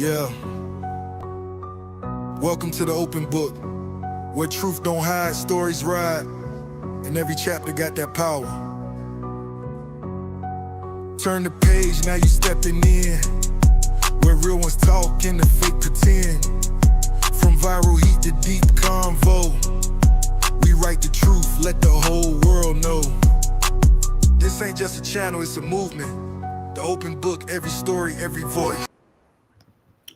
Yeah, welcome to the open book, where truth don't hide, stories ride, and every chapter got that power. Turn the page, now you stepping in, where real ones talk and the fake pretend. From viral heat to deep convo, we write the truth, let the whole world know. This ain't just a channel, it's a movement. The open book, every story, every voice.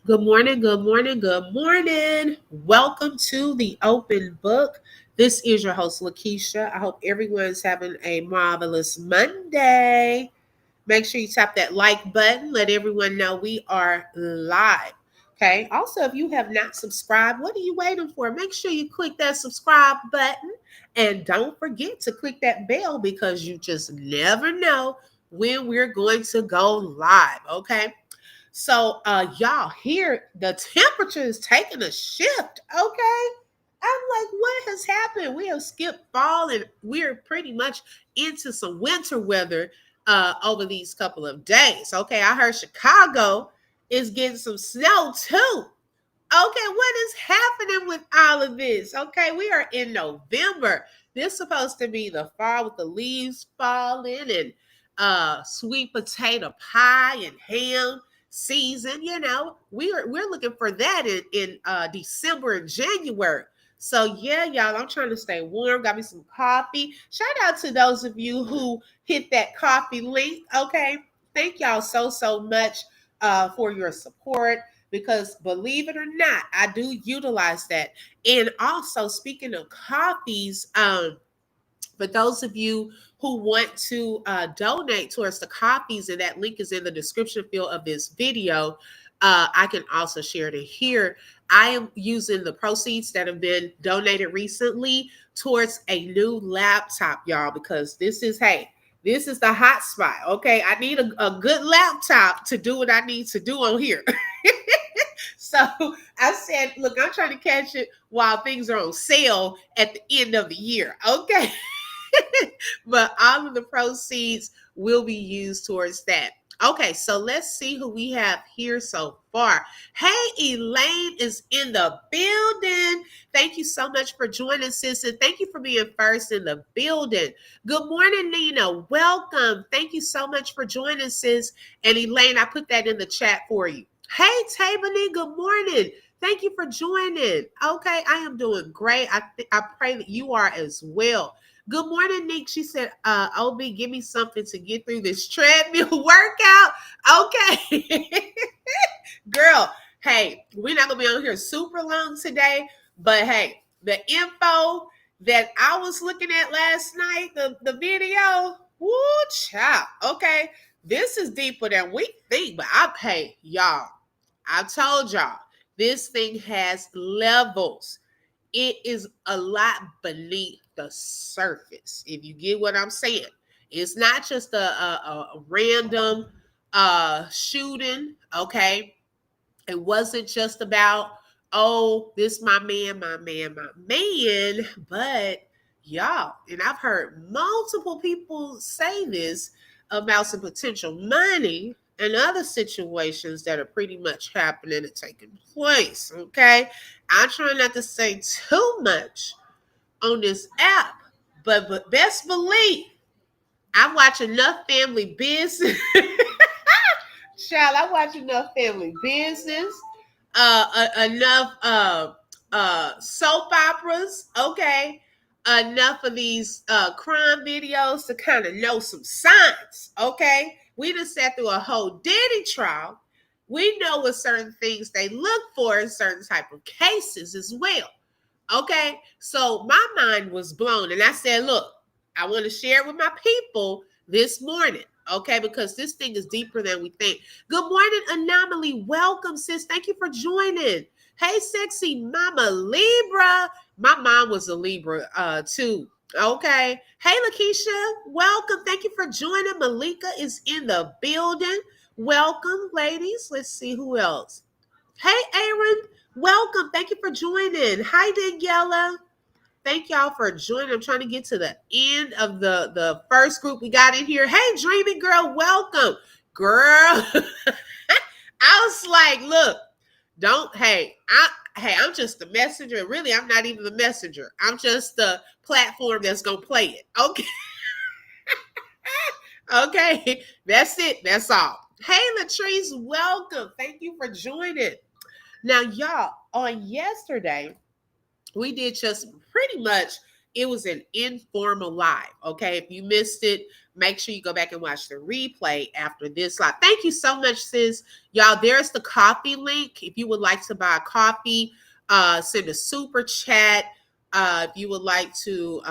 Good morning, good morning, good morning. Welcome to the open book. This is your host, Lakeisha. I hope everyone's having a marvelous Monday. Make sure you tap that like button. Let everyone know we are live. Okay. Also, if you have not subscribed, what are you waiting for? Make sure you click that subscribe button and don't forget to click that bell because you just never know when we're going to go live. Okay. So, y'all, here the temperature is taking a shift. Okay. I'm like, what has happened? We have skipped fall and we're pretty much into some winter weather over these couple of days. Okay. I heard Chicago is getting some snow too. Okay. What is happening with all of this? Okay. We are in November. This is supposed to be the fall with the leaves falling and sweet potato pie and ham season. We're looking for that in December and January. So yeah, y'all, I'm trying to stay warm. Got me some coffee. Shout out to those of you who hit that coffee link. Okay, thank y'all so much for your support, because believe it or not, I do utilize that. And also, speaking of coffees, for those of you who want to donate towards the copies, and that link is in the description field of this video, I can also share it in here. I am using the proceeds that have been donated recently towards a new laptop, y'all, because this is the hot spot. Okay, I need a good laptop to do what I need to do on here. So I said, look, I'm trying to catch it while things are on sale at the end of the year. Okay. But all of the proceeds will be used towards that. Okay, so let's see who we have here so far. Hey, Elaine is in the building. Thank you so much for joining, sis, and thank you for being first in the building. Good morning, Nina. Welcome. Thank you so much for joining, sis. And Elaine, I put that in the chat for you. Hey, Tabany, good morning. Thank you for joining. Okay, I am doing great. I pray that you are as well. Good morning, Nick. She said, OB, give me something to get through this treadmill workout. Okay. Girl, hey, we're not going to be on here super long today, but hey, the info that I was looking at last night, the video, woo, child. Okay, this is deeper than we think, but y'all, I told y'all, this thing has levels. It is a lot beneath the surface, if you get what I'm saying. It's not just a random shooting, okay? It wasn't just about, oh, this my man, but y'all, and I've heard multiple people say this about some potential money and other situations that are pretty much happening and taking place, okay? I try not to say too much on this app, but best believe I watch enough family business. Child, I watch enough family business, enough soap operas, okay, enough of these crime videos to kind of know some signs, okay. We just sat through a whole Diddy trial. We know what certain things they look for in certain type of cases as well. Okay, so my mind was blown, and I said, look, I want to share it with my people this morning, okay, because this thing is deeper than we think. Good morning, Anomaly. Welcome, sis. Thank you for joining. Hey, sexy mama Libra. My mom was a Libra too. Okay. Hey, Lakeisha. Welcome. Thank you for joining. Malika is in the building. Welcome, ladies. Let's see who else. Hey, Aaron. Welcome. Thank you for joining. Hi, Daniela. Thank y'all for joining. I'm trying to get to the end of the first group we got in here. Hey, Dreamy Girl, welcome. Girl, I was like, look, Don't, I'm just the messenger. Really, I'm not even the messenger. I'm just the platform that's gonna play it. Okay. Okay. That's it. That's all. Hey Latrice, welcome. Thank you for joining. Now, y'all, on yesterday, we did just pretty much, it was an informal live. Okay, if you missed it, make sure you go back and watch the replay after this live. Thank you so much, sis. Y'all, there's the coffee link if you would like to buy coffee. Send a super chat. If you would like to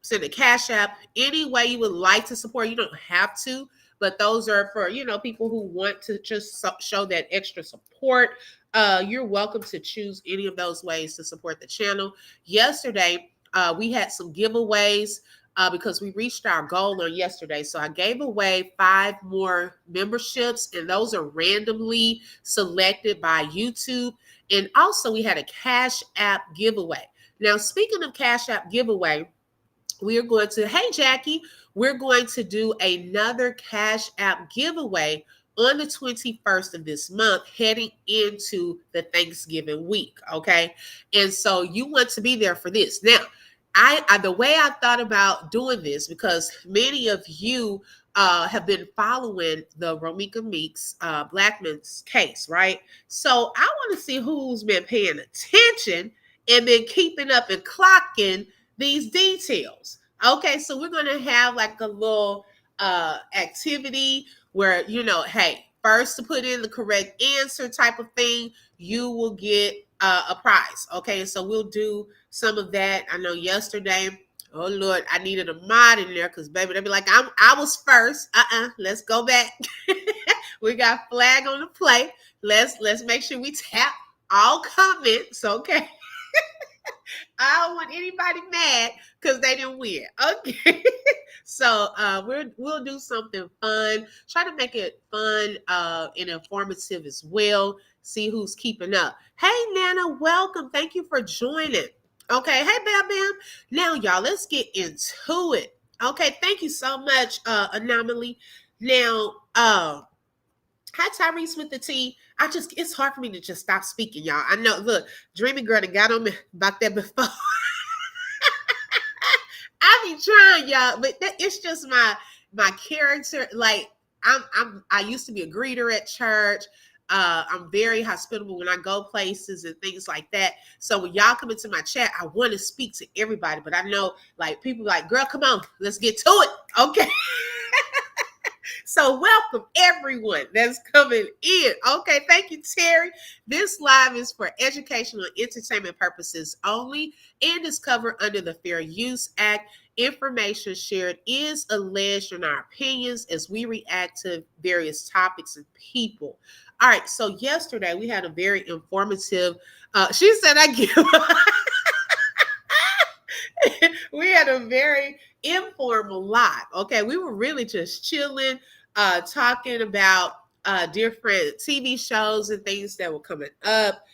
send a cash app, any way you would like to support. You don't have to, but those are for, people who want to just show that extra support. You're welcome to choose any of those ways to support the channel. Yesterday, we had some giveaways because we reached our goal on yesterday. So I gave away 5 more memberships, and those are randomly selected by YouTube. And also, we had a Cash App giveaway. Now, speaking of Cash App giveaway, we are going to, hey Jackie, we're going to do another Cash App giveaway on the 21st of this month, heading into the Thanksgiving week. Okay. And so you want to be there for this. Now, I the way I thought about doing this, because many of you have been following the Romeca Meeks Blackman's case, right? So I want to see who's been paying attention and been keeping up and clocking these details. Okay, so we're gonna have like a little activity where, hey, first to put in the correct answer type of thing, you will get a prize. Okay, so we'll do some of that. I know yesterday, oh Lord, I needed a mod in there because baby, they'd be like, I was first. Let's go back. We got flag on the play. Let's make sure we tap all comments. Okay. I don't want anybody mad because they didn't win. Okay. So we'll do something fun. Try to make it fun and informative as well. See who's keeping up. Hey Nana, welcome. Thank you for joining. Okay, hey Bam Bam. Now y'all, let's get into it. Okay, thank you so much, Anomaly. Now, hi Tyrese with the T. It's hard for me to just stop speaking, y'all. I know, look, Dreamy Girl done got on me about that before. I be trying, y'all, but it's just my character. Like I used to be a greeter at church. I'm very hospitable when I go places and things like that. So when y'all come into my chat, I want to speak to everybody, but I know like people like, girl, come on, let's get to it. Okay. So welcome everyone that's coming in. Okay, thank you, Terry. This live is for educational and entertainment purposes only and is covered under the Fair Use Act. Information shared is alleged in our opinions as we react to various topics and people. All right, so yesterday we had a very informative, she said I give we had a very informal live. Okay, we were really just chilling, talking about different TV shows and things that were coming up,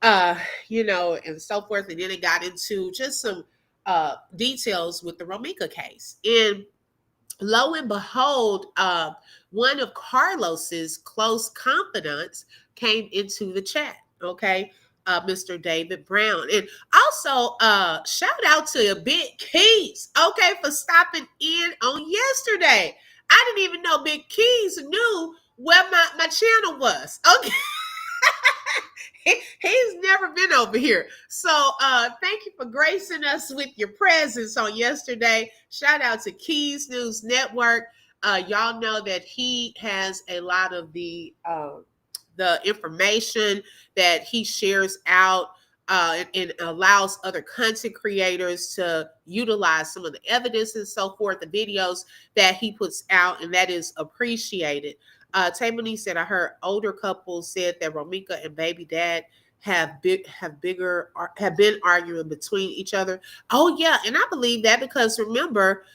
and so forth. And then it got into just some details with the Romeca case. And lo and behold, one of Carlos's close confidants came into the chat. Okay. Mr. David Brown. And also, shout out to Big Keys, okay, for stopping in on yesterday. I didn't even know Big Keys knew where my channel was. Okay. He's never been over here. So thank you for gracing us with your presence on yesterday. Shout out to Keys News Network. Y'all know that he has a lot of the information that he shares out and allows other content creators to utilize some of the evidence and so forth, the videos that he puts out, and that is appreciated. Taymony said, I heard older couples said that Romeca and baby dad have been arguing between each other. Oh yeah, and I believe that because remember,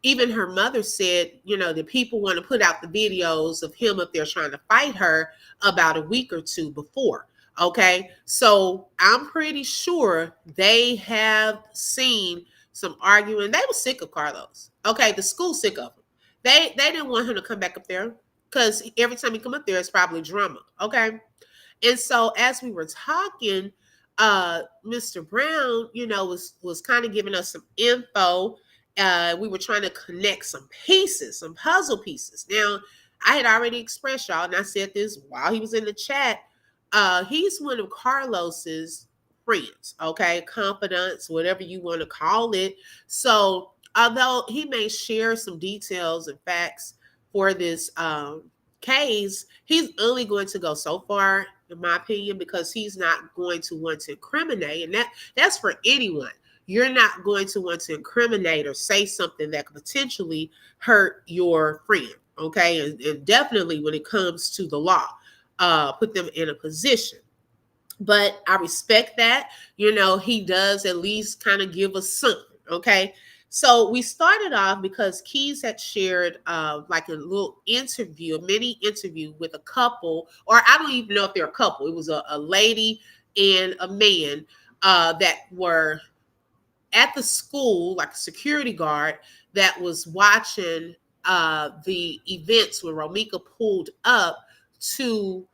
even her mother said, that people want to put out the videos of him up there trying to fight her about a week or two before. Okay, so I'm pretty sure they have seen some arguing. They were sick of Carlos. Okay, the school sick of him. They didn't want him to come back up there because every time he come up there, it's probably drama. Okay. And so as we were talking, Mr. Brown, was kind of giving us some info. We were trying to connect some pieces, some puzzle pieces. Now, I had already expressed y'all, and I said this while he was in the chat. He's one of Carlos's friends, okay, confidants, whatever you want to call it. So, although he may share some details and facts for this case, he's only going to go so far, in my opinion, because he's not going to want to incriminate, and that's for anyone. You're not going to want to incriminate or say something that could potentially hurt your friend, okay? And definitely when it comes to the law, put them in a position. But I respect that. He does at least kind of give us something, okay? So we started off because Keys had shared like a little interview, a mini interview with a couple, or I don't even know if they're a couple. It was a lady and a man that were at the school, like a security guard that was watching the events when Romeca pulled up to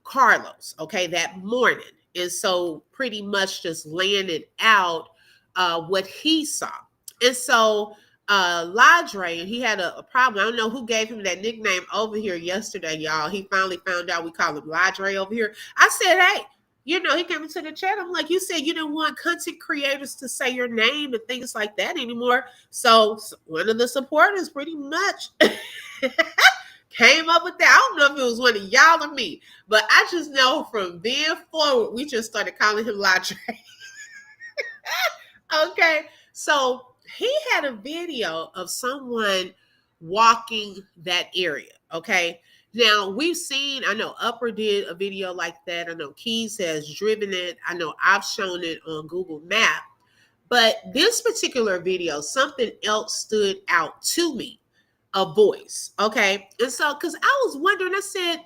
Carlos, okay, that morning. And so pretty much just laying it out what he saw. And so Ladre, and he had a problem. I don't know who gave him that nickname over here yesterday, y'all. He finally found out we call him Ladre over here. I said, hey, he came into the chat. I'm like, you said you didn't want content creators to say your name and things like that anymore. So one of the supporters pretty much came up with that. I don't know if it was one of y'all or me, but I just know from then forward, we just started calling him Ladre. Okay. So he had a video of someone walking that area. Okay. Now we've seen, I know Upper did a video like that. I know Keys has driven it. I know I've shown it on Google Map. But this particular video, something else stood out to me, a voice. Okay. And so, because I was wondering, I said,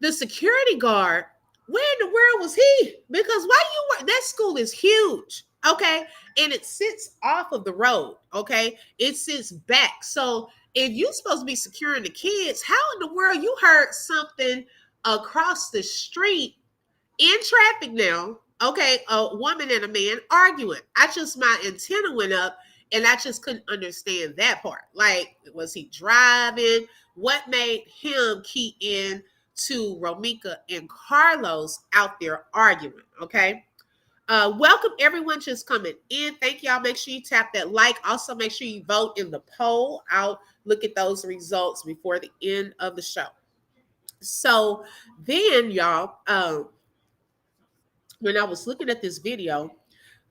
the security guard, where in the world was he? Because why you work? That school is huge. Okay. And it sits off of the road. Okay. It sits back. So if you're supposed to be securing the kids, how in the world you heard something across the street in traffic now? Okay, a woman and a man arguing. My antenna went up and I just couldn't understand that part. Like, was he driving? What made him key in to Romeca and Carlos out there arguing? Okay. Welcome everyone just coming in. Thank y'all. Make sure you tap that like. Also, make sure you vote in the poll. I'll look at those results before the end of the show. So then, y'all, when I was looking at this video,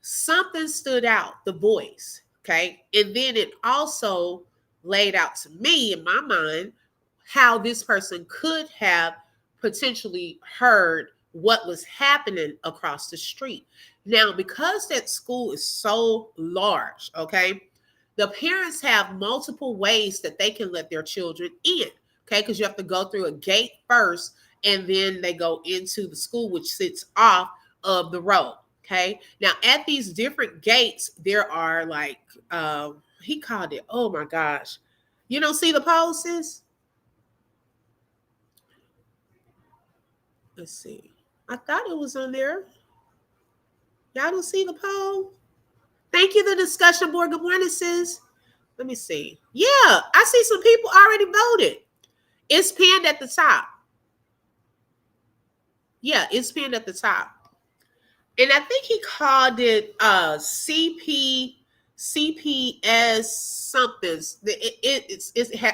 something stood out, the voice. Okay. And then it also laid out to me in my mind how this person could have potentially heard what was happening across the street. Now, because that school is so large, okay, the parents have multiple ways that they can let their children in, okay, because you have to go through a gate first and then they go into the school, which sits off of the road. Okay. Now, at these different gates, there are like, he called it, oh my gosh. You don't see the posts? Let's see. I thought it was on there. Y'all don't see the poll? Thank you, the discussion board. Good morning, sis. Let me see. Yeah, I see some people already voted. It's pinned at the top. Yeah, it's pinned at the top. And I think he called it CPS something.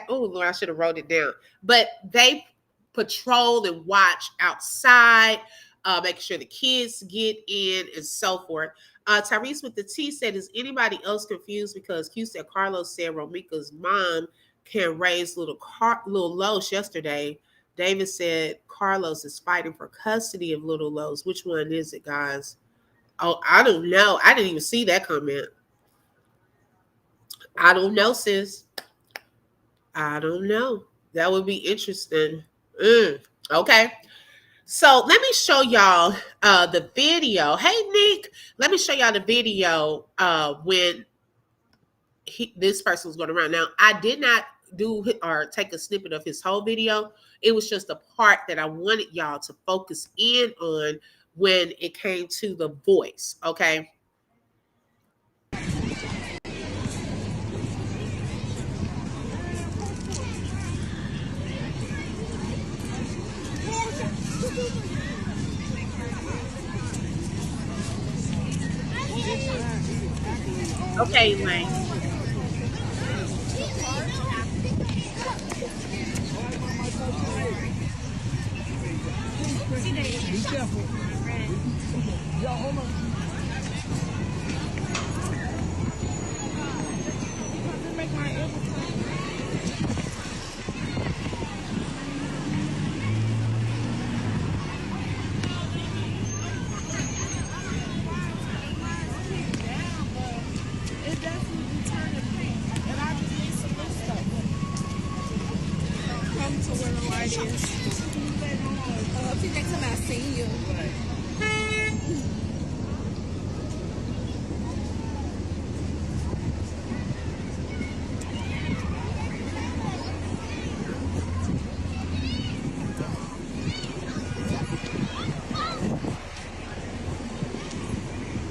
Oh Lord, I should have wrote it down. But they patrol and watch outside, making sure the kids get in and so forth. Tyrese with the T said, is anybody else confused? Because Q said Carlos said Romeca's mom can raise little Los yesterday. David said Carlos is fighting for custody of little Los. Which one is it, guys? Oh, I don't know. I didn't even see that comment. I don't know, sis. I don't know. That would be interesting. Okay. So let me show y'all the video. Hey, Nick, let me show y'all the video when this person was going around. Now, I did not do or take a snippet of his whole video. It was just a part that I wanted y'all to focus in on when it came to the voice. Okay. Okay, Elaine. Be careful. Y'all, hold on. It definitely turned pink, and I just need some new stuff. Come to where the light is. She next time I see you.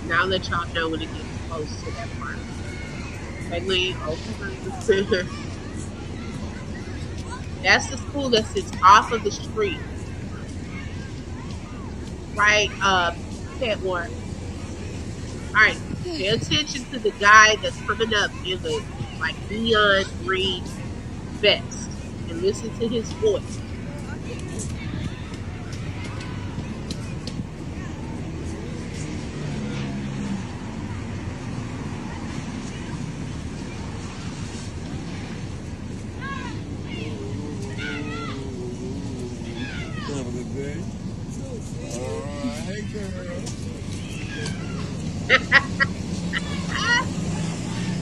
Now I'll let y'all know when it gets close to that part. Okay, Lee, open. That's the school that sits off of the street, right? Petmore. All right. Pay attention to the guy that's coming up in the like neon green vest and listen to his voice. Have a good day. All right. Hey, girl.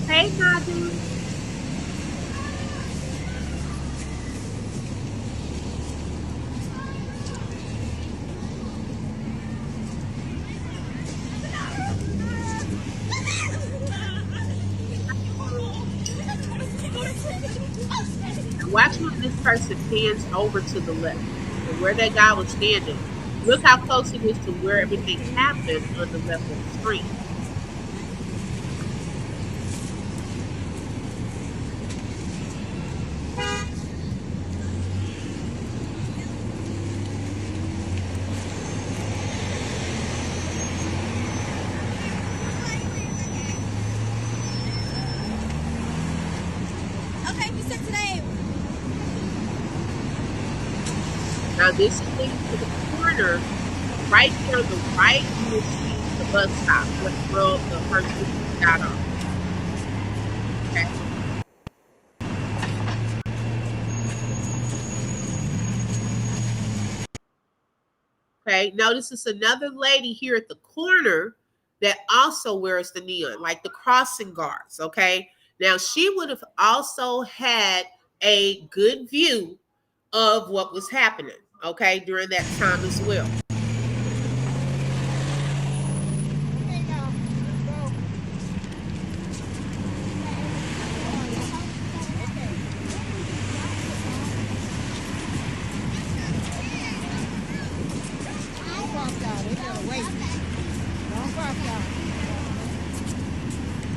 Hey, Nadu. Watch when this person pans over to the left, and where that guy was standing. Look how close it is to where everything happened on the left of the screen. Okay, you said today. Now this is leading to the corner. Right here on the right, you will see the bus stop where the person got off. Okay. Okay. Notice it's another lady here at the corner that also wears the neon, like the crossing guards. Okay. Now she would have also had a good view of what was happening. Okay, during that time as well.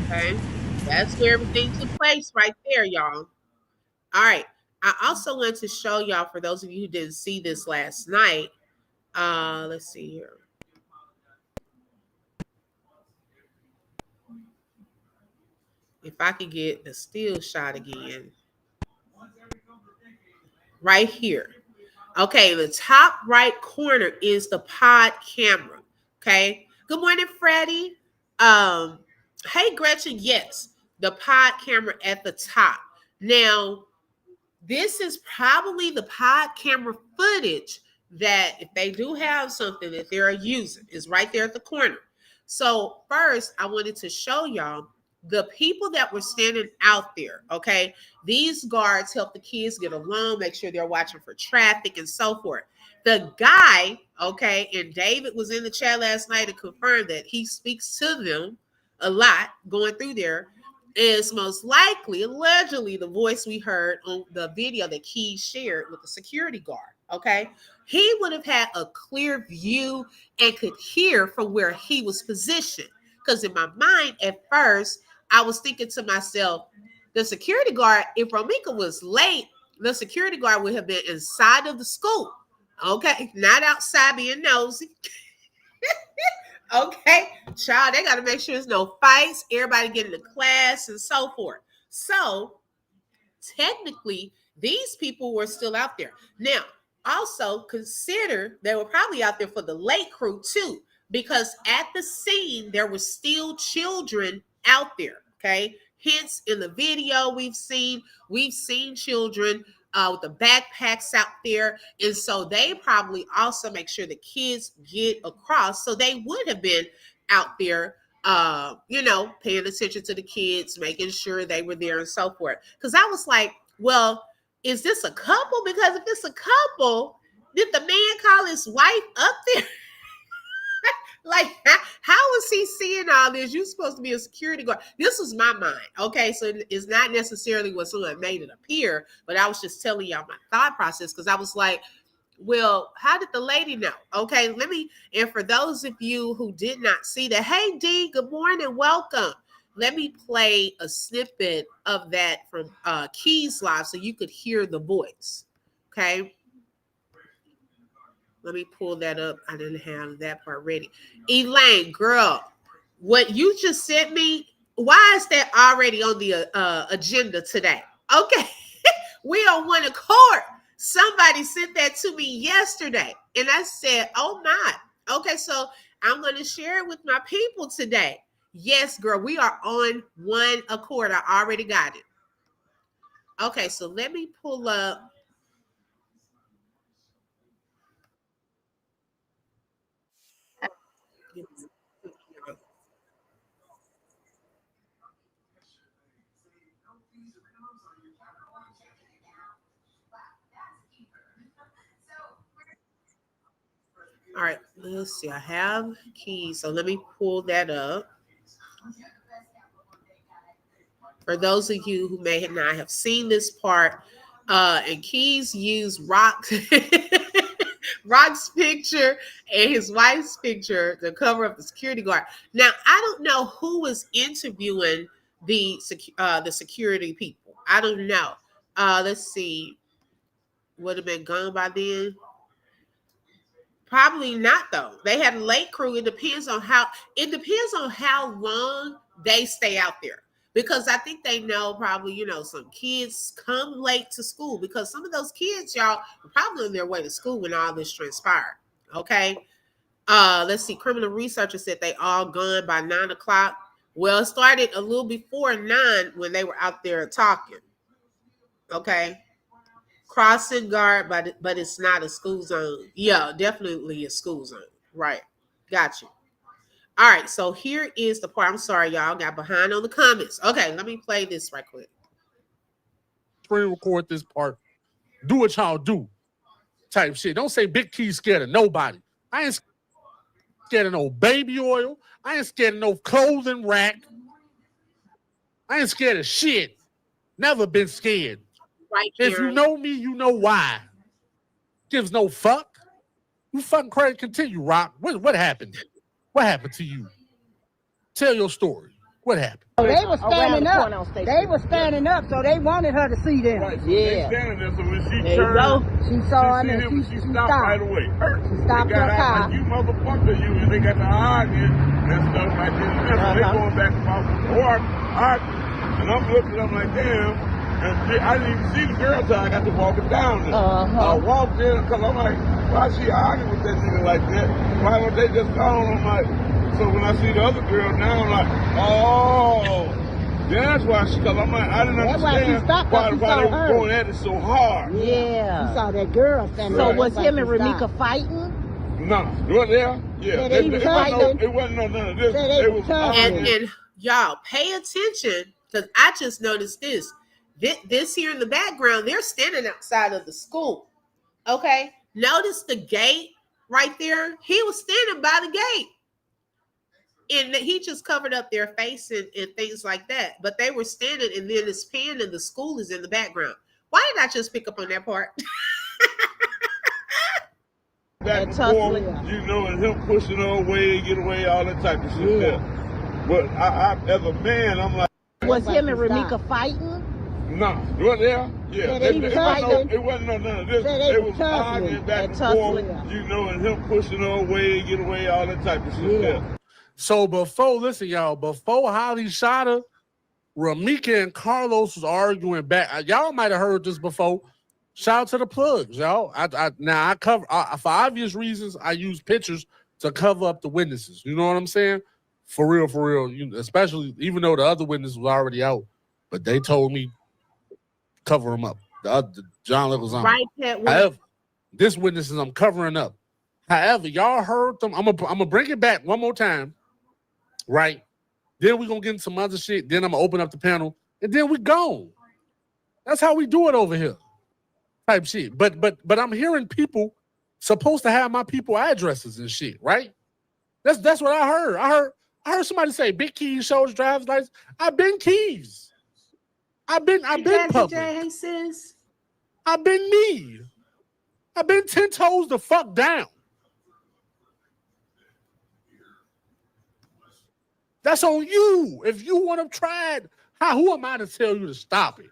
Okay. That's where everything took place right there, y'all. All right. I also want to show y'all, for those of you who didn't see this last night, let's see here. If I could get the still shot again. Right here. Okay, the top right corner is the pod camera. Okay. Good morning, Freddie. Hey Gretchen, yes, the pod camera at the top. Now, this is probably the pod camera footage that if they do have something that they're using is right there at the corner. So first I wanted to show y'all the people that were standing out there. Okay. These guards help the kids get along, make sure they're watching for traffic and so forth. The guy, okay, and David was in the chat last night to confirm that he speaks to them a lot going through there. is most likely, allegedly, the voice we heard on the video that Keys shared with the security guard. Okay. He would have had a clear view and could hear from where he was positioned. Because in my mind, at first, I was thinking to myself, the security guard, if Romeca was late, the security guard would have been inside of the school. Okay. Not outside being nosy. Okay, child, they got to make sure there's no fights, everybody getting to class and so forth. So technically, these people were still out there. Now, also consider they were probably out there for the late crew too, because at the scene, there were still children out there. Okay. Hence, in the video we've seen children with the backpacks out there. And so they probably also make sure the kids get across. So they would have been out there paying attention to the kids, making sure they were there and so forth. Because I was like, well, is this a couple? Because if it's a couple, did the man call his wife up there? Like, how is he seeing all this? You're supposed to be a security guard. This was my mind. Okay, so it's not necessarily what someone made it appear, but I was just telling y'all my thought process because I was like, well, how did the lady know? Okay, and for those of you who did not see that, hey, D, good morning, welcome. Let me play a snippet of that from Keys Live so you could hear the voice. Okay. Let me pull that up. I didn't have that part ready. Elaine, girl, what you just sent me, why is that already on the agenda today? Okay. We on one accord. Somebody sent that to me yesterday. And I said, oh my. Okay, so I'm going to share it with my people today. Yes, girl, we are on one accord. I already got it. Okay, so let me pull up. All right, let's see. I have Keys, so let me pull that up. For those of you who may not have seen this part, and Keys used Rock's picture and his wife's picture to cover up the security guard. Now, I don't know who was interviewing the security people. I don't know. Let's see. Would have been gone by then. Probably not though. They had a late crew. It depends on how long they stay out there. Because I think they know probably, some kids come late to school because some of those kids, y'all, were probably on their way to school when all this transpired. Okay. Let's see. Criminal researchers said they all gone by 9:00. Well, it started a little before 9 when they were out there talking. Okay. Crossing guard, but it's not a school zone. Yeah, definitely a school zone. Right. Got you. All right. So here is the part. I'm sorry, y'all got behind on the comments. Okay, let me play this right quick. Screen record this part. Do what y'all do. Type shit. Don't say Big Key scared of nobody. I ain't scared of no baby oil. I ain't scared of no clothing rack. I ain't scared of shit. Never been scared. Right here. If you know me, you know why. Gives no fuck. You fucking crazy. Continue, Rock. What happened? What happened to you? Tell your story. What happened? They were standing up. They were standing up, so they wanted her to see them. Right, so yeah. They standing there, so when she turned, she saw him and she stopped right away. She stopped they her got car. Like, you motherfucker, you, and they got to arguing and stuff like this. And so they going back and forth, and I'm looking, I'm like, damn. And I didn't even see the girl till I got to walking down there. I walked in because I'm like, why she arguing with that nigga like that? Why don't they just call him? I'm like, so when I see the other girl now, I'm like, oh, that's why she, because I'm like, I didn't understand why they were going at it so hard. Yeah. You saw that girl standing So there. was him and Romeca fighting? No. What there? Yeah. It wasn't none of this. They was and y'all pay attention because I just noticed this. This here in the background, they're standing outside of the school. Okay. Notice the gate right there. He was standing by the gate. And he just covered up their face and things like that. But they were standing, and then it's pen and the school is in the background. Why did I just pick up on that part? Back and forth, you know, and him pushing her away, get away, all that type of shit there. But I, as a man, I'm like, Was him and Romeca fighting? nah, what there? Yeah, they it wasn't no none of this. They was arguing back and forth, you know, and him pushing her away, get away, all that type of shit there. So listen, y'all, before Holly shot her, Romeca and Carlos was arguing back. Y'all might have heard this before. Shout out to the plugs, y'all. I cover for obvious reasons. I use pictures to cover up the witnesses. You know what I'm saying? For real. Especially even though the other witness was already out, but they told me cover them up. The John Leguizamo. Right, Pat. However, this witnesses I'm covering up. However, y'all heard them. I'm gonna bring it back one more time. Right. Then we're gonna get into some other shit. Then I'm gonna open up the panel, and then we gone. That's how we do it over here. Type shit. But I'm hearing people supposed to have my people addresses and shit, right? That's what I heard. I heard somebody say Big Keys shows driver's license. I've been Keys. I've been public. Hey, sis. I've been me. I've been 10 toes the fuck down. That's on you. If you want to try it, who am I to tell you to stop it?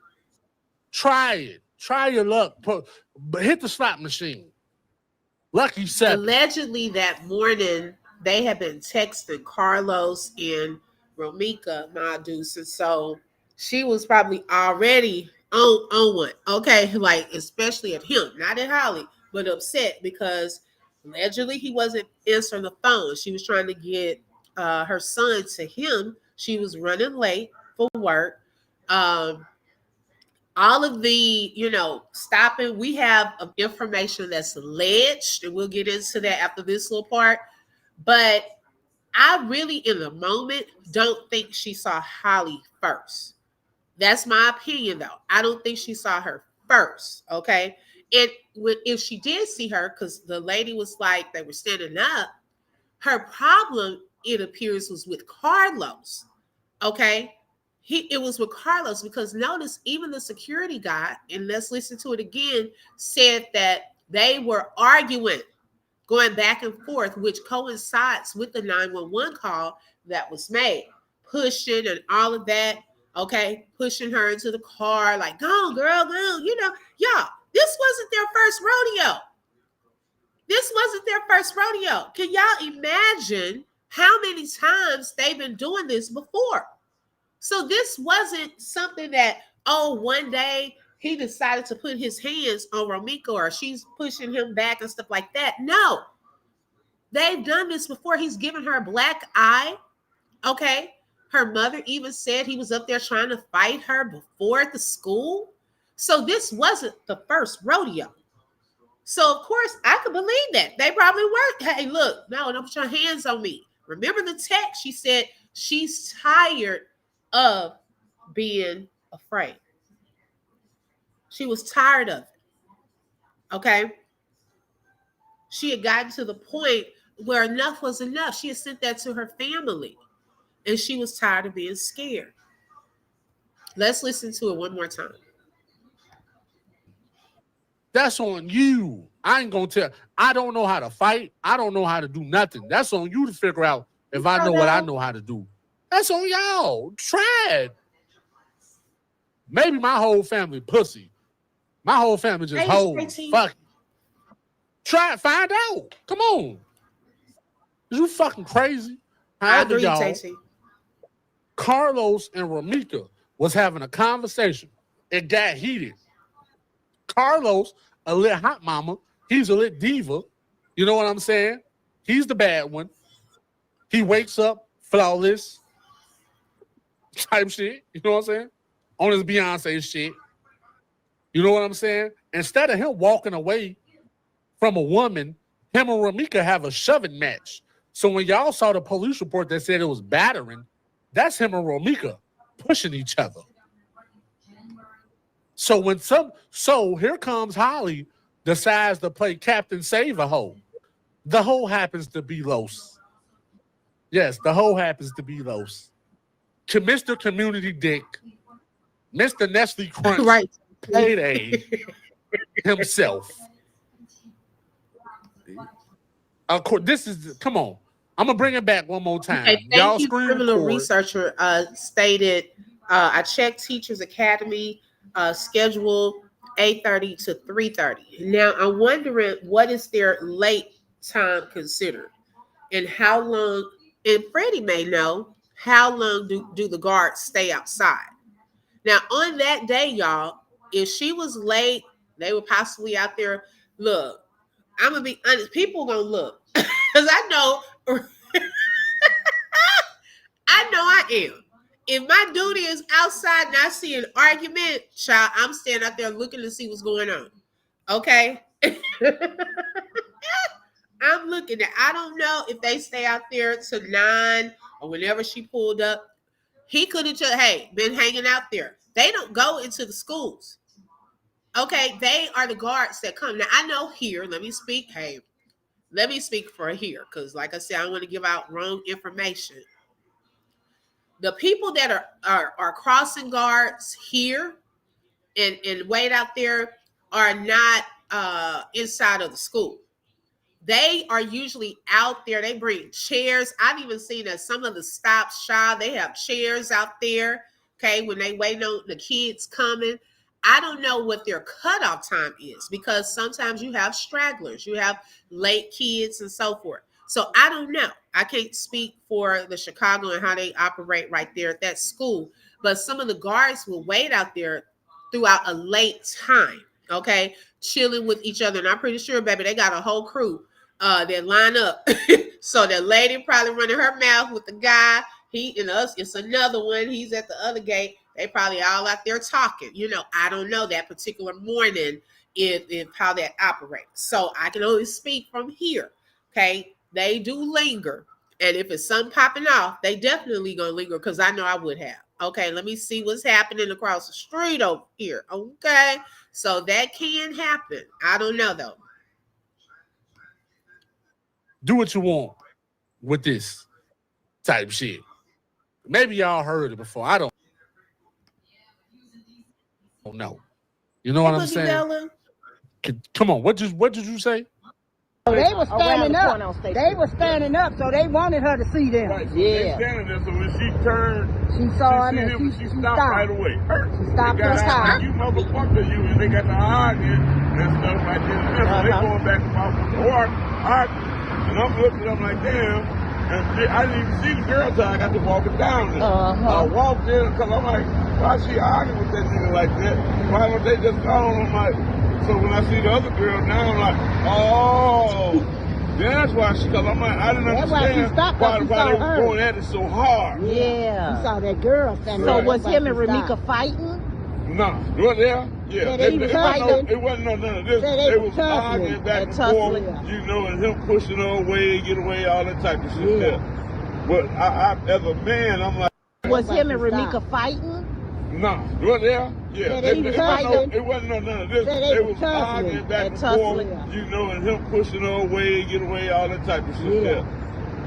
Try it. Try your luck. But hit the slot machine. Lucky 7. Allegedly that morning, they had been texting Carlos and Romeca, my deuce. And so she was probably already on one. Okay. Like, especially at him, not at Holly, but upset because allegedly he wasn't answering the phone. She was trying to get her son to him. She was running late for work. All of the, stopping, we have information that's alleged, and we'll get into that after this little part. But I really, in the moment, don't think she saw Holly first. That's my opinion, though. I don't think she saw her first, okay? And if she did see her, because the lady was like, they were standing up, her problem, it appears, was with Carlos, okay? It was with Carlos because notice even the security guy, and let's listen to it again, said that they were arguing, going back and forth, which coincides with the 911 call that was made, pushing and all of that, okay, pushing her into the car, like, go on, girl, go on, y'all, this wasn't their first rodeo. This wasn't their first rodeo. Can y'all imagine how many times they've been doing this before? So this wasn't something that, one day he decided to put his hands on Romeca or she's pushing him back and stuff like that. No, they've done this before. He's given her a black eye. Okay. Her mother even said he was up there trying to fight her before at the school. So this wasn't the first rodeo. So, of course, I could believe that. They probably were. Hey, look, no, don't put your hands on me. Remember the text? She said she's tired of being afraid. She was tired of it. Okay? She had gotten to the point where enough was enough. She had sent that to her family. And she was tired of being scared. Let's listen to it one more time. That's on you. I ain't gonna tell. I don't know how to fight. I don't know how to do nothing. That's on you to figure out if I know what I know how to do. That's on y'all. Try it. Maybe my whole family pussy. My whole family just hoes. Fuck it. Try it. Find out. Come on. Is you fucking crazy? However, y'all, Carlos and Romeca was having a conversation. It got heated. Carlos, a lit hot mama. He's a lit diva. You know what I'm saying? He's the bad one. He wakes up flawless type shit. You know what I'm saying? On his Beyonce shit. You know what I'm saying? Instead of him walking away from a woman, him and Romeca have a shoving match. So when y'all saw the police report that said it was battering, that's him and Romeca pushing each other. So here comes Holly, decides to play Captain Save a Hoe. The hoe happens to be Los. Yes, the hoe happens to be Los. Mr. Community Dick, Mr. Nestle Crunch, Right. Payday himself. Of course, this is, come on. I'm going to bring it back one more time. Okay, Y'all thank you, screen criminal record. researcher stated, I checked Teachers Academy schedule 8:30 to 3:30. Now, I'm wondering what is their late time considered and how long, and Freddie may know, how long do the guards stay outside? Now, on that day, y'all, if she was late, they were possibly out there. Look, I'm going to be honest, people going to look because I know I am. If my duty is outside and I see an argument, child, I'm standing out there looking to see what's going on. Okay? I'm looking at, I don't know if they stay out there till 9 or whenever she pulled up. He could have just, been hanging out there. They don't go into the schools. Okay? They are the guards that come. Now, I know here, let me speak for here, because like I said, I don't want to give out wrong information. The people that are crossing guards here and wait out there are not inside of the school. They are usually out there. They bring chairs. I've even seen at some of the stops, child, they have chairs out there, okay, when they wait on the kids coming. I don't know what their cutoff time is because sometimes you have stragglers, you have late kids and so forth. So I don't know. I can't speak for the Chicago and how they operate right there at that school. But some of the guards will wait out there throughout a late time, okay, chilling with each other. And I'm pretty sure, baby, they got a whole crew that line up. So the lady probably running her mouth with the guy. He and us, it's another one. He's at the other gate. They probably all out there talking. I don't know that particular morning if how that operates. So I can only speak from here. Okay. They do linger. And if it's something popping off, they definitely gonna linger because I know I would have. Okay, let me see what's happening across the street over here. Okay. So that can happen. I don't know though. Do what you want with this type shit. Maybe y'all heard it before. I don't know. You know what I'm saying? Bella. Come on. What did you say? They were standing up. They were standing up, so they wanted her to see them. Right, so they standing there, so when she turned, She saw him seen and him, she stopped right away. She stopped They got her out, car. you motherfucker, you, and they got to arguing and stuff like this. So they going back and forth with the arguing. And I'm looking at them like, damn. And I didn't even see the girl till I got to walking down there. I walked in because I'm like, why she arguing with that nigga like that? Why don't they just go on? I'm like, so when I see the other girl now, I'm like, oh. That's why because I'm like, I didn't understand why they were going at it so hard. Yeah. You saw that girl standing there. So was him and Romeca fighting? No. Well, yeah. It wasn't none of this. They was arguing back and forth, and him pushing her away, get away, all that type of shit there. But I, as a man, I'm like. Was him and Romeca fighting? No. Well, yeah. It wasn't none of this. They was arguing back and forth, and him pushing her away, get away, all that type of shit there.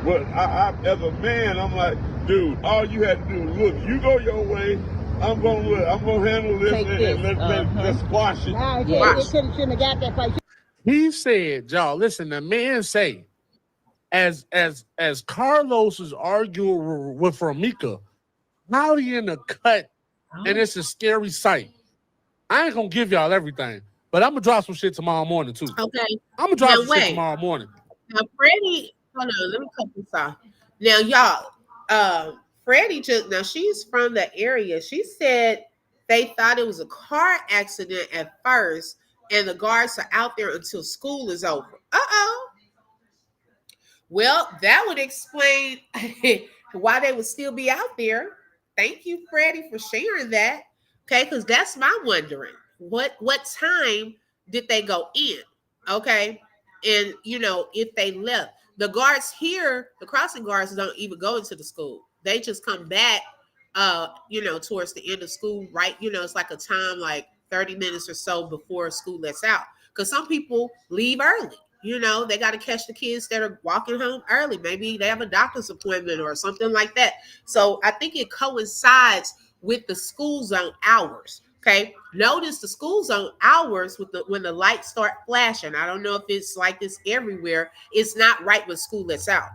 But I, as a man, I'm like, dude, all you had to do is look, you go your way. I'm gonna handle this and let's squash it. Nah, they shouldn't have got that fight. He said, y'all, listen, the man say, as Carlos is arguing with Romeca, how he in the cut, and it's a scary sight. I ain't gonna give y'all everything, but I'm gonna drop some shit tomorrow morning too. Okay. I'm gonna drop some shit tomorrow morning. Now, Freddie, hold on, let me cut this off. Now, y'all, Freddie now she's from the area. She said they thought it was a car accident at first, and the guards are out there until school is over. Well, that would explain why they would still be out there. Thank you, Freddie, for sharing that. Okay, because that's my wondering. What time did they go in? Okay, and if they left, the guards here, the crossing guards don't even go into the school. They just come back, towards the end of school, right? It's like a time like 30 minutes or so before school lets out. Because some people leave early. You know, they got to catch the kids that are walking home early. Maybe they have a doctor's appointment or something like that. So I think it coincides with the school zone hours. Okay. Notice the school zone hours with when the lights start flashing. I don't know if it's like this everywhere. It's not right when school lets out.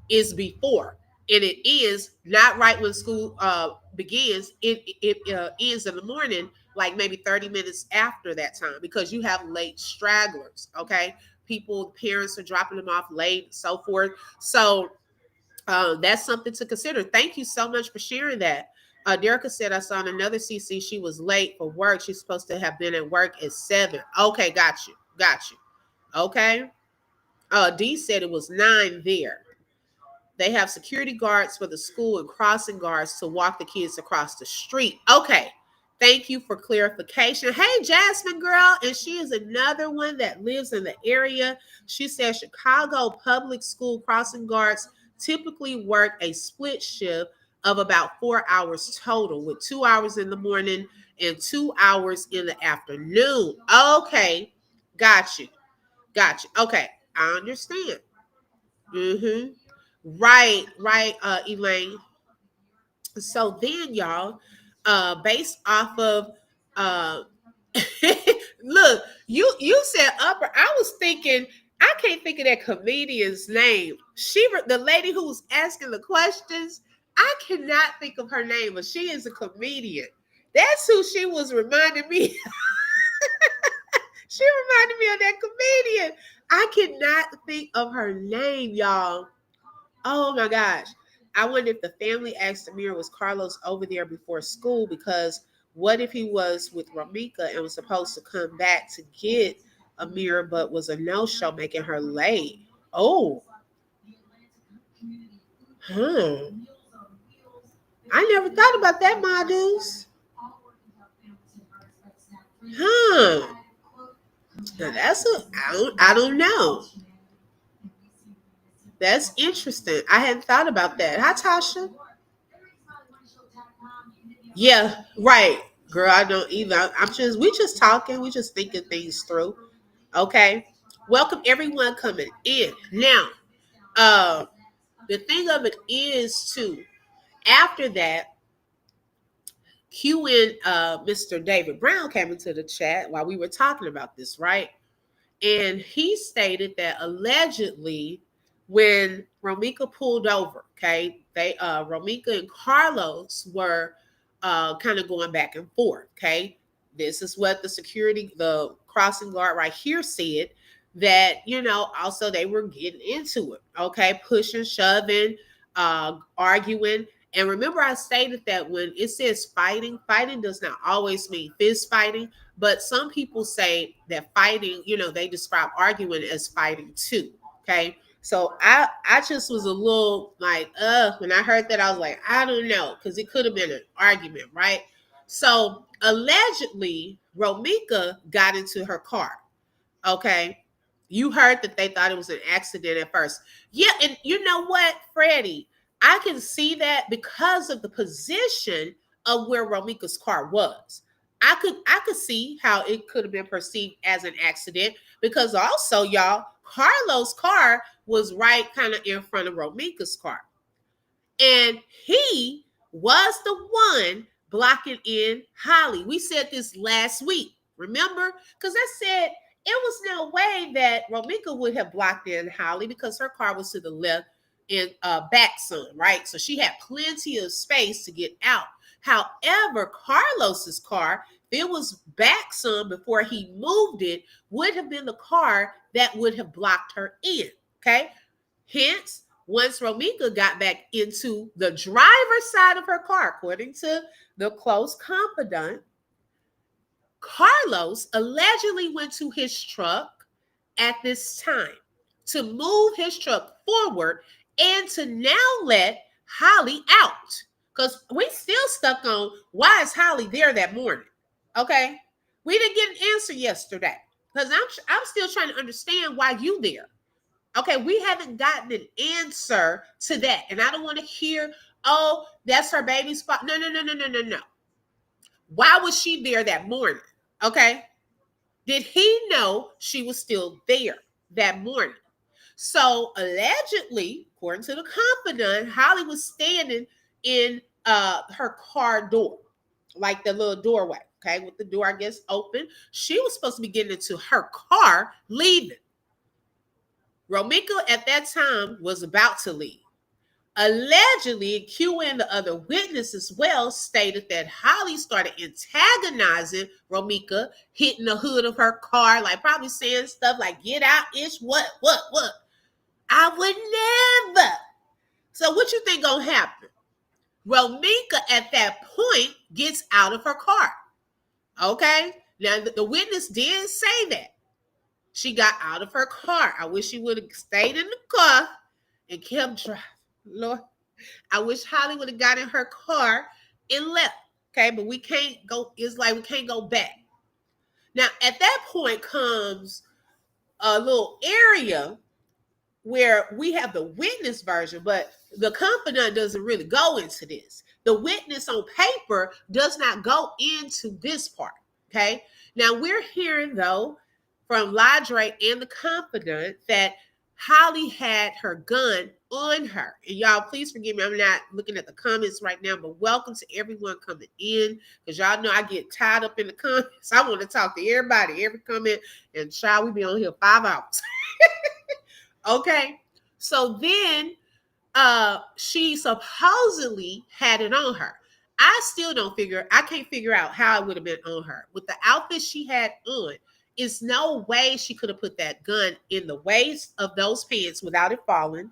It's before. And it is not right when school begins. It ends in the morning, like maybe 30 minutes after that time, because you have late stragglers. Okay. People, parents are dropping them off late, so forth. So that's something to consider. Thank you so much for sharing that. Derica said, I saw in another CC she was late for work. She's supposed to have been at work at 7. Okay, got you. Okay. D said it was 9 there. They have security guards for the school and crossing guards to walk the kids across the street. Okay. Thank you for clarification. Hey, Jasmine girl. And she is another one that lives in the area. She says Chicago public school crossing guards typically work a split shift of about 4 hours total, with 2 hours in the morning and 2 hours in the afternoon. Okay. Got you. Okay. I understand. Mm-hmm. Right, Elaine. So then, y'all, based off of look, you said upper. I was thinking, I can't think of that comedian's name. The lady who was asking the questions, I cannot think of her name, but she is a comedian. That's who she was reminding me. She reminded me of that comedian. I cannot think of her name, y'all. Oh my gosh. I wonder if the family asked Amir, was Carlos over there before school? Because what if he was with Romeca and was supposed to come back to get Amir, but was a no-show, making her late? Oh. I never thought about that, my dudes. Now I don't know. That's interesting. I hadn't thought about that. Hi, Tasha. Yeah, right. Girl, I don't either. We just talking. We just thinking things through. Okay. Welcome everyone coming in. Now, the thing of it is too, after that, Q and Mr. David Brown came into the chat while we were talking about this, right? And he stated that allegedly when Romeca pulled over, okay, Romeca and Carlos were kind of going back and forth, okay. This is what the crossing guard right here said, that, also they were getting into it, okay, pushing, shoving, arguing. And remember, I stated that when it says fighting does not always mean fist fighting, but some people say that fighting, they describe arguing as fighting too. Okay. So I just was a little like, when I heard that, I was like, I don't know, because it could have been an argument, right? So allegedly, Romeca got into her car. Okay. You heard that they thought it was an accident at first. Yeah, and you know what, Freddie? I can see that because of the position of where Romeca's car was. I could see how it could have been perceived as an accident, because also, y'all, Carlos' car was right kind of in front of Romeca's car. And he was the one blocking in Holly. We said this last week, remember? Because I said it was no way that Romeca would have blocked in Holly, because her car was to the left and back some, right? So she had plenty of space to get out. However, Carlos's car, if it was back some before he moved it, would have been the car that would have blocked her in, okay? Hence, once Romeca got back into the driver's side of her car, according to the close confidant, Carlos allegedly went to his truck at this time to move his truck forward and to now let Holly out. Because we still stuck on, why is Holly there that morning? Okay. We didn't get an answer yesterday, because I'm still trying to understand why you there. Okay. We haven't gotten an answer to that. And I don't want to hear, oh, that's her baby spot. No. Why was she there that morning? Okay. Did he know she was still there? that morning. So allegedly, according to the confidant, Holly was standing in her car door, like the little doorway, okay, with the door, I guess, open. She was supposed to be getting into her car, leaving. Romeca at that time was about to leave. Allegedly, Q and the other witness as well stated that Holly started antagonizing Romeca, hitting the hood of her car, like probably saying stuff like, get out, ish, what? I would never. So what you think gonna happen? Romeca at that point gets out of her car. Okay? Now the witness did say that. She got out of her car. I wish she would have stayed in the car and kept driving. Lord, I wish Holly would have got in her car and left. Okay, but we can't go, it's like we can't go back. Now, at that point comes a little area where we have the witness version, but the confidant doesn't really go into this. The witness on paper does not go into this part. Okay. Now we're hearing though from Ladre and the confidant that Holly had her gun on her. And y'all, please forgive me. I'm not looking at the comments right now, but welcome to everyone coming in, because y'all know I get tied up in the comments. I want to talk to everybody, every comment, and child, we be on here 5 hours. Okay, so then she supposedly had it on her. I still I can't figure out how it would have been on her. With the outfit she had on, it's no way she could have put that gun in the waist of those pants without it falling.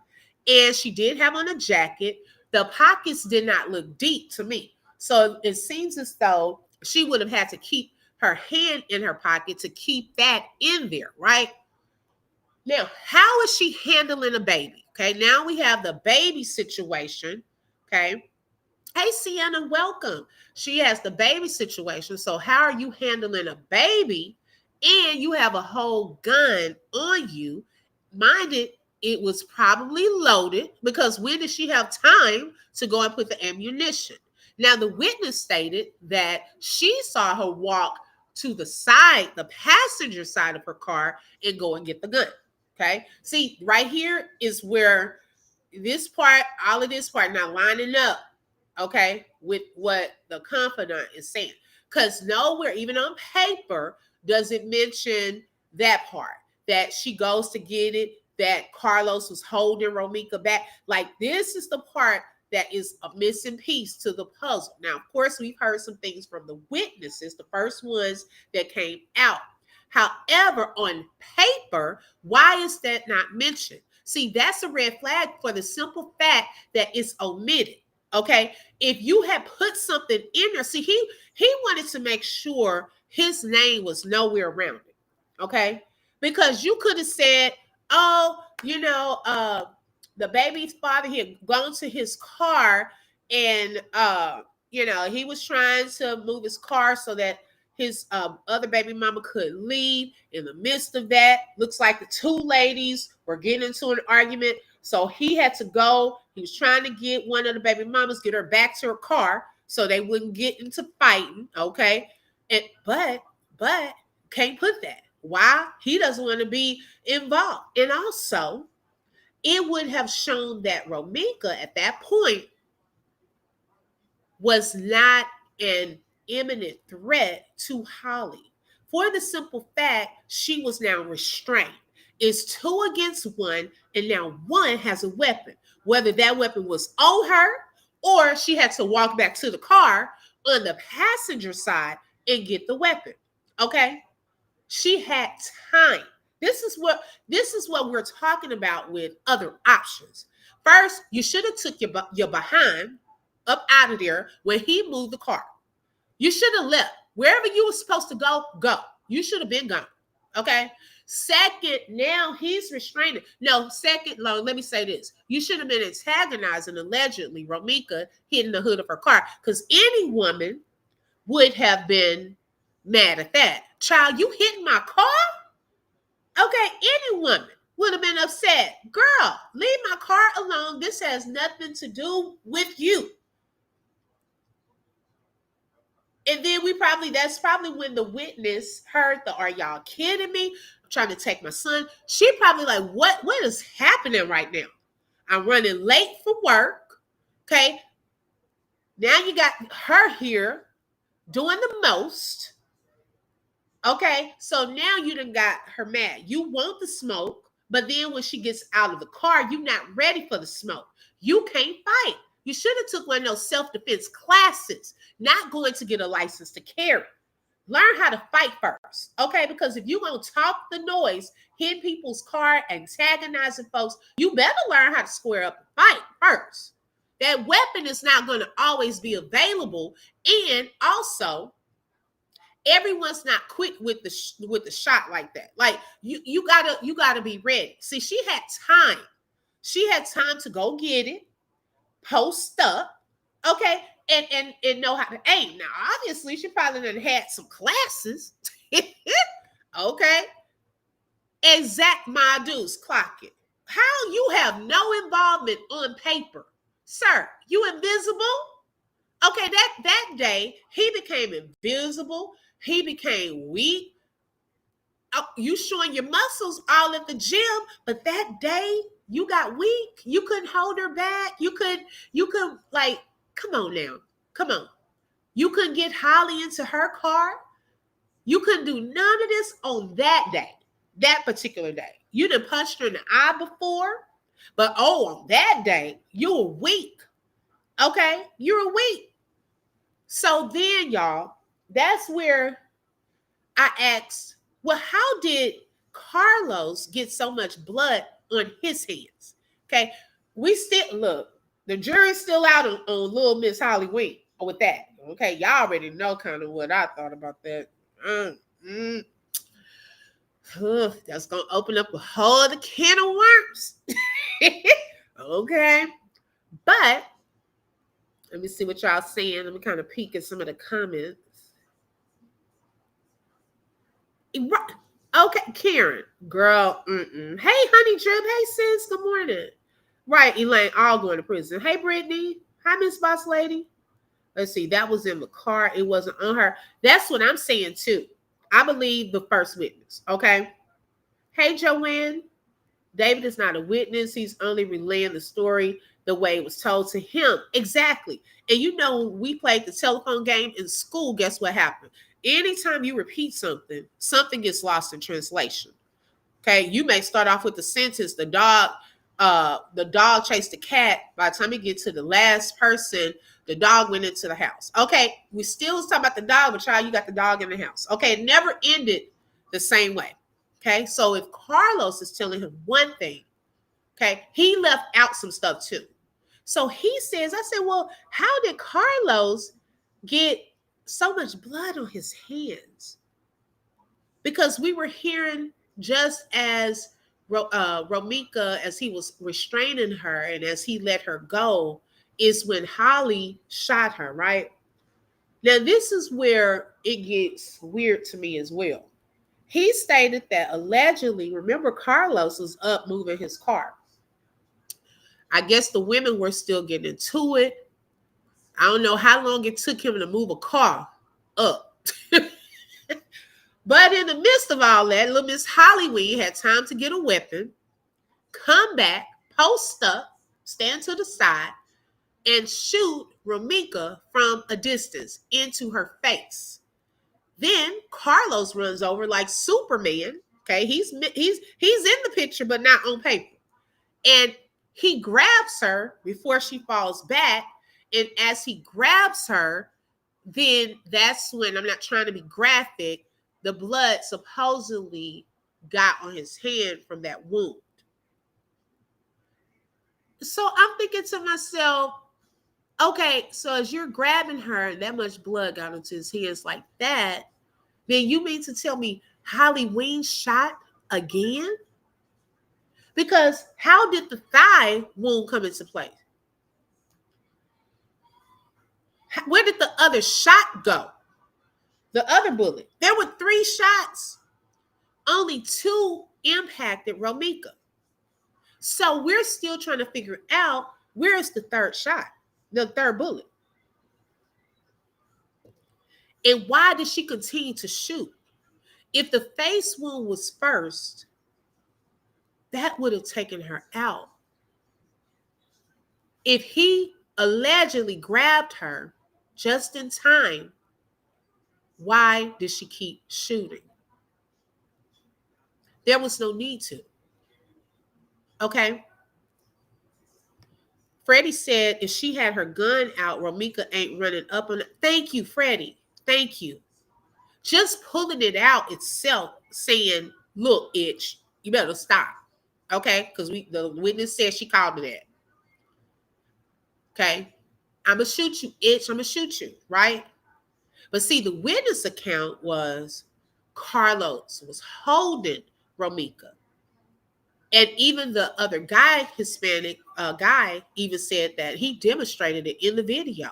And she did have on a jacket. The pockets did not look deep to me. So it seems as though she would have had to keep her hand in her pocket to keep that in there, right? Now, how is she handling a baby? Okay, now we have the baby situation. Okay. Hey, Sienna, welcome. She has the baby situation. So, how are you handling a baby? And you have a whole gun on you. Mind it was probably loaded, because when did she have time to go and put the ammunition? Now, the witness stated that she saw her walk to the side, the passenger side of her car, and go and get the gun. Okay. See, right here is where this part, all of this part now lining up, okay, with what the confidant is saying. Because nowhere, even on paper, does it mention that part, that she goes to get it, that Carlos was holding Romeca back. Like, this is the part that is a missing piece to the puzzle. Now, of course, we've heard some things from the witnesses, the first ones that came out. However, on paper, why is that not mentioned? See, that's a red flag for the simple fact that it's omitted. Okay. If you had put something in there, see, he wanted to make sure his name was nowhere around it. Okay. Because you could have said, oh, the baby's father, he had gone to his car and, he was trying to move his car so that his other baby mama could leave. In the midst of that, looks like the two ladies were getting into an argument. So he had to go. He was trying to get one of the baby mamas, get her back to her car so they wouldn't get into fighting. Okay. But can't put that. Why? He doesn't want to be involved. And also, it would have shown that Romeca at that point was not an imminent threat to Holly, for the simple fact she was now restrained. It's 2 against 1, and now 1 has a weapon. Whether that weapon was on her or she had to walk back to the car on the passenger side and get the weapon. Okay? She had time. This is what we're talking about with other options. First, you should have took your behind up out of there when he moved the car. You should have left. Wherever you were supposed to go. You should have been gone. Okay. Second, now he's restraining. No, second, let me say this. You should have been antagonizing, allegedly, Romeca hitting the hood of her car, because any woman would have been mad at that. Child, you hitting my car? Okay, any woman would have been upset. Girl, leave my car alone. This has nothing to do with you. And then that's probably when the witness heard are y'all kidding me? trying to take my son. She probably like, what is happening right now? I'm running late for work. Okay. Now you got her here doing the most. Okay. So now you done got her mad. You want the smoke, but then when she gets out of the car, you're not ready for the smoke. You can't fight. You should have took one of those self-defense classes, not going to get a license to carry. Learn how to fight first, okay? Because if you're going to talk the noise, hit people's car, antagonizing folks, you better learn how to square up and fight first. That weapon is not going to always be available. And also, everyone's not quick with the shot like that. Like you gotta be ready. See, she had time. She had time to go get it, post up, okay, and know how to aim. Now, obviously, she probably done had some classes, okay. Exact my dues, clock it. How you have no involvement on paper, sir? You invisible? Okay, that day he became invisible. He became weak. Oh, you showing your muscles all at the gym, but that day you got weak. You couldn't hold her back. You could like, come on now. Come on. You couldn't get Holly into her car. You couldn't do none of this on that day, that particular day. You done punched her in the eye before, but on that day, you were weak. Okay? You were weak. So then, y'all, that's where I asked, well, how did Carlos get so much blood on his hands? Okay, we still, look, the jury's still out on little Miss Holly Wing with that. Okay, y'all already know kind of what I thought about that. That's going to open up a whole other can of worms. Okay, but let me see what y'all saying. Let me kind of peek at some of the comments. Okay, Karen, girl. Hey, Honey Drip. Hey, sis. Good morning. Right, Elaine, all going to prison. Hey, Brittany. Hi, Miss Boss Lady. Let's see. That was in the car. It wasn't on her. That's what I'm saying, too. I believe the first witness. Okay. Hey, Joanne. David is not a witness. He's only relaying the story the way it was told to him. Exactly. And you know, when we played the telephone game in school, guess what happened? Anytime you repeat something, something gets lost in translation. Okay. You may start off with the sentence, the dog chased the cat. By the time you get to the last person, the dog went into the house. Okay. We still was talking about the dog, but child, you got the dog in the house. Okay. It never ended the same way. Okay. So if Carlos is telling him one thing, okay, he left out some stuff too. So he says, I said, well, how did Carlos get so much blood on his hands? Because we were hearing just as Romeca, as he was restraining her and as he let her go, is when Holly shot her, right? Now, this is where it gets weird to me as well. He stated that allegedly, remember, Carlos was up moving his car. I guess the women were still getting into it. I don't know how long it took him to move a car up. But in the midst of all that, little Miss Hollyweed had time to get a weapon, come back, post up, stand to the side, and shoot Romeca from a distance into her face. Then Carlos runs over like Superman. Okay, he's in the picture, but not on paper. And he grabs her before she falls back. And as he grabs her, then that's when, I'm not trying to be graphic, the blood supposedly got on his hand from that wound. So I'm thinking to myself, okay, so as you're grabbing her, that much blood got into his hands like that, then you mean to tell me Holly Wing shot again? Because how did the thigh wound come into play? Where did the other shot go? The other bullet. There were 3 shots. Only 2 impacted Romeca. So we're still trying to figure out, where is the third shot, the third bullet? And why did she continue to shoot? If the face wound was first, that would have taken her out. If he allegedly grabbed her just in time, why did she keep shooting? There was no need to. Okay. Freddie said if she had her gun out, Romeca ain't running up on it. Thank you, Freddie. Thank you. Just pulling it out itself, saying, look, itch, you better stop. Okay? Because the witness said she called me that. Okay? I'm going to shoot you, itch. I'm going to shoot you, right? But see, the witness account was Carlos was holding Romeca. And even the other guy, Hispanic guy, even said that he demonstrated it in the video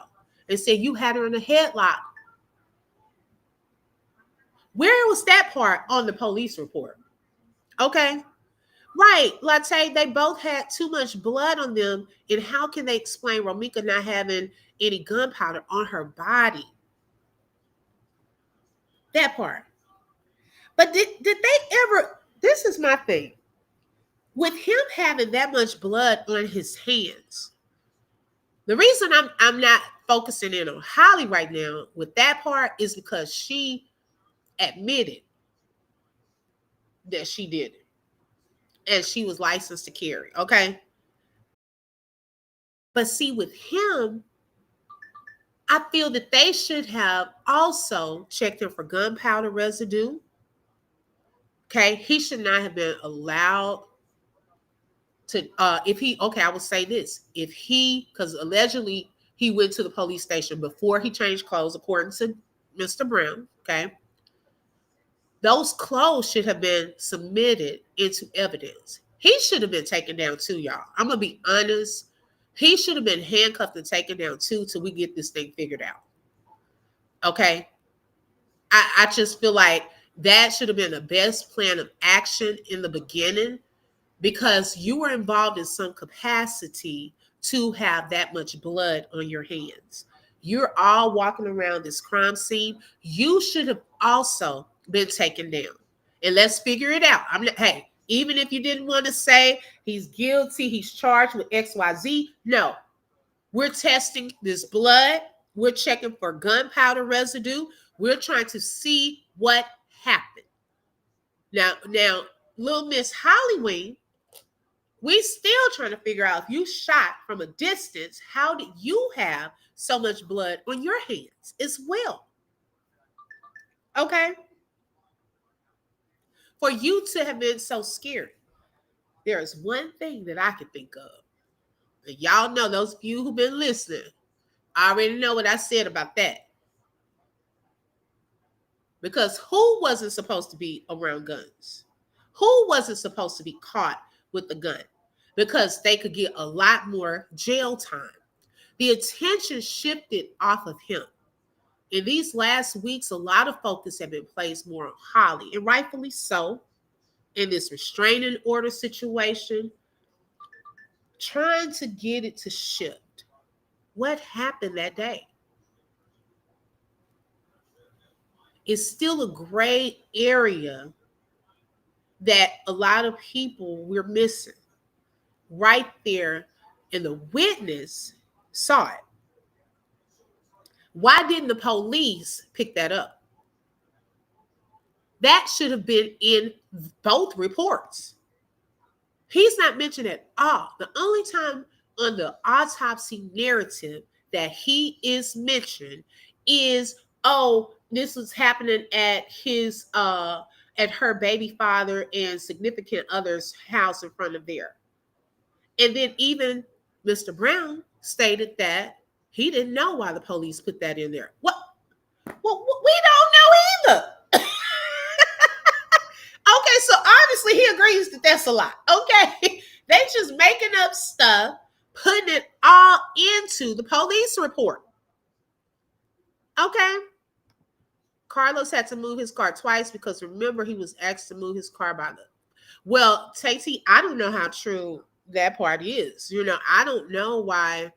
and said, you had her in a headlock. Where was that part on the police report? Okay. Right. Latte, they both had too much blood on them. And how can they explain Romeca not having any gunpowder on her body? That part. But did they ever, this is my thing. With him having that much blood on his hands, the reason I'm not focusing in on Holly right now with that part is because she admitted that she did it. And she was licensed to carry, okay? But see, with him, I feel that they should have also checked him for gunpowder residue. Okay, he should not have been allowed to, I will say this. If he, because allegedly he went to the police station before he changed clothes, according to Mr. Brown, okay? Those clothes should have been submitted into evidence. He should have been taken down too, y'all. I'm going to be honest. He should have been handcuffed and taken down too till we get this thing figured out. Okay? I just feel like that should have been the best plan of action in the beginning because you were involved in some capacity to have that much blood on your hands. You're all walking around this crime scene. You should have also been taken down. And let's figure it out. Hey, even if you didn't want to say he's guilty, he's charged with XYZ, no. We're testing this blood. We're checking for gunpowder residue. We're trying to see what happened. Now, little Miss Hollywing, we still trying to figure out if you shot from a distance, how did you have so much blood on your hands as well? Okay? For you to have been so scared, there is one thing that I can think of. And y'all know, those of you who've been listening, I already know what I said about that. Because who wasn't supposed to be around guns? Who wasn't supposed to be caught with a gun? Because they could get a lot more jail time. The attention shifted off of him. In these last weeks, a lot of focus have been placed more on Holly, and rightfully so, in this restraining order situation, trying to get it to shift. What happened that day? It's still a gray area that a lot of people we're missing. Right there, and the witness saw it. Why didn't the police pick that up? That should have been in both reports. He's not mentioned at all. The only time on the autopsy narrative that he is mentioned is, oh, this was happening at his at her baby father and significant other's house in front of there. And then even Mr. Brown stated that he didn't know why the police put that in there. Well, we don't know either. Okay, so obviously he agrees that that's a lot. Okay, they just making up stuff, putting it all into the police report. Okay. Carlos had to move his car twice because remember he was asked to move his car by the. Well, Tati, I don't know how true that part is. I don't know why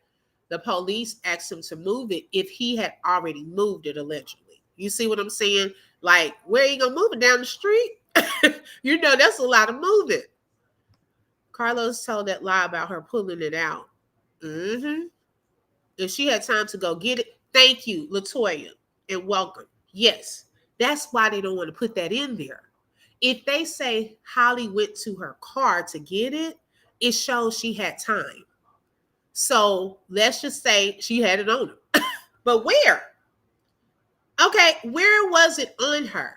the police asked him to move it if he had already moved it allegedly. You see what I'm saying? Like, where are you gonna move it down the street? You know, that's a lot of moving. Carlos told that lie about her pulling it out. Mm-hmm. If she had time to go get it, thank you, Latoya, and welcome. Yes, that's why they don't want to put that in there. If they say Holly went to her car to get it, it shows she had time. So let's just say she had it on her. But where? Okay, where was it on her?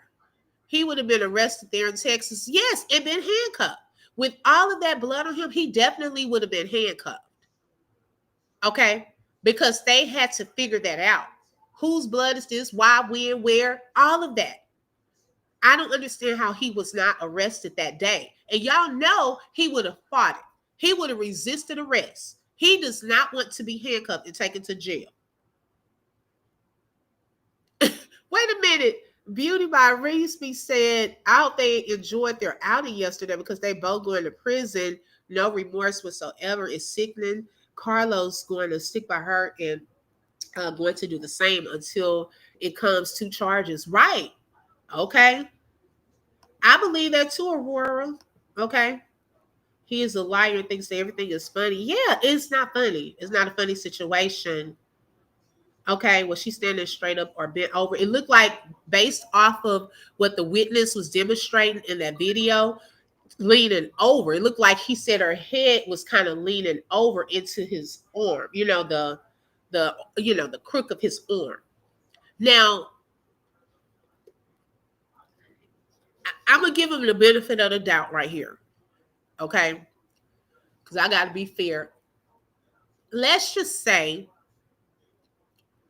He would have been arrested there in Texas. Yes, and been handcuffed. With all of that blood on him, he definitely would have been handcuffed. Okay, because they had to figure that out. Whose blood is this? Why, when, where? All of that. I don't understand how he was not arrested that day. And y'all know he would have fought it. He would have resisted arrest. He does not want to be handcuffed and taken to jail. Wait a minute. Beauty by Reesby said, I hope they enjoyed their outing yesterday because they both going to prison. No remorse whatsoever. It's sickening. Carlos going to stick by her and going to do the same until it comes to charges. Right. Okay. I believe that too, Aurora. Okay. He is a liar and thinks that everything is funny. Yeah, it's not funny. It's not a funny situation. Okay, well, she's standing straight up or bent over. It looked like, based off of what the witness was demonstrating in that video, leaning over. It looked like he said her head was kind of leaning over into his arm. You know, the crook of his arm. Now, I'm gonna give him the benefit of the doubt right here. Okay, because I got to be fair. Let's just say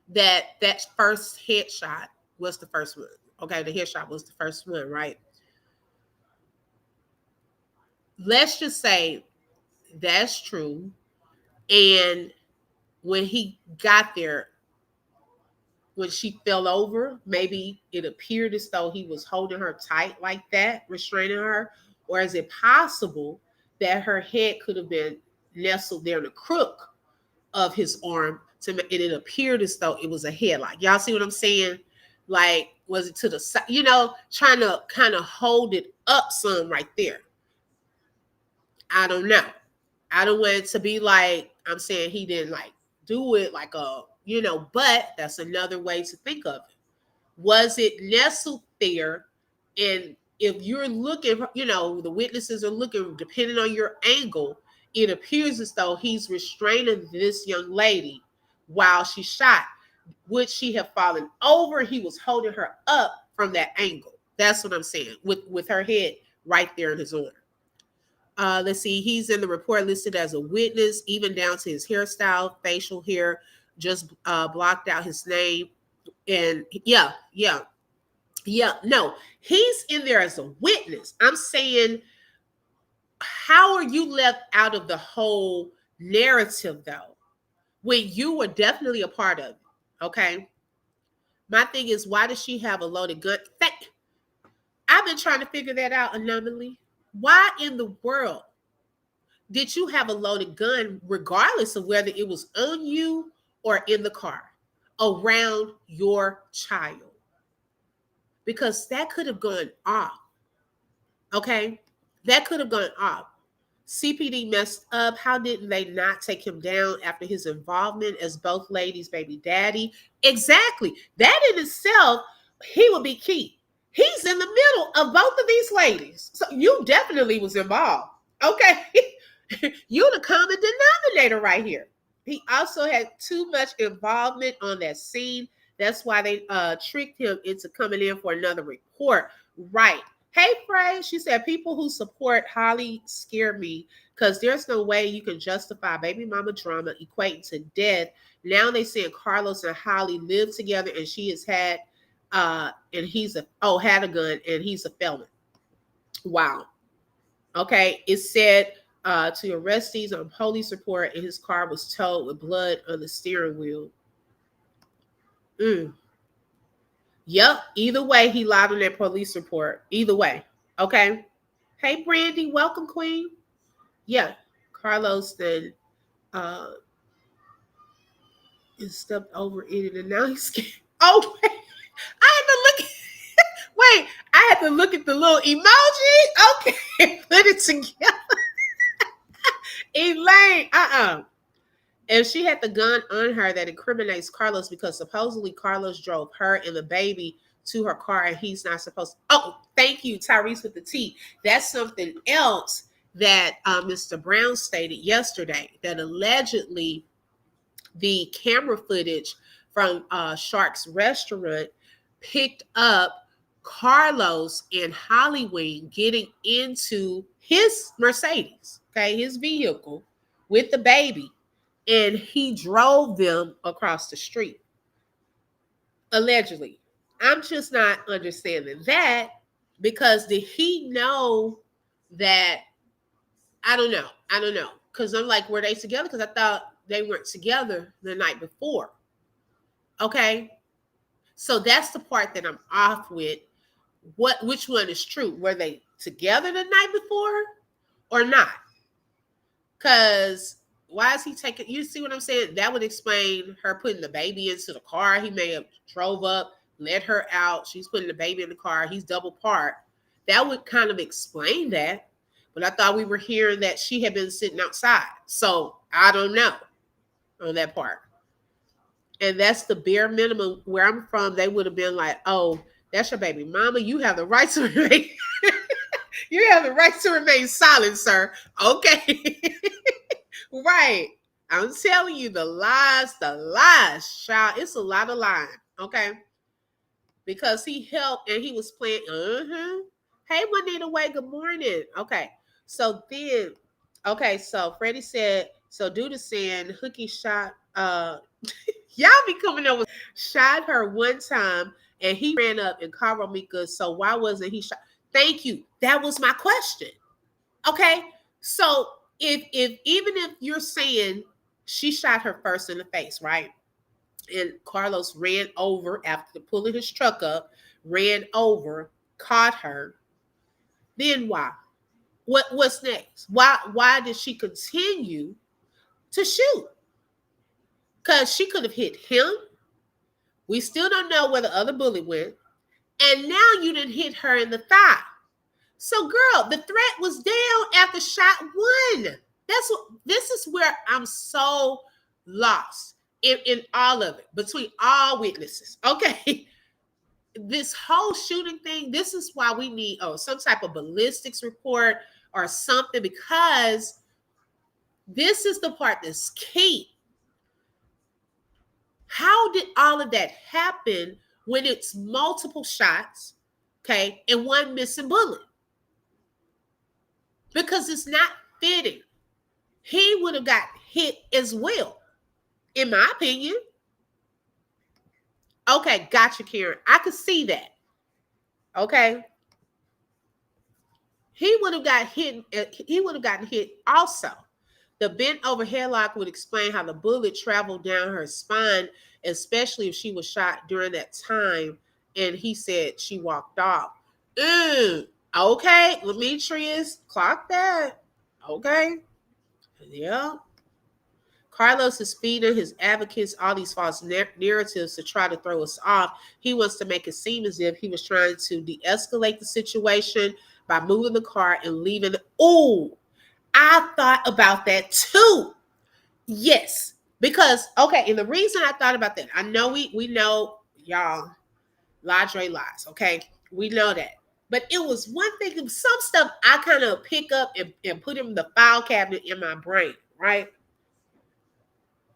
that first headshot was the first one. Okay, the headshot was the first one, right? Let's just say that's true. And when he got there, when she fell over, maybe it appeared as though he was holding her tight like that, restraining her. Or is it possible that her head could have been nestled there in the crook of his arm to make it appeared as though it was a headlock? Y'all see what I'm saying? Like, was it to the side, trying to kind of hold it up some right there? I don't know. I don't want it to be like I'm saying he didn't like do it like but that's another way to think of it. Was it nestled there? And if you're looking, the witnesses are looking, depending on your angle, it appears as though he's restraining this young lady while she shot. Would she have fallen over? He was holding her up from that angle. That's what I'm saying, with her head right there in his arm. Let's see. He's in the report listed as a witness, even down to his hairstyle, facial hair, just blocked out his name. And yeah. No, he's in there as a witness. I'm saying, how are you left out of the whole narrative, though, when you were definitely a part of it? Okay. My thing is, why does she have a loaded gun? I've been trying to figure that out, anomaly. Why in the world did you have a loaded gun, regardless of whether it was on you or in the car, around your child? Because that could have gone off. Okay? That could have gone off. CPD messed up. How didn't they not take him down after his involvement as both ladies' baby daddy? Exactly. That in itself, he would be key. He's in the middle of both of these ladies. So you definitely was involved. Okay. You're the common denominator right here. He also had too much involvement on that scene. That's why they tricked him into coming in for another report. Right. Hey, Frey, she said, people who support Holly scare me because there's no way you can justify baby mama drama equating to death. Now they saying Carlos and Holly live together and she has had and he's had a gun and he's a felon. Wow. Okay. It said to arrestees on police report and his car was towed with blood on the steering wheel. Yep. Either way, he lied on that police report. Either way. Okay. Hey, Brandy. Welcome, Queen. Yeah. Carlos then stepped over in it and now he's scared. Oh, wait. I had to look. look at the little emoji. Okay, put it together. Elaine, And she had the gun on her that incriminates Carlos because supposedly Carlos drove her and the baby to her car and he's not supposed to. Oh, thank you, Tyrese with the T. That's something else that Mr. Brown stated yesterday, that allegedly the camera footage from Shark's restaurant picked up Carlos and Hollywood getting into his Mercedes, okay, his vehicle with the baby, and he drove them across the street. Allegedly. I'm just not understanding that, because did he know that? I don't know. Because I'm like, were they together? Because I thought they weren't together the night before. Okay. So that's the part that I'm off with. Which one is true? Were they together the night before or not? Because why is he taking, you see what I'm saying? That would explain her putting the baby into the car. He may have drove up, let her out. She's putting the baby in the car. He's double parked. That would kind of explain that. But I thought we were hearing that she had been sitting outside. So I don't know on that part. And that's the bare minimum. Where I'm from, they would have been like, oh, that's your baby mama. You have the right to remain. You have the right to remain silent, sir. Okay. Right. I'm telling you, the lies, child. It's a lot of lying. Okay. Because he helped and he was playing. Hey, Juanita Way, good morning. Okay. So then, okay, so Freddie said, so dude is saying Hookie shot, y'all be coming over, shot her one time and he ran up and caught Romeca. So why wasn't he shot? Thank you. That was my question. Okay. So if even if you're saying she shot her first in the face, right? And Carlos ran over after pulling his truck up, ran over, caught her. Then why? What's next? Why did she continue to shoot? Because she could have hit him. We still don't know where the other bullet went. And now you didn't hit her in the thigh. So, girl, the threat was down after shot one. This is where I'm so lost in all of it, between all witnesses. Okay. This whole shooting thing, this is why we need some type of ballistics report or something, because this is the part that's key. How did all of that happen when it's multiple shots, okay, and one missing bullet? Because it's not fitting. He would have got hit as well, in my opinion. Okay, gotcha, Karen. I could see that. Okay. He would have got hit. He would have gotten hit also. The bent over headlock would explain how the bullet traveled down her spine, especially if she was shot during that time. And he said she walked off. Okay, Demetrius, clock that. Okay. Yeah. Carlos is feeding his advocates all these false narratives to try to throw us off. He wants to make it seem as if he was trying to de-escalate the situation by moving the car and leaving. Oh, I thought about that too. Yes, because, okay, and the reason I thought about that, I know we know, y'all, Ladre lies, okay? We know that. But it was one thing, some stuff I kind of pick up and put in the file cabinet in my brain, right?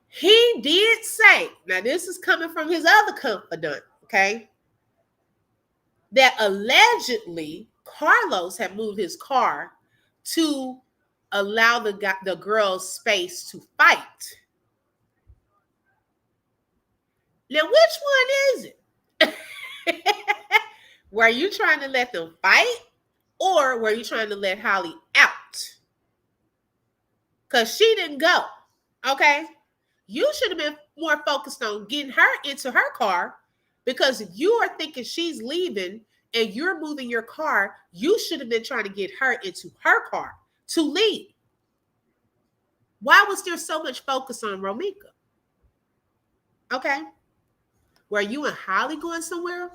He did say, now this is coming from his other confidant, okay, that allegedly Carlos had moved his car to allow the girl's space to fight. Now, which one is it? Were you trying to let them fight, or were you trying to let Holly out? Because she didn't go, okay? You should have been more focused on getting her into her car, because if you are thinking she's leaving and you're moving your car, you should have been trying to get her into her car to leave. Why was there so much focus on Romeca? Okay. Were you and Holly going somewhere?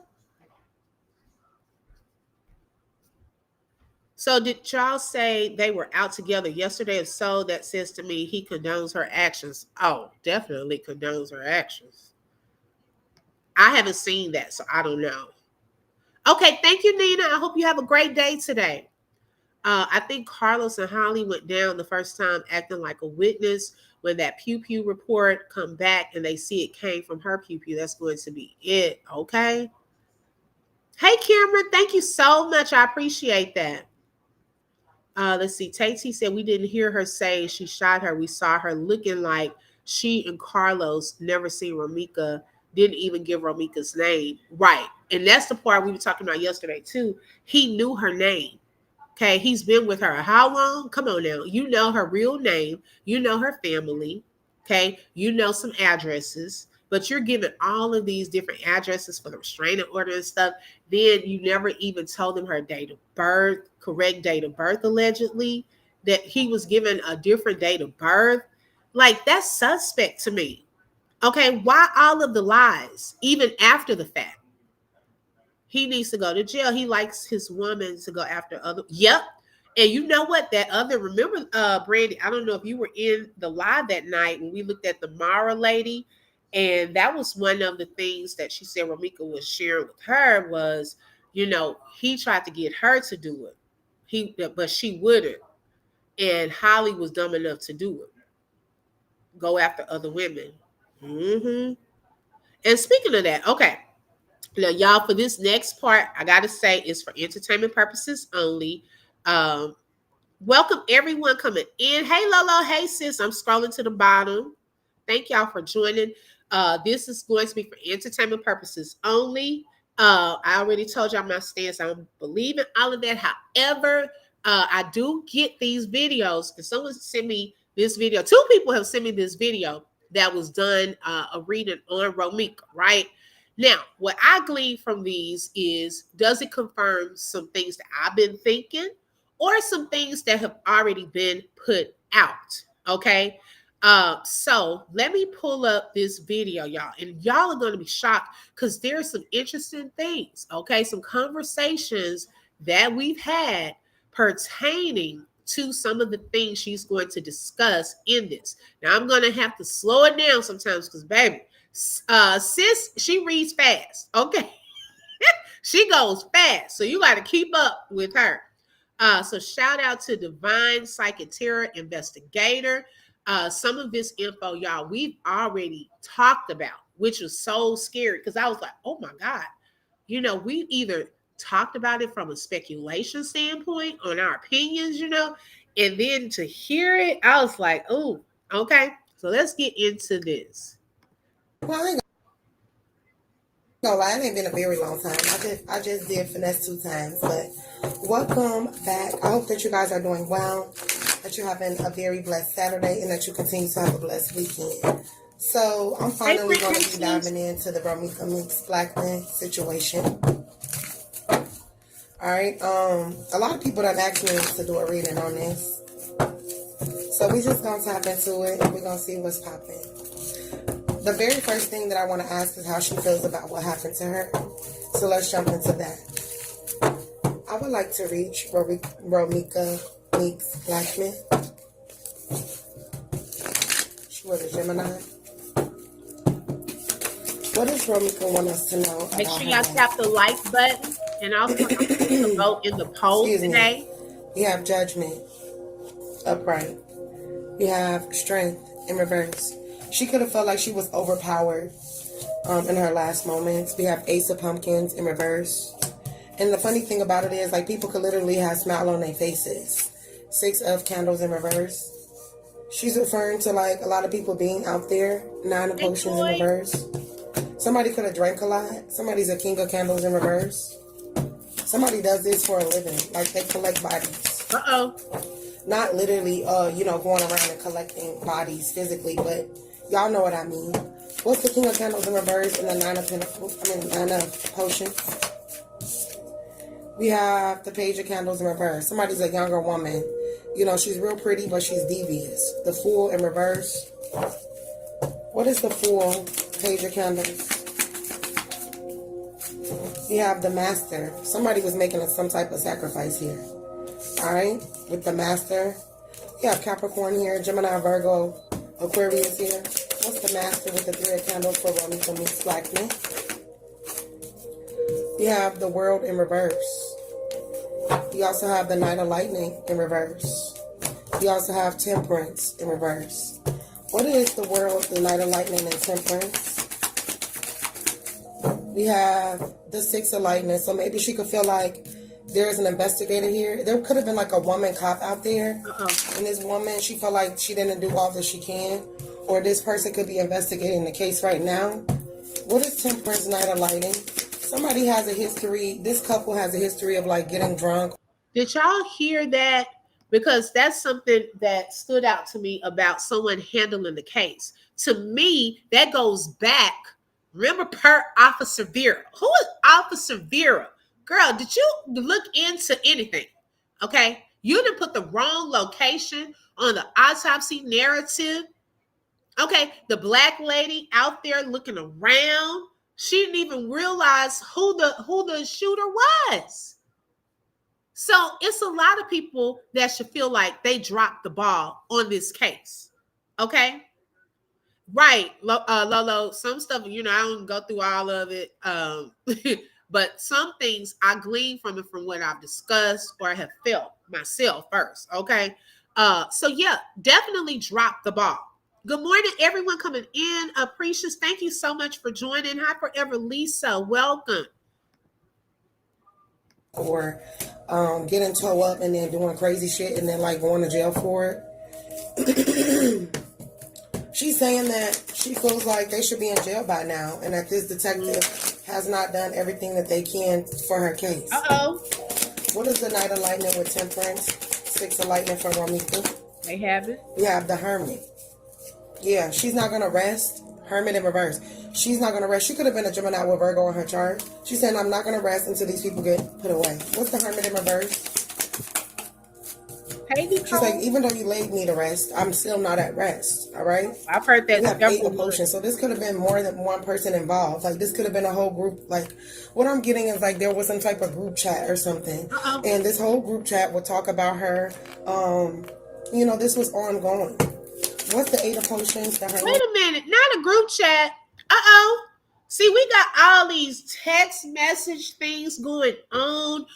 So did y'all say they were out together yesterday? If so, that says to me he condones her actions. Oh, definitely condones her actions. I haven't seen that, so I don't know. Okay, thank you, Nina. I hope you have a great day today. I think Carlos and Holly went down the first time acting like a witness. When that pew pew report come back and they see it came from her pew pew, that's going to be it. Okay. Hey, Cameron, thank you so much. I appreciate that. Let's see. Tati said we didn't hear her say she shot her. We saw her looking like she and Carlos never seen Romeca, didn't even give Romeca's name. Right. And that's the part we were talking about yesterday, too. He knew her name. Okay. He's been with her how long? Come on now. You know her real name. You know her family. Okay. You know some addresses, but you're giving all of these different addresses for the restraining order and stuff. Then you never even told them her date of birth, correct date of birth, allegedly, that he was given a different date of birth. Like, that's suspect to me. Okay. Why all of the lies, even after the fact? He needs to go to jail. He likes his woman to go after other. Yep. And you know what? That other, remember, Brandy, I don't know if you were in the live that night when we looked at the Mara lady. And that was one of the things that she said Romeca was sharing with her was, he tried to get her to do it. But she wouldn't. And Holly was dumb enough to do it. Go after other women. Mm-hmm. And speaking of that, okay. Now, y'all, for this next part, I got to say it's for entertainment purposes only. Welcome everyone coming in. Hey, Lolo. Hey, sis. I'm scrolling to the bottom. Thank y'all for joining. This is going to be for entertainment purposes only. I already told y'all my stance. I don't believe in all of that. However, I do get these videos. And someone sent me this video. 2 people have sent me this video that was done a reading on Romeca, right? Now, what I glean from these is, does it confirm some things that I've been thinking or some things that have already been put out? Okay. So let me pull up this video, y'all, and y'all are going to be shocked because there's some interesting things. Okay. Some conversations that we've had pertaining to some of the things she's going to discuss in this. Now, I'm going to have to slow it down sometimes because, baby, sis, she reads fast. Okay. She goes fast. So you got to keep up with her. So shout out to Divine Psychic Terror Investigator. Some of this info, y'all, we've already talked about, which was so scary because I was like, oh my God. We either talked about it from a speculation standpoint on our opinions, and then to hear it, I was like, oh, okay. So let's get into this. Well, I ain't gonna lie, it ain't been a very long time. I just did finesse 2 times, but welcome back. I hope that you guys are doing well, that you're having a very blessed Saturday, and that you continue to have a blessed weekend. So I'm finally going to be diving into the Romeca Meeks Blackman situation. All right. A lot of people done asked me to do a reading on this, so we just gonna tap into it and we're gonna see what's popping. The very first thing that I want to ask is how she feels about what happened to her. So let's jump into that. I would like to reach Romeca Meeks Blackman. She was a Gemini. What does Romeca want us to know? Make sure y'all tap the like button and also to vote in the poll today. You have Judgment, upright. You have Strength in reverse. She could have felt like she was overpowered in her last moments. We have Ace of Pumpkins in reverse. And the funny thing about it is, like, people could literally have a smile on their faces. 6 of Candles in reverse. She's referring to, like, a lot of people being out there. 9 of Potions in reverse. Somebody could have drank a lot. Somebody's a King of Candles in reverse. Somebody does this for a living. Like, they collect bodies. Uh-oh. Not literally, going around and collecting bodies physically, but y'all know what I mean. What's the King of Candles in reverse and the 9 of Pentacles? 9 of Potions. We have the Page of Candles in reverse. Somebody's a younger woman. She's real pretty, but she's devious. The Fool in reverse. What is the Fool? Page of Candles. We have the Master. Somebody was making some type of sacrifice here. All right, with the master. We have Capricorn here, Gemini, Virgo, Aquarius here. What's the master with the 3 of candles for Romeca Meeks Blackness? We have the world in reverse. We also have the Knight of Lightning in reverse. We also have Temperance in reverse. What is the world, the Knight of Lightning, and Temperance? We have the 6 of Lightning. So maybe she could feel like there's an investigator here. There could have been like a woman cop out there. And this woman, she felt like she didn't do all that she can. Or this person could be investigating the case right now. What is Temperance, Knight of Lightning? Somebody has a history. This couple has a history of like getting drunk. Did y'all hear that? Because that's something that stood out to me about someone handling the case. To me, that goes back. Remember per Officer Vera. Who is Officer Vera? Girl, did you look into anything? Okay. You didn't put the wrong location on the autopsy narrative. Okay. The black lady out there looking around. She didn't even realize who the shooter was. So it's a lot of people that should feel like they dropped the ball on this case. Okay. Right. Lolo, some stuff, I don't go through all of it. But some things I glean from it from what I've discussed or have felt myself first. Okay. So yeah, definitely drop the ball. Good morning, everyone coming in. Precious, thank you so much for joining. Hi, Forever Lisa. Welcome. Or getting toe up and then doing crazy shit and then like going to jail for it. She's saying that she feels like they should be in jail by now and that this detective has not done everything that they can for her case. What is the Knight of Lightning with Temperance? 6 of Lightning for Romeca. They have it. We have the Hermit. Yeah, she's not going to rest. Hermit in reverse. She's not going to rest. She could have been a Gemini with Virgo on her chart. She's saying, I'm not going to rest until these people get put away. What's the Hermit in reverse? Hey, she's like, even though you laid me to rest, I'm still not at rest. All right? I've heard that. We have 8 of potions. So this could have been more than one person involved. Like, this could have been a whole group. Like, what I'm getting is like there was some type of group chat or something. And this whole group chat would talk about her. This was ongoing. What's the 8 of potions? Wait a minute. Not a group chat. See, we got all these text message things going on.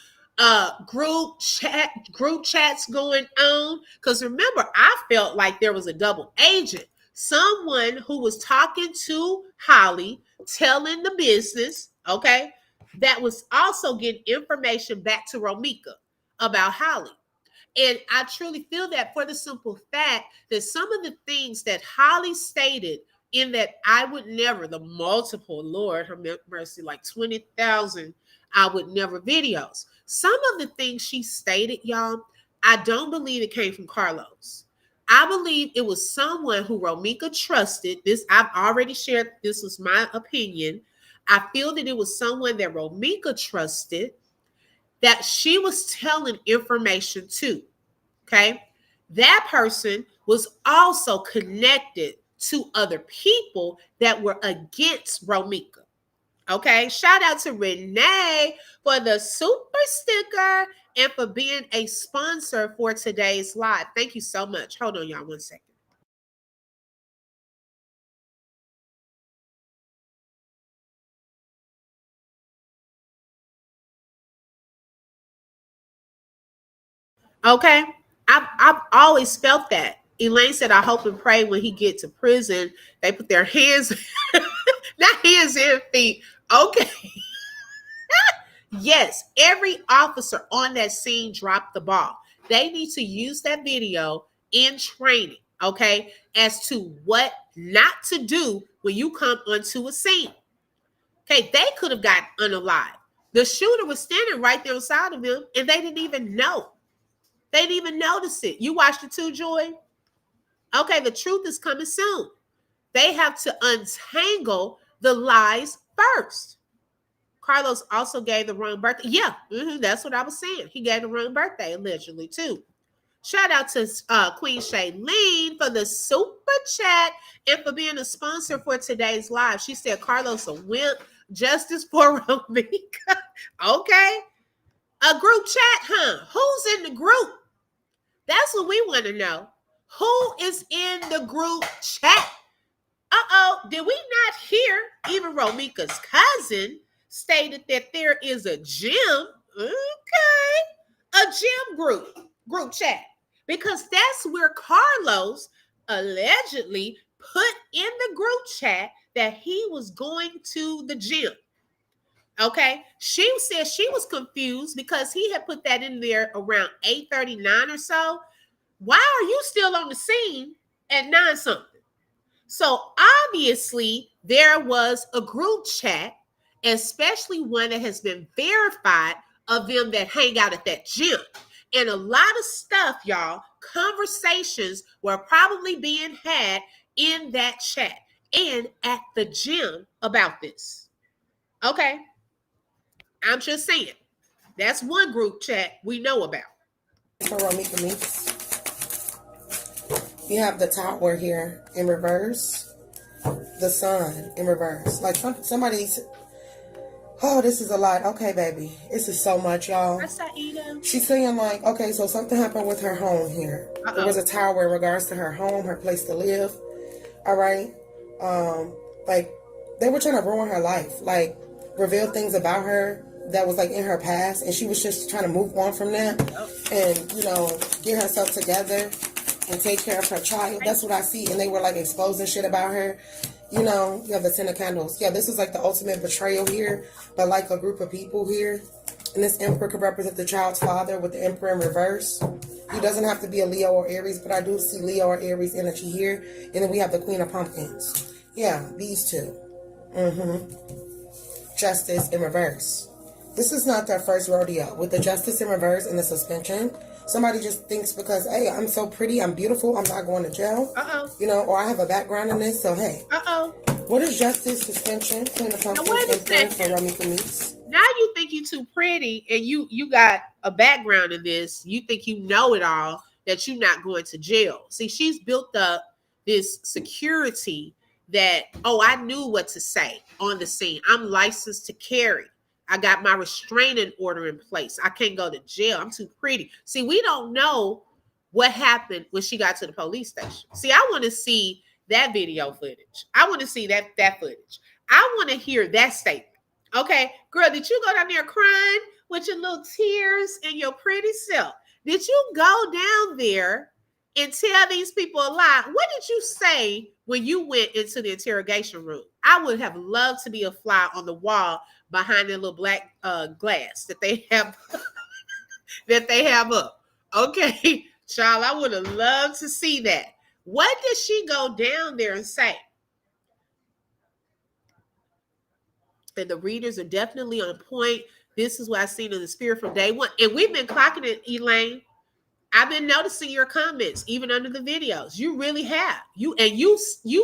Group chats going on. Because remember, I felt like there was a double agent. Someone who was talking to Holly, telling the business, okay, that was also getting information back to Romeca about Holly. And I truly feel that for the simple fact that some of the things that Holly stated in that I would never, the multiple, Lord have mercy, like 20,000 I would never videos. Some of the things she stated, y'all, I don't believe it came from Carlos. I believe it was someone who Romeca trusted. This, I've already shared, this was my opinion. I feel that it was someone that Romeca trusted that she was telling information to, okay? That person was also connected to other people that were against Romeca, okay? Shout out to Renee for the super sticker and for being a sponsor for today's live. Thank you so much. Hold on, y'all, 1 second. Okay, I've always felt that. Elaine said, I hope and pray when he gets to prison, they put their hands, not hands and feet. Okay. Yes, every officer on that scene dropped the ball. They need to use that video in training, okay, as to what not to do when you come onto a scene. Okay, they could have gotten unalive. The shooter was standing right there beside of him, and they didn't even know. They didn't even notice it. You watched it too, Joy? Okay, the truth is coming soon. They have to untangle the lies first. Carlos also gave the wrong birthday. Yeah, that's what I was saying. He gave the wrong birthday, allegedly, too. Shout out to Queen Shailene for the super chat and for being a sponsor for today's live. She said, Carlos a wimp, justice for Romeca. Okay. A group chat, huh? Who's in the group? That's what we want to know. Who is in the group chat? Did we not hear even Romeca's cousin stated that there is a gym? Okay. A gym group chat. Because that's where Carlos allegedly put in the group chat that he was going to the gym. Okay. She said she was confused because he had put that in there around 8:39 or so. Why are you still on the scene at 9 something? So obviously there was a group chat, especially one that has been verified of them that hang out at that gym. And a lot of stuff, y'all, conversations were probably being had in that chat and at the gym about this. Okay. I'm just saying. That's one group chat we know about. For Romeca Meeks. You have the tower here in reverse. The sun in reverse. Like somebody's... Oh, this is a lot. Okay, baby. This is so much, y'all. She's saying like, okay, so something happened with her home here. There was a tower in regards to her home, her place to live. All right. Like they were trying to ruin her life. Like reveal things about her that was like in her past. And she was just trying to move on from that. And, you know, get herself together and take care of her child. That's what I see. And they were like exposing shit about her. You know, you have the 10 of candles. Yeah, this was like the ultimate betrayal here, but like a group of people here. And this emperor could represent the child's father with the emperor in reverse. He doesn't have to be a Leo or Aries, but I do see Leo or Aries energy here. And then we have the Queen of Pumpkins. Yeah, these two. Justice in reverse. This is not their first rodeo. With the justice in reverse and the suspension, somebody just thinks because, hey, I'm so pretty, I'm beautiful, I'm not going to jail. You know, or I have a background in this, so hey. What is justice, suspension, Queen of Pumpkins, and for Romeca Meeks? Now you think you too pretty and you got a background in this. You think you know it all, that you're not going to jail. See, she's built up this security that, oh, I knew what to say on the scene. I'm licensed to carry. I got my restraining order in place. I can't go to jail. I'm too pretty. See, we don't know what happened when she got to the police station. See, I want to see that video footage. I want to see that footage. I want to hear that statement. Okay, girl, did you go down there crying with your little tears and your pretty self? Did you go down there and tell these people a lie? What did you say when you went into the interrogation room? I would have loved to be a fly on the wall behind the little black glass that they have up. Okay, child, I would have loved to see that. What did she go down there and say? And the readers are definitely on point. This is what I've seen in the spirit from day one. And we've been clocking it, Elaine. I've been noticing your comments, even under the videos. You really have. You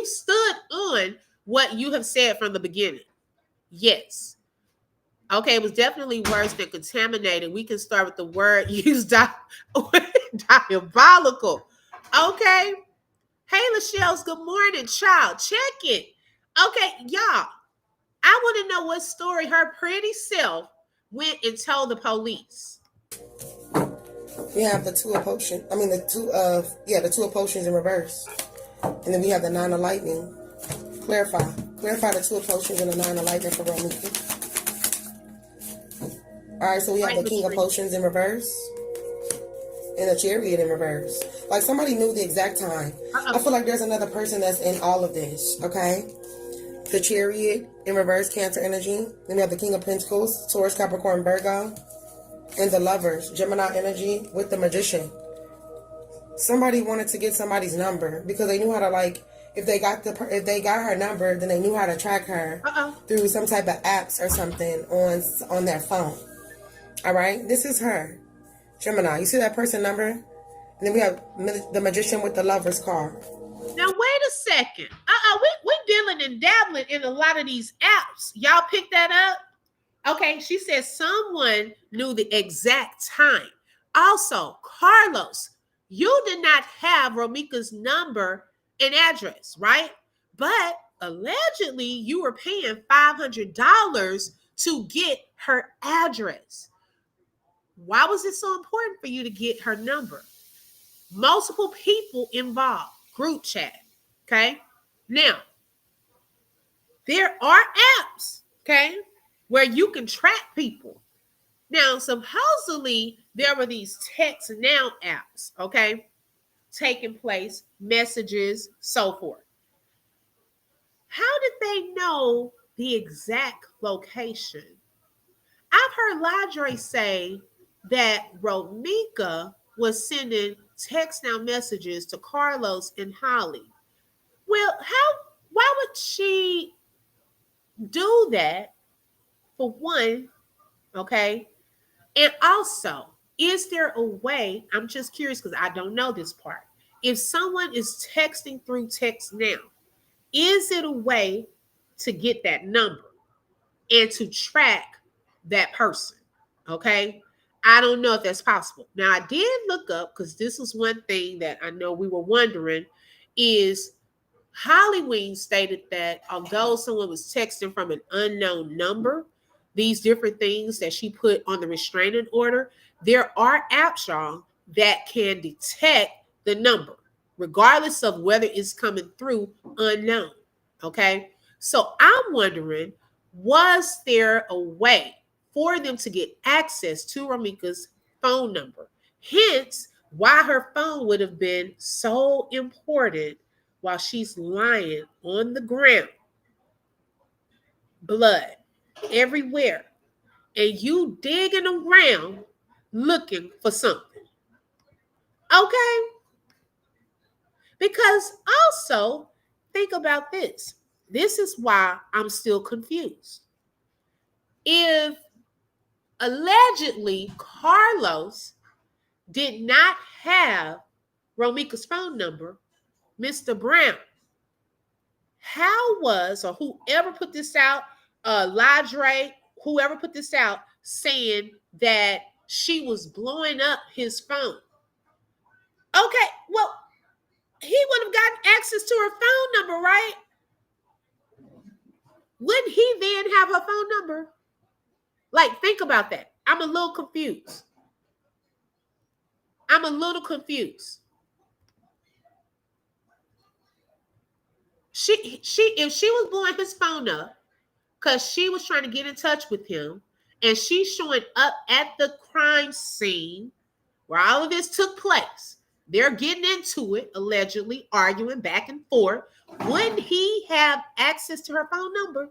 stood on what you have said from the beginning. Yes. Okay, it was definitely worse than contaminated. We can start with the word used, diabolical. Okay. Hey, Lachelle's good morning, child. Check it. Okay, y'all. I want to know what story her pretty self went and told the police. We have the two of potions. I mean, the two of potions in reverse. And then we have the 9 of lightning. Clarify the two of potions and the 9 of lightning for Romeca. All right, so we have the King of Potions in reverse and the Chariot in reverse. Like somebody knew the exact time. I feel like there's another person that's in all of this, okay? The Chariot in reverse, Cancer energy. Then we have the King of Pentacles, Taurus, Capricorn, Virgo. And the Lovers, Gemini energy with the Magician. Somebody wanted to get somebody's number because they knew how to, like, if they got her number, then they knew how to track her through some type of apps or something on their phone. All right, this is her, Gemini. You see that person number? And then we have the Magician with the Lovers card. Now wait a second. We dealing and dabbling in a lot of these apps. Y'all pick that up? Okay, she says someone knew the exact time. Also, Carlos, you did not have Romeca's number and address, right? But allegedly, you were paying $500 to get her address. Why was it so important for you to get her number? Multiple people involved, group chat. Okay. Now, there are apps, okay, where you can track people. Now, supposedly, there were these text now apps, okay, taking place, messages, so forth. How did they know the exact location? I've heard Ladre say that Romeca was sending text now messages to Carlos and Holly. Well, why would she do that for one? Okay. And also, is there a way? I'm just curious because I don't know this part. If someone is texting through text now, is it a way to get that number and to track that person? Okay. I don't know if that's possible. Now, I did look up because this is one thing that I know we were wondering is Hollyween stated that although someone was texting from an unknown number, these different things that she put on the restraining order, there are apps, y'all, that can detect the number, regardless of whether it's coming through unknown. Okay. So I'm wondering, was there a way for them to get access to Romeca's phone number? Hence, why her phone would have been so important while she's lying on the ground, blood everywhere, and you digging around looking for something. Okay? Because also, think about this. This is why I'm still confused. If allegedly Carlos did not have Romeca's phone number, Mr. Brown, how was, or whoever put this out, Ladre, whoever put this out, saying that she was blowing up his phone? Okay, well, he would have gotten access to her phone number, right? Wouldn't he then have her phone number? Like, think about that. I'm a little confused. If she was blowing his phone up because she was trying to get in touch with him, and she's showing up at the crime scene where all of this took place, they're getting into it, allegedly arguing back and forth. Wouldn't he have access to her phone number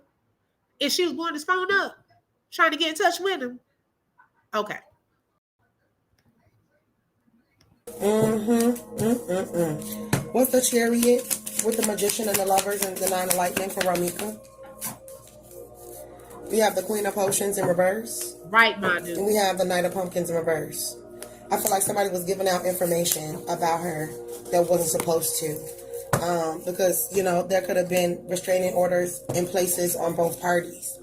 if she was blowing his phone up, trying to get in touch with him? Okay. What's the chariot with the magician and the lovers and the nine of lightning for Romeca? We have the queen of potions in reverse. Right, my dude. And we have the knight of pumpkins in reverse. I feel like somebody was giving out information about her that wasn't supposed to. Because, you know, there could have been restraining orders in places on both parties.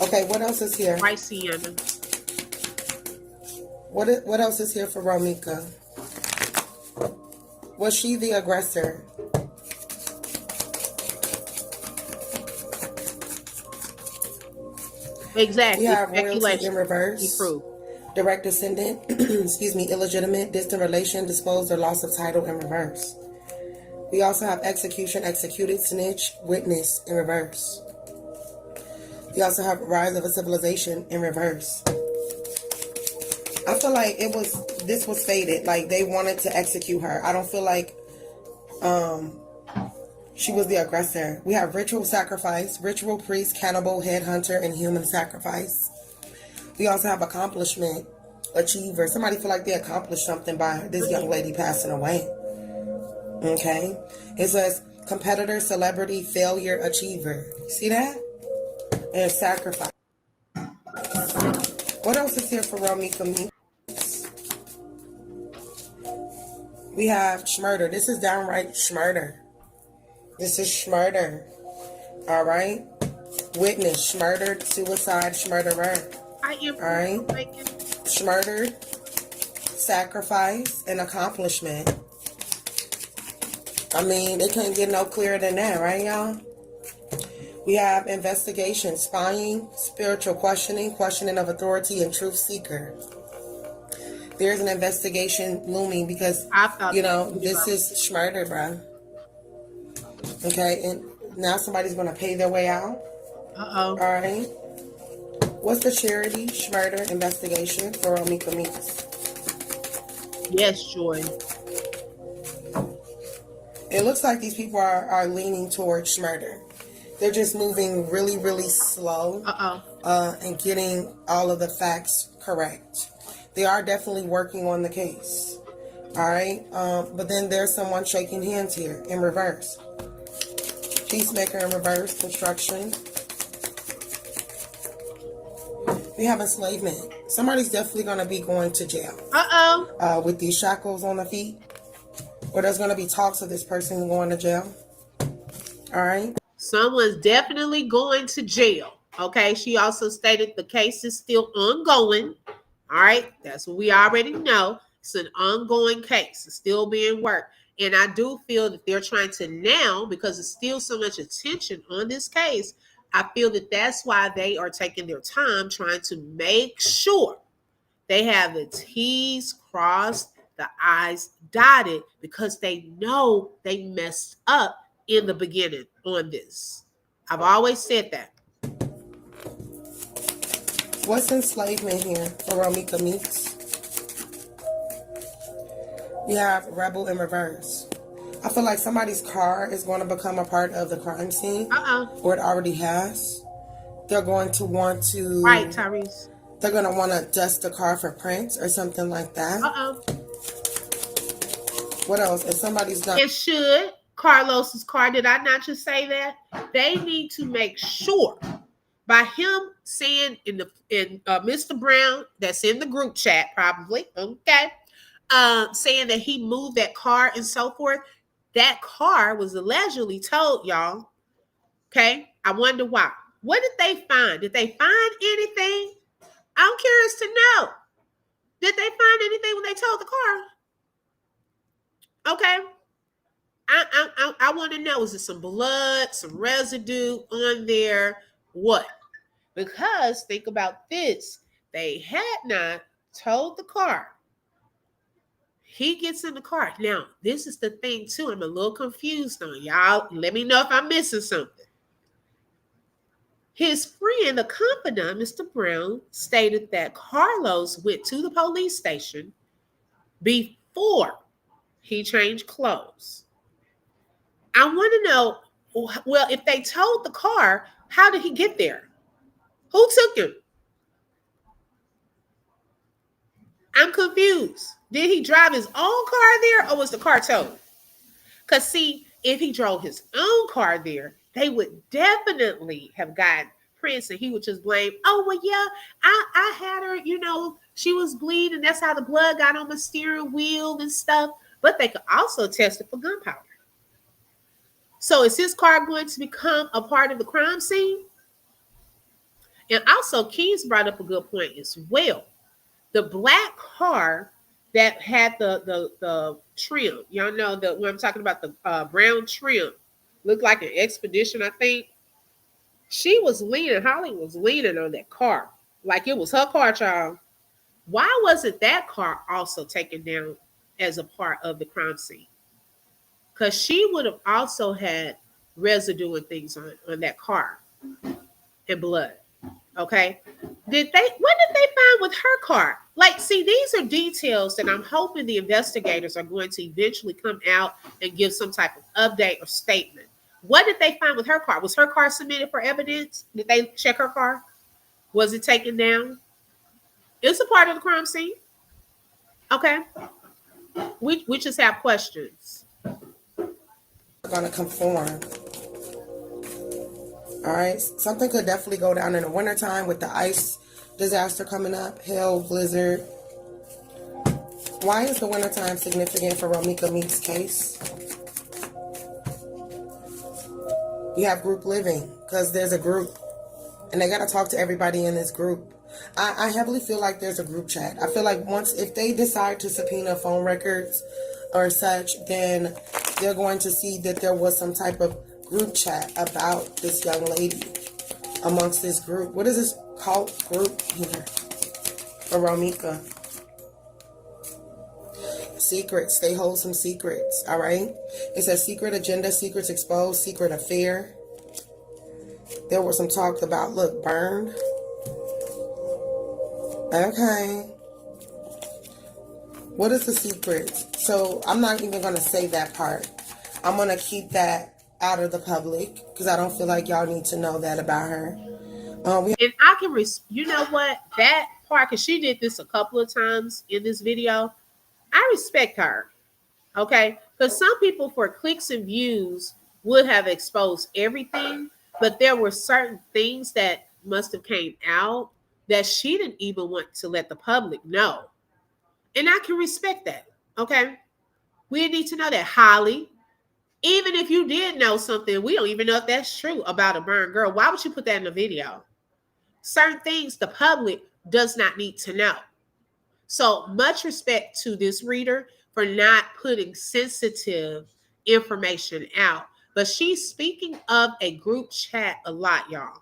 Okay, what else is here? Right, Sienna. What else is here for Romeca? Was she the aggressor? Exactly. We have royalty in reverse. Direct descendant, excuse me, illegitimate, distant relation, disposed or loss of title in reverse. We also have execution, executed, snitch, witness in reverse. We also have rise of a civilization in reverse. I feel like this was fated. Like they wanted to execute her. I don't feel like she was the aggressor. We have ritual sacrifice, ritual priest, cannibal, headhunter, and human sacrifice. We also have accomplishment, achiever. Somebody feel like they accomplished something by this young lady passing away. Okay. It says competitor, celebrity, failure, achiever. See that? And sacrifice. What else is here for Romeca Meeks? We have schmurder. This is downright schmurder. This is schmurder. All right. Witness, schmurdered, suicide, schmurderer. I am. All right. Schmurdered, sacrifice, and accomplishment. I mean, they couldn't get no clearer than that, right, y'all? We have investigation, spying, spiritual questioning, questioning of authority, and truth seeker. There's an investigation looming because, I thought this is murder, bro. Okay, and now somebody's going to pay their way out. Uh-oh. All right. What's the charity Schmurder investigation for Romeca Meeks? Yes, Joy. It looks like these people are leaning towards Schmurder. They're just moving really, really slow. And getting all of the facts correct. They are definitely working on the case. All right. But then there's someone shaking hands here in reverse. Peacemaker in reverse, construction. We have enslavement. Somebody's definitely going to be going to jail. With these shackles on the feet. Or there's going to be talks of this person going to jail. All right. Someone's definitely going to jail. Okay. She also stated the case is still ongoing. All right. That's what we already know. It's an ongoing case. It's still being worked. And I do feel that they're trying to now, because there's still so much attention on this case, I feel that that's why they are taking their time trying to make sure they have the T's crossed, the I's dotted, because they know they messed up in the beginning on this. I've always said that. What's enslavement here for Romeca Meeks? You have rebel in reverse. I feel like somebody's car is going to become a part of the crime scene. Or it already has. They're going to want to... Right, Tyrese. They're going to want to dust the car for prints or something like that. What else? If somebody's done... It should. Carlos's car. Did I not just say that? They need to make sure by him saying in Mr. Brown, that's in the group chat probably, okay, saying that he moved that car and so forth. That car was allegedly towed, y'all. Okay, I wonder why. What did they find? Did they find anything? I'm curious to know. Did they find anything when they towed the car? Okay. I want to know, is it some blood, some residue on there? What? Because think about this. They had not towed the car. He gets in the car. Now, this is the thing too. I'm a little confused on y'all. Let me know if I'm missing something. His friend, the confidant, Mr. Brown, stated that Carlos went to the police station before he changed clothes. I want to know, well, if they towed the car, how did he get there? Who took him? I'm confused. Did he drive his own car there or was the car towed? Because see, if he drove his own car there, they would definitely have gotten Prince and he would just blame, oh, well, yeah, I had her, she was bleeding. That's how the blood got on the steering wheel and stuff. But they could also test it for gunpowder. So is his car going to become a part of the crime scene? And also, Keys brought up a good point as well. The black car that had the trim, y'all know when I'm talking about the brown trim, looked like an Expedition, I think. She was leaning, Holly was leaning on that car like it was her car, child. Why wasn't that car also taken down as a part of the crime scene? Because she would have also had residue and things on that car and blood. Okay. What did they find with her car? Like, see, these are details that I'm hoping the investigators are going to eventually come out and give some type of update or statement. What did they find with her car? Was her car submitted for evidence? Did they check her car? Was it taken down? It's a part of the crime scene. Okay. We just have questions. Going to conform. All right. Something could definitely go down in the wintertime with the ice disaster coming up. Hail, blizzard. Why is the wintertime significant for Romeca Meeks' case? You have group living because there's a group and they got to talk to everybody in this group. I heavily feel like there's a group chat. I feel like if they decide to subpoena phone records or such, then they're going to see that there was some type of group chat about this young lady amongst this group. What is this cult group here for Romeca? Secrets. They hold some secrets. All right. It says secret agenda, secrets exposed, secret affair. There was some talk about, look, burned. Okay. What is the secret? So I'm not even going to say that part. I'm going to keep that out of the public because I don't feel like y'all need to know that about her. And I can, you know what? That part, because she did this a couple of times in this video. I respect her. Okay? Because some people, for clicks and views, would have exposed everything. But there were certain things that must have came out that she didn't even want to let the public know. And I can respect that. Okay? We need to know that. Holly, even if you did know something, we don't even know if that's true about a burned girl. Why would you put that in the video? Certain things the public does not need to know. So much respect to this reader for not putting sensitive information out. But she's speaking of a group chat a lot, y'all.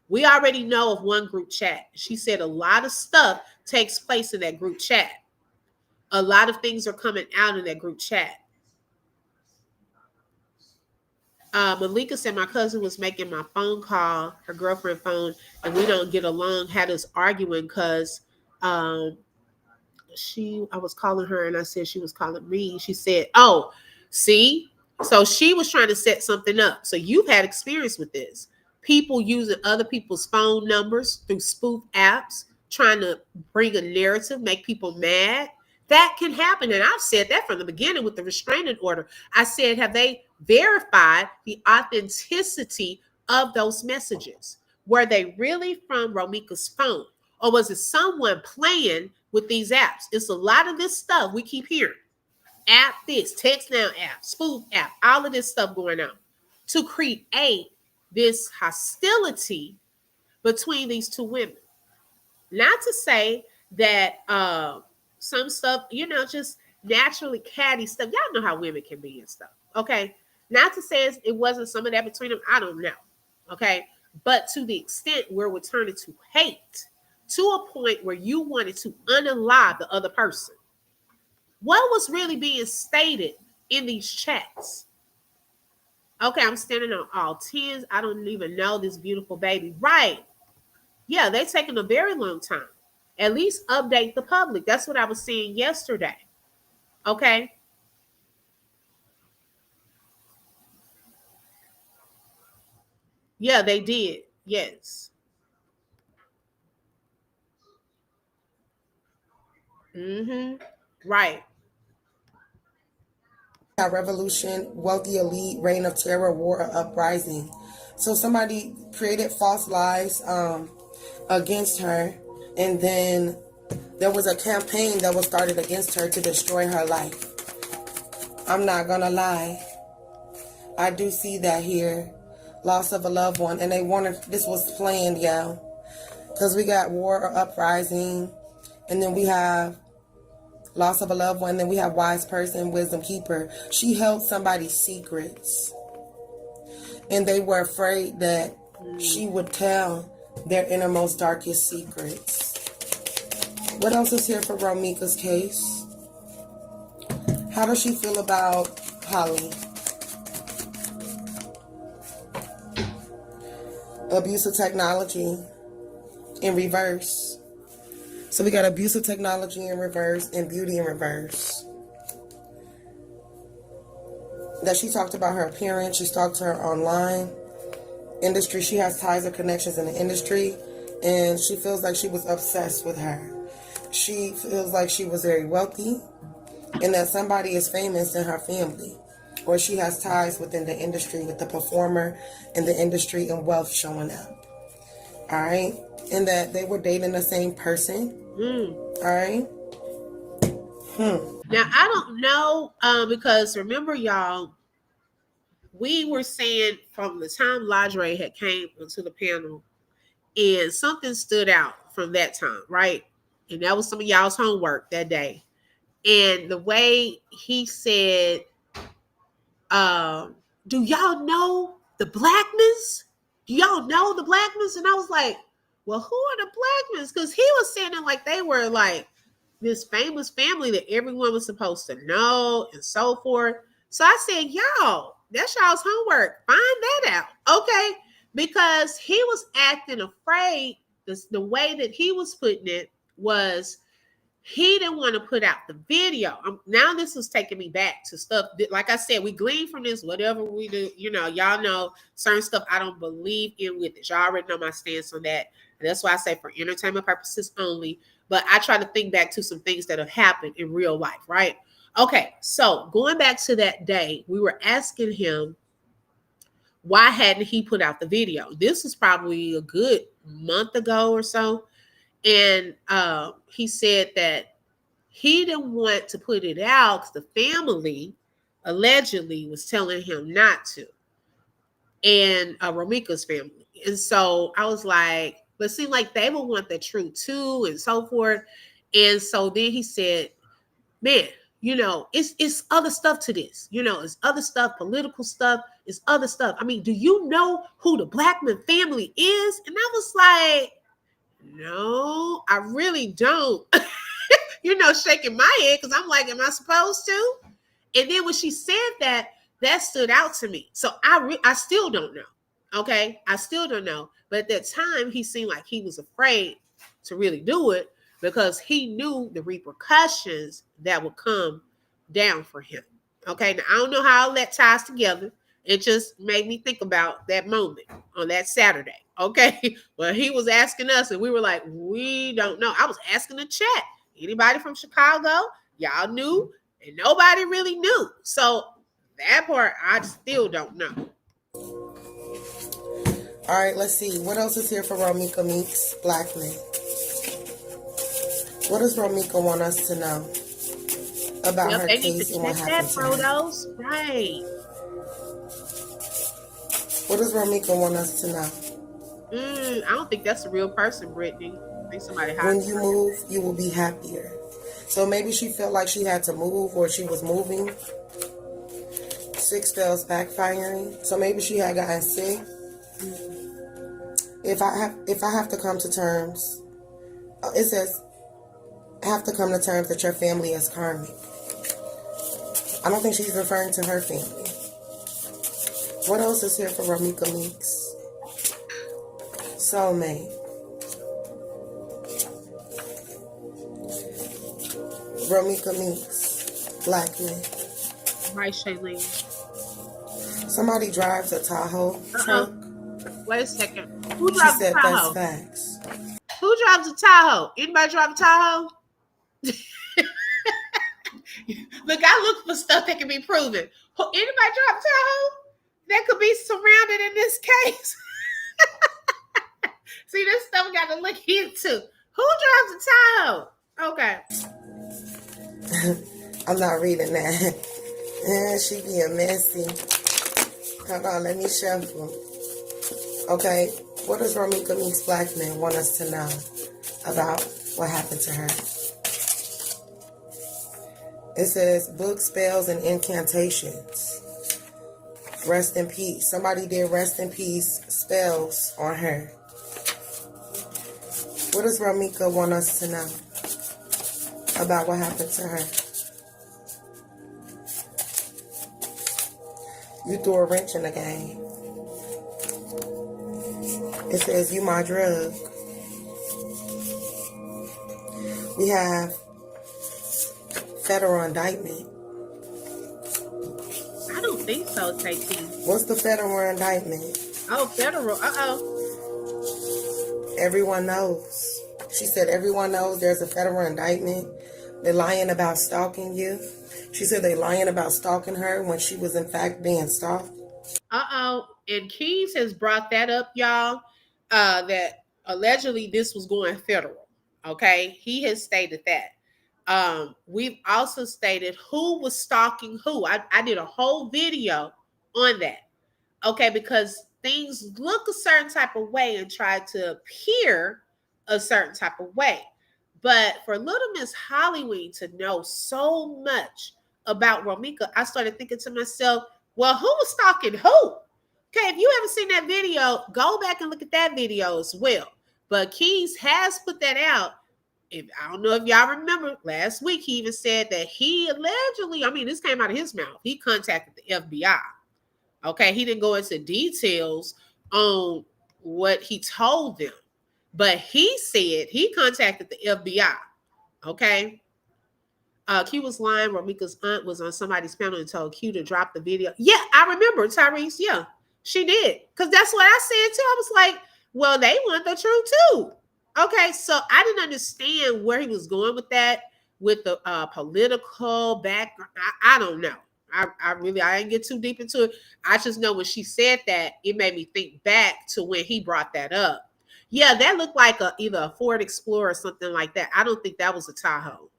We already know of one group chat. She said a lot of stuff takes place in that group chat. A lot of things are coming out in that group chat. Malika said my cousin was making my phone call, her girlfriend phone, and we don't get along, had us arguing because I was calling her and I said she was calling me. She said, oh, see? So she was trying to set something up. So you've had experience with this. People using other people's phone numbers through spoof apps, trying to bring a narrative, make people mad. That can happen. And I've said that from the beginning with the restraining order. I said, have they verified the authenticity of those messages? Were they really from Romeca's phone? Or was it someone playing with these apps? It's a lot of this stuff we keep hearing. App this, text now app, spoof app, all of this stuff going on to create this hostility between these two women. Not to say that some stuff, just naturally catty stuff. Y'all know how women can be and stuff. Okay. Not to say it wasn't some of that between them. I don't know. Okay. But to the extent where we're turning to hate to a point where you wanted to unalive the other person. What was really being stated in these chats? Okay, I'm standing on all 10s. I don't even know this beautiful baby. Right. Yeah, they're taking a very long time. At least update the public. That's what I was seeing yesterday. Okay. Yeah, they did. Yes. Right. Revolution, wealthy elite, reign of terror, war, or uprising. So somebody created false lies against her, and then there was a campaign that was started against her to destroy her life. I'm not gonna lie. I do see that here. Loss of a loved one, and they wanted, this was planned, y'all. Because we got war or uprising, and then we have loss of a loved one, then we have wise person, wisdom keeper. She held somebody's secrets, and they were afraid that she would tell their innermost, darkest secrets. What else is here for Romeca's case? How does she feel about Holly? Abuse of technology in reverse. So we got abuse of technology in reverse and beauty in reverse. That she talked about her appearance. She talked to her online industry. She has ties or connections in the industry. And she feels like she was obsessed with her. She feels like she was very wealthy. And that somebody is famous in her family. Or she has ties within the industry with the performer in the industry and wealth showing up. All right. And that they were dating the same person. All right. Now, I don't know, because remember, y'all, we were saying from the time Ladre had came onto the panel, and something stood out from that time, right? And that was some of y'all's homework that day. And the way he said, do y'all know the Blackmans? Do y'all know the Blackmans? And I was like, well, who are the Blackmans? Because he was saying it like they were like this famous family that everyone was supposed to know and so forth. So I said, y'all, that's y'all's homework. Find that out. Okay. Because he was acting afraid. The way that he was putting it was he didn't want to put out the video. Now this is taking me back to stuff that, like I said, we glean from this, whatever we do, y'all know certain stuff I don't believe in with it. Y'all already know my stance on that. And that's why I say for entertainment purposes only. But I try to think back to some things that have happened in real life, right? Okay, so going back to that day, we were asking him, why hadn't he put out the video? This was probably a good month ago or so. And he said that he didn't want to put it out because the family allegedly was telling him not to, and Romeca's family. And so I was like, but it seemed like they would want the truth too, and so forth. And so then he said, man, it's other stuff to this. It's other stuff, political stuff, it's other stuff. I mean, do you know who the Blackman family is? And I was like, no, I really don't. Shaking my head because I'm like, am I supposed to? And then when she said that stood out to me. So I still don't know. Okay, I still don't know. But at that time, he seemed like he was afraid to really do it because he knew the repercussions that would come down for him. Okay, now I don't know how all that ties together. It just made me think about that moment on that Saturday. Okay, well, he was asking us, and we were like, we don't know. I was asking the chat. Anybody from Chicago? Y'all knew, and nobody really knew. So that part, I still don't know. All right, let's see. What else is here for Romeca Meeks Blackman? What does Romeca want us to know about her case and what happened to her? Right. What does Romeca want us to know? I don't think that's a real person, Brittany. I think somebody hired When you move, you will be happier. So maybe she felt like she had to move or she was moving. 6 spells backfiring. So maybe she had gotten sick. If I have to come to terms, it says, have to come to terms that your family is karmic. I don't think she's referring to her family. What else is here for Romeca Meeks? Soulmate. Romeca Meeks Blackman. Right, Shailene. Somebody drives a Tahoe truck. Wait a second. Who drives a Tahoe? That's facts. Who drives a Tahoe? Anybody drive a Tahoe? Look, I look for stuff that can be proven. Anybody drive a Tahoe? That could be surrounded in this case. See, this stuff we got to look into. Who drives a Tahoe? Okay. I'm not reading that. She being messy. Hold on, let me shuffle. Okay, what does Romeca Meeks Blackman want us to know about what happened to her? It says book spells and incantations. Rest in peace. Somebody did rest in peace spells on her. What does Romeca want us to know about what happened to her? You threw a wrench in the game. It says, you my drug. We have federal indictment. I don't think so, Tay-T. What's the federal indictment? Oh, federal. Everyone knows. She said everyone knows there's a federal indictment. They're lying about stalking you. She said they lying about stalking her when she was in fact being stalked. And Keys has brought that up, y'all, that allegedly this was going federal. Okay. He has stated that. We've also stated who was stalking who. I did a whole video on that. Okay. Because things look a certain type of way and try to appear a certain type of way. But for little Miss Hollywood to know so much about Romeca, I started thinking to myself, well, who was stalking who? Okay, if you haven't seen that video, go back and look at that video as well. But Keys has put that out. if I don't know if y'all remember last week, he even said that he allegedly, I mean, this came out of his mouth. He contacted the FBI. Okay, he didn't go into details on what he told them, but he said he contacted the FBI. Okay. Q was lying. Romeca's aunt was on somebody's panel and told Q to drop the video. Yeah, I remember, Tyrese. Yeah, she did. Because that's what I said too. I was like, well, they want the truth too. Okay, so I didn't understand where he was going with that, with the political background. I don't know. I didn't get too deep into it. I just know when she said that, it made me think back to when he brought that up. Yeah, that looked like either a Ford Explorer or something like that. I don't think that was a Tahoe.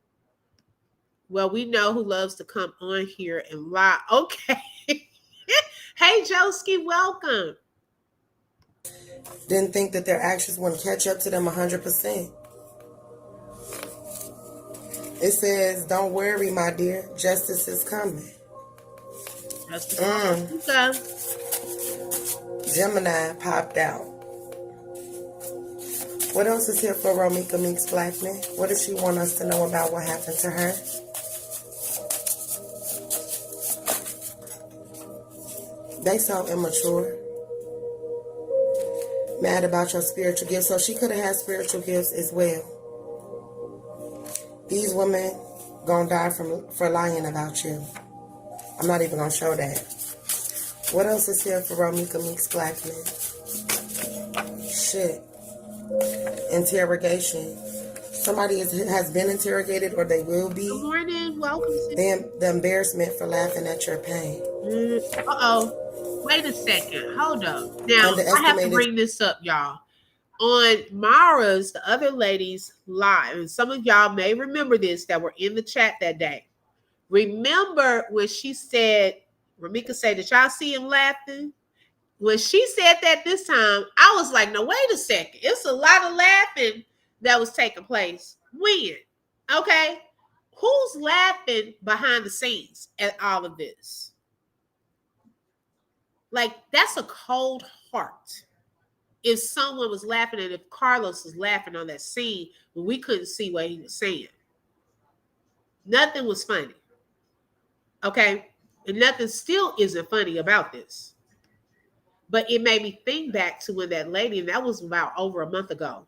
Well, we know who loves to come on here and lie. Okay. Hey, Joski, welcome. Didn't think that their actions wouldn't catch up to them 100%. It says, don't worry, my dear. Justice is coming. Okay. Gemini popped out. What else is here for Romeca Meeks Blackman? What does she want us to know about what happened to her? They so immature. Mad about your spiritual gifts. So she could have had spiritual gifts as well. These women gonna die for lying about you. I'm not even gonna show that. What else is here for Romeca Meeks Blackman? Shit. Interrogation. Somebody has been interrogated or they will be. Good morning. Welcome. The embarrassment for laughing at your pain. Uh-oh. Wait a second. Hold up. Now, I have to bring this up, y'all. On Mara's, the other ladies live, and some of y'all may remember this that were in the chat that day. Remember when she said, Romeca said, did y'all see him laughing? When she said that this time, I was like, no, wait a second. It's a lot of laughing that was taking place. When? Okay. Who's laughing behind the scenes at all of this? Like, that's a cold heart. If someone was laughing and if Carlos was laughing on that scene when we couldn't see what he was saying. Nothing was funny. Okay? And nothing still isn't funny about this. But it made me think back to when that lady, and that was about over a month ago,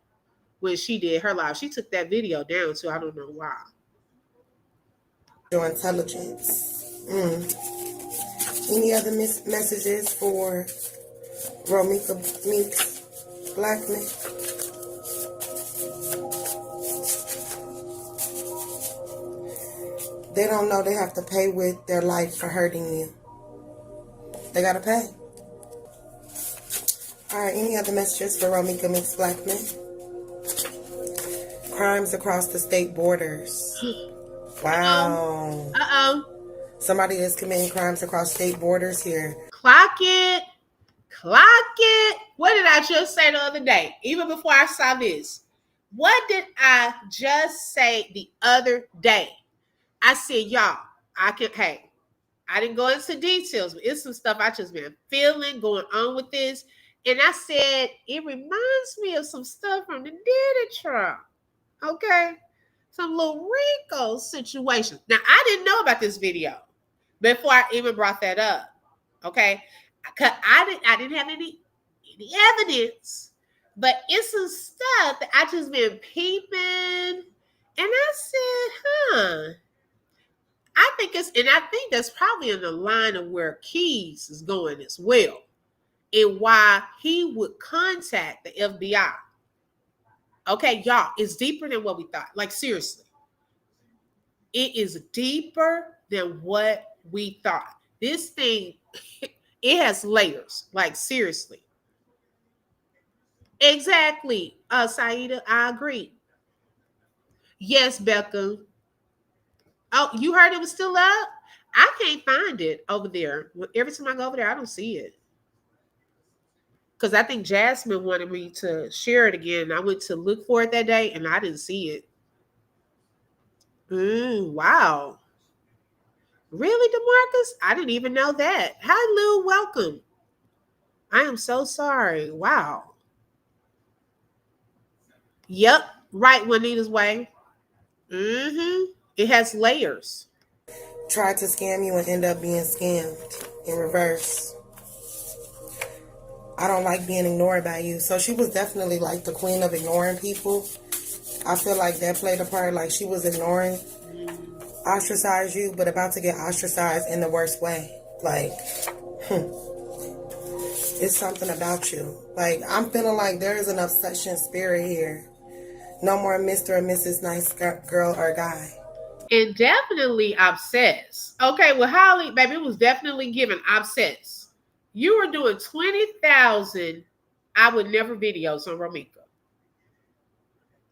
when she did her live. She took that video down, so I don't know why. Your intelligence. Any other messages for Romeca Meeks Blackman? They don't know they have to pay with their life for hurting you. They gotta pay. Alright, any other messages for Romeca Meeks Blackman? Crimes across the state borders. Wow. Uh-oh. Somebody is committing crimes across state borders here. Clock it. Clock it. What did I just say the other day? Even before I saw this. What did I just say the other day? I said, y'all, I didn't go into details, but it's some stuff I just been feeling going on with this. And I said, it reminds me of some stuff from the Diddy trial. Okay? Some little Rico situation. Now, I didn't know about this video before I even brought that up. Okay? I didn't have any evidence, but it's some stuff that I just been peeping. And I said, I think that's probably in the line of where Keys is going as well. And why he would contact the FBI. Okay, y'all, it's deeper than what we thought. Like, seriously. It is deeper than what we thought. This thing, it has layers. Like, seriously. Exactly. Saida, I agree. Yes, Becca. Oh, you heard it was still up? I can't find it over there. Every time I go over there, I don't see it. Because I think Jasmine wanted me to share it again. I went to look for it that day, and I didn't see it. Wow. Really, DeMarcus? I didn't even know that. Hi, Lou. Welcome. I am so sorry. Wow. Yep. Right, Juanita's way. It has layers. Tried to scam you and end up being scammed in reverse. I don't like being ignored by you. So she was definitely like the queen of ignoring people. I feel like that played a part. Like she was ignoring, ostracized you, but about to get ostracized in the worst way. Like, it's something about you. Like, I'm feeling like there is an obsession spirit here. No more Mr. and Mrs. Nice girl or guy. And definitely obsessed. Okay, well, Holly, baby, it was definitely given obsessed. You were doing 20,000 I would never videos on Romeca.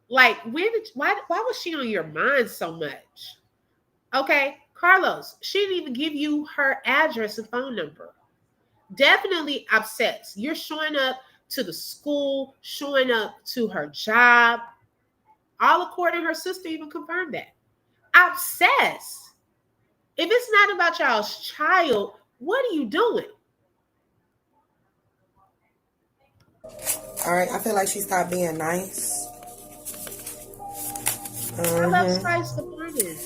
Like, why was she on your mind so much? Okay, Carlos, she didn't even give you her address and phone number. Definitely obsessed. You're showing up to the school, showing up to her job. All according, her sister even confirmed that. Obsessed. If it's not about y'all's child, what are you doing? All right, I feel like she stopped being nice. I love Spice the morning.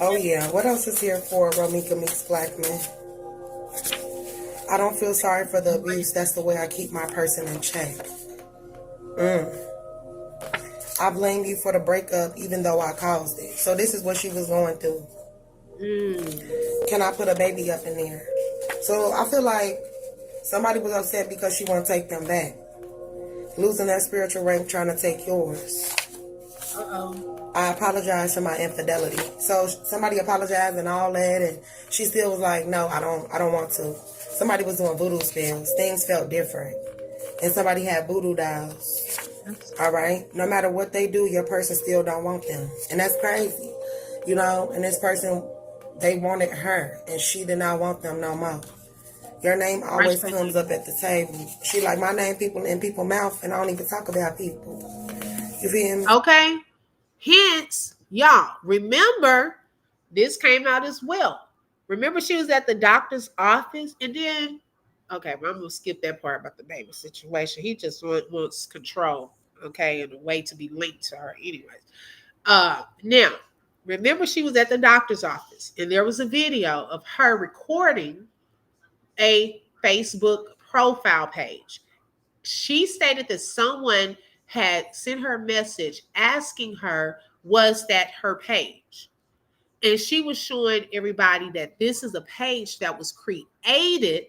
Oh yeah, what else is here for Romeca Meeks Black Man? I don't feel sorry for the abuse. That's the way I keep my person in check. I blame you for the breakup even though I caused it. So this is what she was going through. Can I put a baby up in there? So I feel like somebody was upset because she want to take them back. Losing their spiritual rank, trying to take yours. I apologize for my infidelity. So somebody apologized and all that, and she still was like, no, I don't want to. Somebody was doing voodoo spells. Things felt different. And somebody had voodoo dolls. All right? No matter what they do, your person still don't want them. And that's crazy. You know, and this person, they wanted her, and she did not want them no more. Your name always comes up at the table. She like, my name people in people's mouth, and I don't even talk about people. You feel me? Okay. Hence, y'all, remember, this came out as well. Remember, she was at the doctor's office, and then, okay, well, I'm going to skip that part about the baby situation. He just wants control, okay, and a way to be linked to her anyways. Now, remember, she was at the doctor's office, and there was a video of her recording a Facebook profile page. She stated that someone had sent her a message asking her, was that her page? And she was showing everybody that this is a page that was created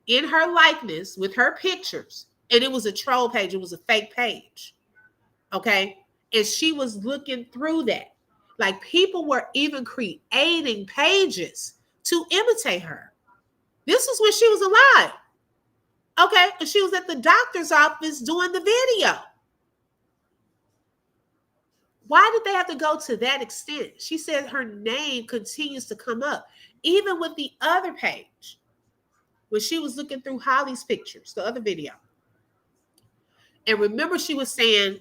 in her likeness with her pictures. And it was a troll page. It was a fake page. Okay. And she was looking through that. Like, people were even creating pages to imitate her. This was when she was alive. Okay. And she was at the doctor's office doing the video. Why did they have to go to that extent? She said her name continues to come up, even with the other page, when she was looking through Holly's pictures, the other video. And remember, she was saying,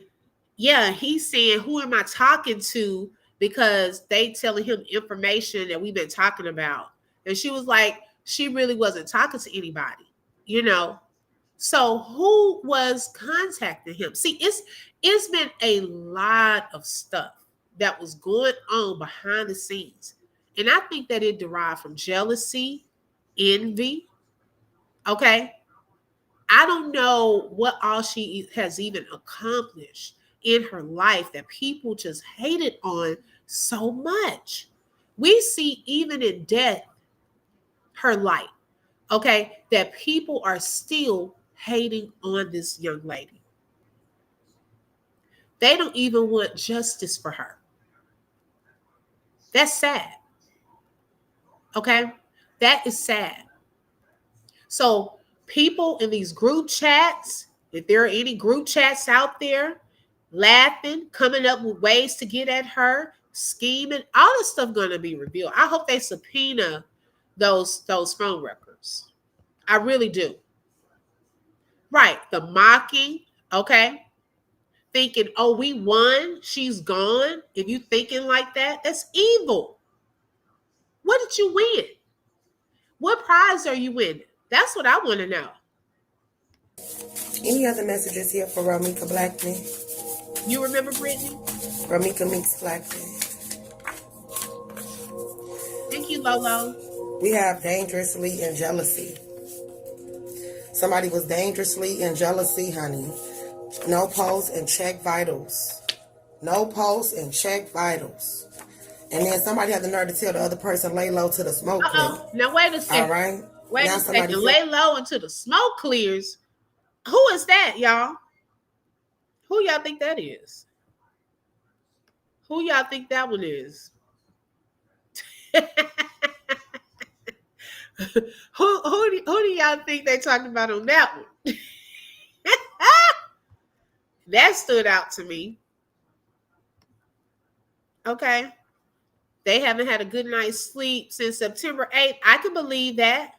yeah, he's saying, who am I talking to? Because they telling him information that we've been talking about. And she was like, she really wasn't talking to anybody, you know? So who was contacting him? See, it's been a lot of stuff that was going on behind the scenes. And I think that it derived from jealousy, envy. Okay. I don't know what all she has even accomplished in her life that people just hated on so much. We see even in death, her light. Okay. That people are still hating on this young lady. They don't even want justice for her. That's sad. Okay? That is sad. So people in these group chats, if there are any group chats out there, laughing, coming up with ways to get at her, scheming, all this stuff going to be revealed. I hope they subpoena those phone records. I really do. Right. The mocking, okay? Thinking, oh, we won, she's gone. If you thinking like that, that's evil. What did you win? What prize are you winning? That's what I want to know. Any other messages here for Romeca Blackman? You remember Brittany? Romeca Meeks Blackman. Thank you, Lolo. We have dangerously and jealousy. Somebody was dangerously in jealousy, honey. No post and check vitals. No post and check vitals. And then somebody had the nerve to tell the other person lay low to the smoke clear. Now wait a second. All right. Wait now a second. Lay low until the smoke clears. Who is that, y'all? Who y'all think that is? Who y'all think that one is? who do y'all think they talking about on that one? That stood out to me. Okay. They haven't had a good night's sleep since September 8th. I can believe that.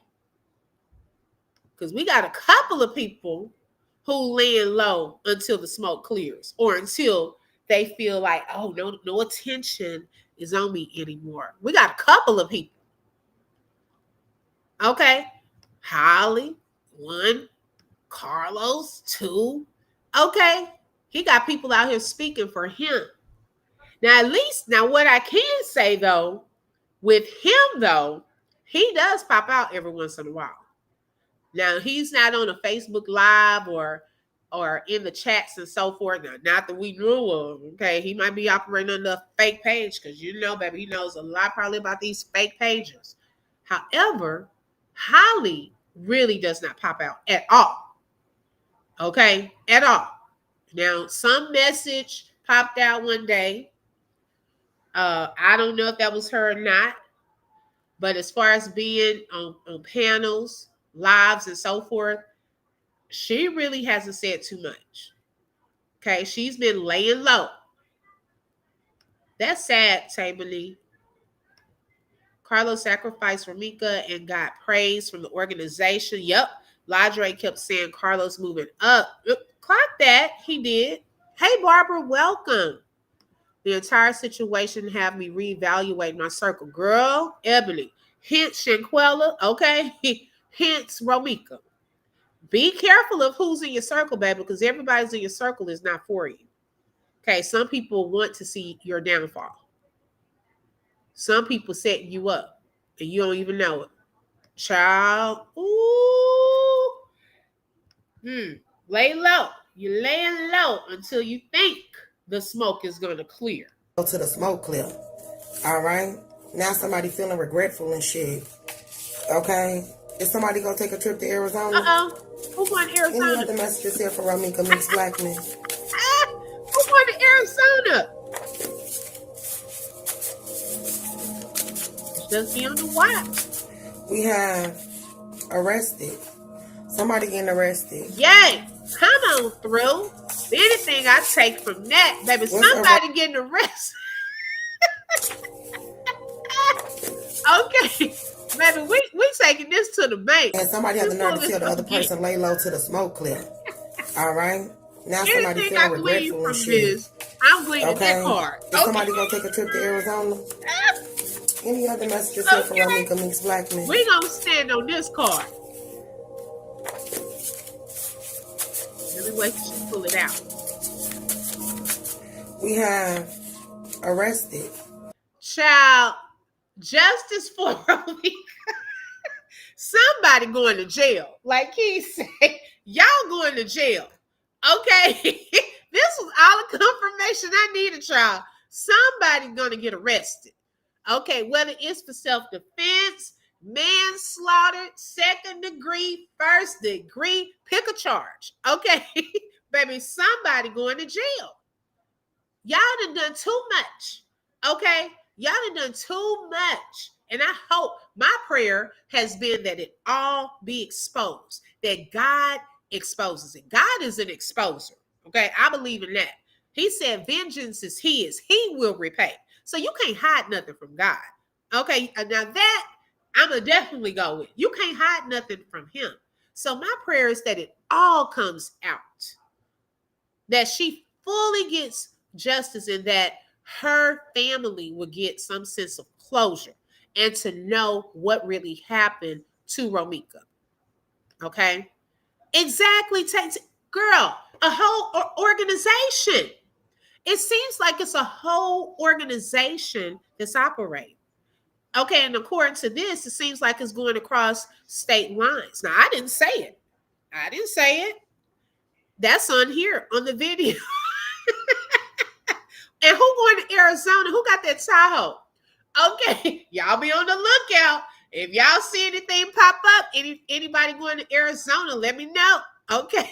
Because we got a couple of people who laying low until the smoke clears or until they feel like, oh, no attention is on me anymore. We got a couple of people. Okay. Holly, 1. Carlos, 2. Okay. He got people out here speaking for him. Now, what I can say, though, with him, though, he does pop out every once in a while. Now, he's not on a Facebook Live or in the chats and so forth. Now, not that we knew of, okay? He might be operating on a fake page because, baby, he knows a lot probably about these fake pages. However, Holly really does not pop out at all. Okay? At all. Now, some message popped out one day. I don't know if that was her or not. But as far as being on panels, lives, and so forth, she really hasn't said too much. Okay, she's been laying low. That's sad, Taberly. Carlos sacrificed Romeca and got praise from the organization. Yep, Ladre kept saying Carlos moving up. Clock that, he did. Hey, Barbara, welcome. The entire situation have me reevaluate my circle. Girl, Ebony. Hence Shanquella. Okay. Hence Romeca. Be careful of who's in your circle, baby, because everybody's in your circle is not for you. Okay. Some people want to see your downfall. Some people setting you up and you don't even know it. Child. Ooh. Lay low. You're laying low until you think the smoke is going to clear. Go to the smoke clear. All right. Now somebody feeling regretful and shit. Okay. Is somebody going to take a trip to Arizona? Who going to Arizona? Any other messages here for Romeca Meeks Blackman? Who going to Arizona? Just be on the watch. We have arrested. Somebody getting arrested. Yay. Come on through. Anything I take from that, baby, somebody getting arrested. Okay. Baby, we taking this to the bank. And somebody has the nerve to tell the other person lay low to the smoke clear. All right? Now somebody feeling regretful and shit. I'm gleaning that card. Is somebody going to take a trip to Arizona? Any other messages here for Romeca Meeks Blackman? We going to stand on this card. Let me wait till she pull it out. We have arrested. Child, justice for Romeca. Somebody going to jail. Like he said, y'all going to jail. Okay? This was all the confirmation I needed, child. Somebody going to get arrested. Okay, whether it's for self-defense, manslaughter, second degree, first degree, pick a charge. Okay? Baby, somebody going to jail. Y'all done too much. Okay? Y'all done too much. And I hope my prayer has been that it all be exposed. That God exposes it. God is an exposer. Okay? I believe in that. He said vengeance is his. He will repay. So you can't hide nothing from God. Okay? Now that I'm going to definitely go with. You can't hide nothing from him. So my prayer is that it all comes out. That she fully gets justice and that her family will get some sense of closure and to know what really happened to Romeca. Okay? Exactly. Girl, a whole organization. It seems like it's a whole organization that's operating. Okay, and according to this, it seems like it's going across state lines. Now, I didn't say it. I didn't say it. That's on here on the video. And who going to Arizona? Who got that Tahoe? Okay, y'all be on the lookout. If y'all see anything pop up, anybody going to Arizona, let me know. Okay.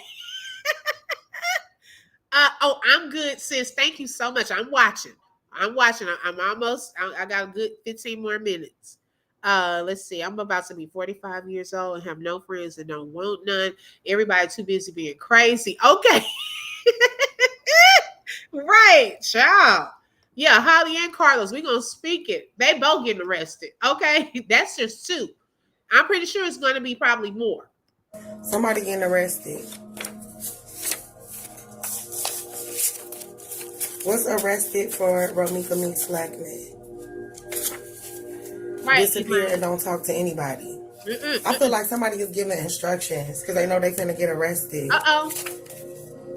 Oh, I'm good, sis. Thank you so much. I'm watching. I'm almost, I got a good 15 more minutes. Let's see. I'm about to be 45 years old and have no friends and don't want none. Everybody too busy being crazy. Okay. Right, child. Yeah, Holly and Carlos, we're going to speak it. They both getting arrested. Okay. That's just two. I'm pretty sure it's going to be probably more. Somebody getting arrested. Was arrested for Romeca Meeks black man. Right. Disappear and don't talk to anybody. I feel like somebody is giving instructions because they know they're finna get arrested. Uh-oh.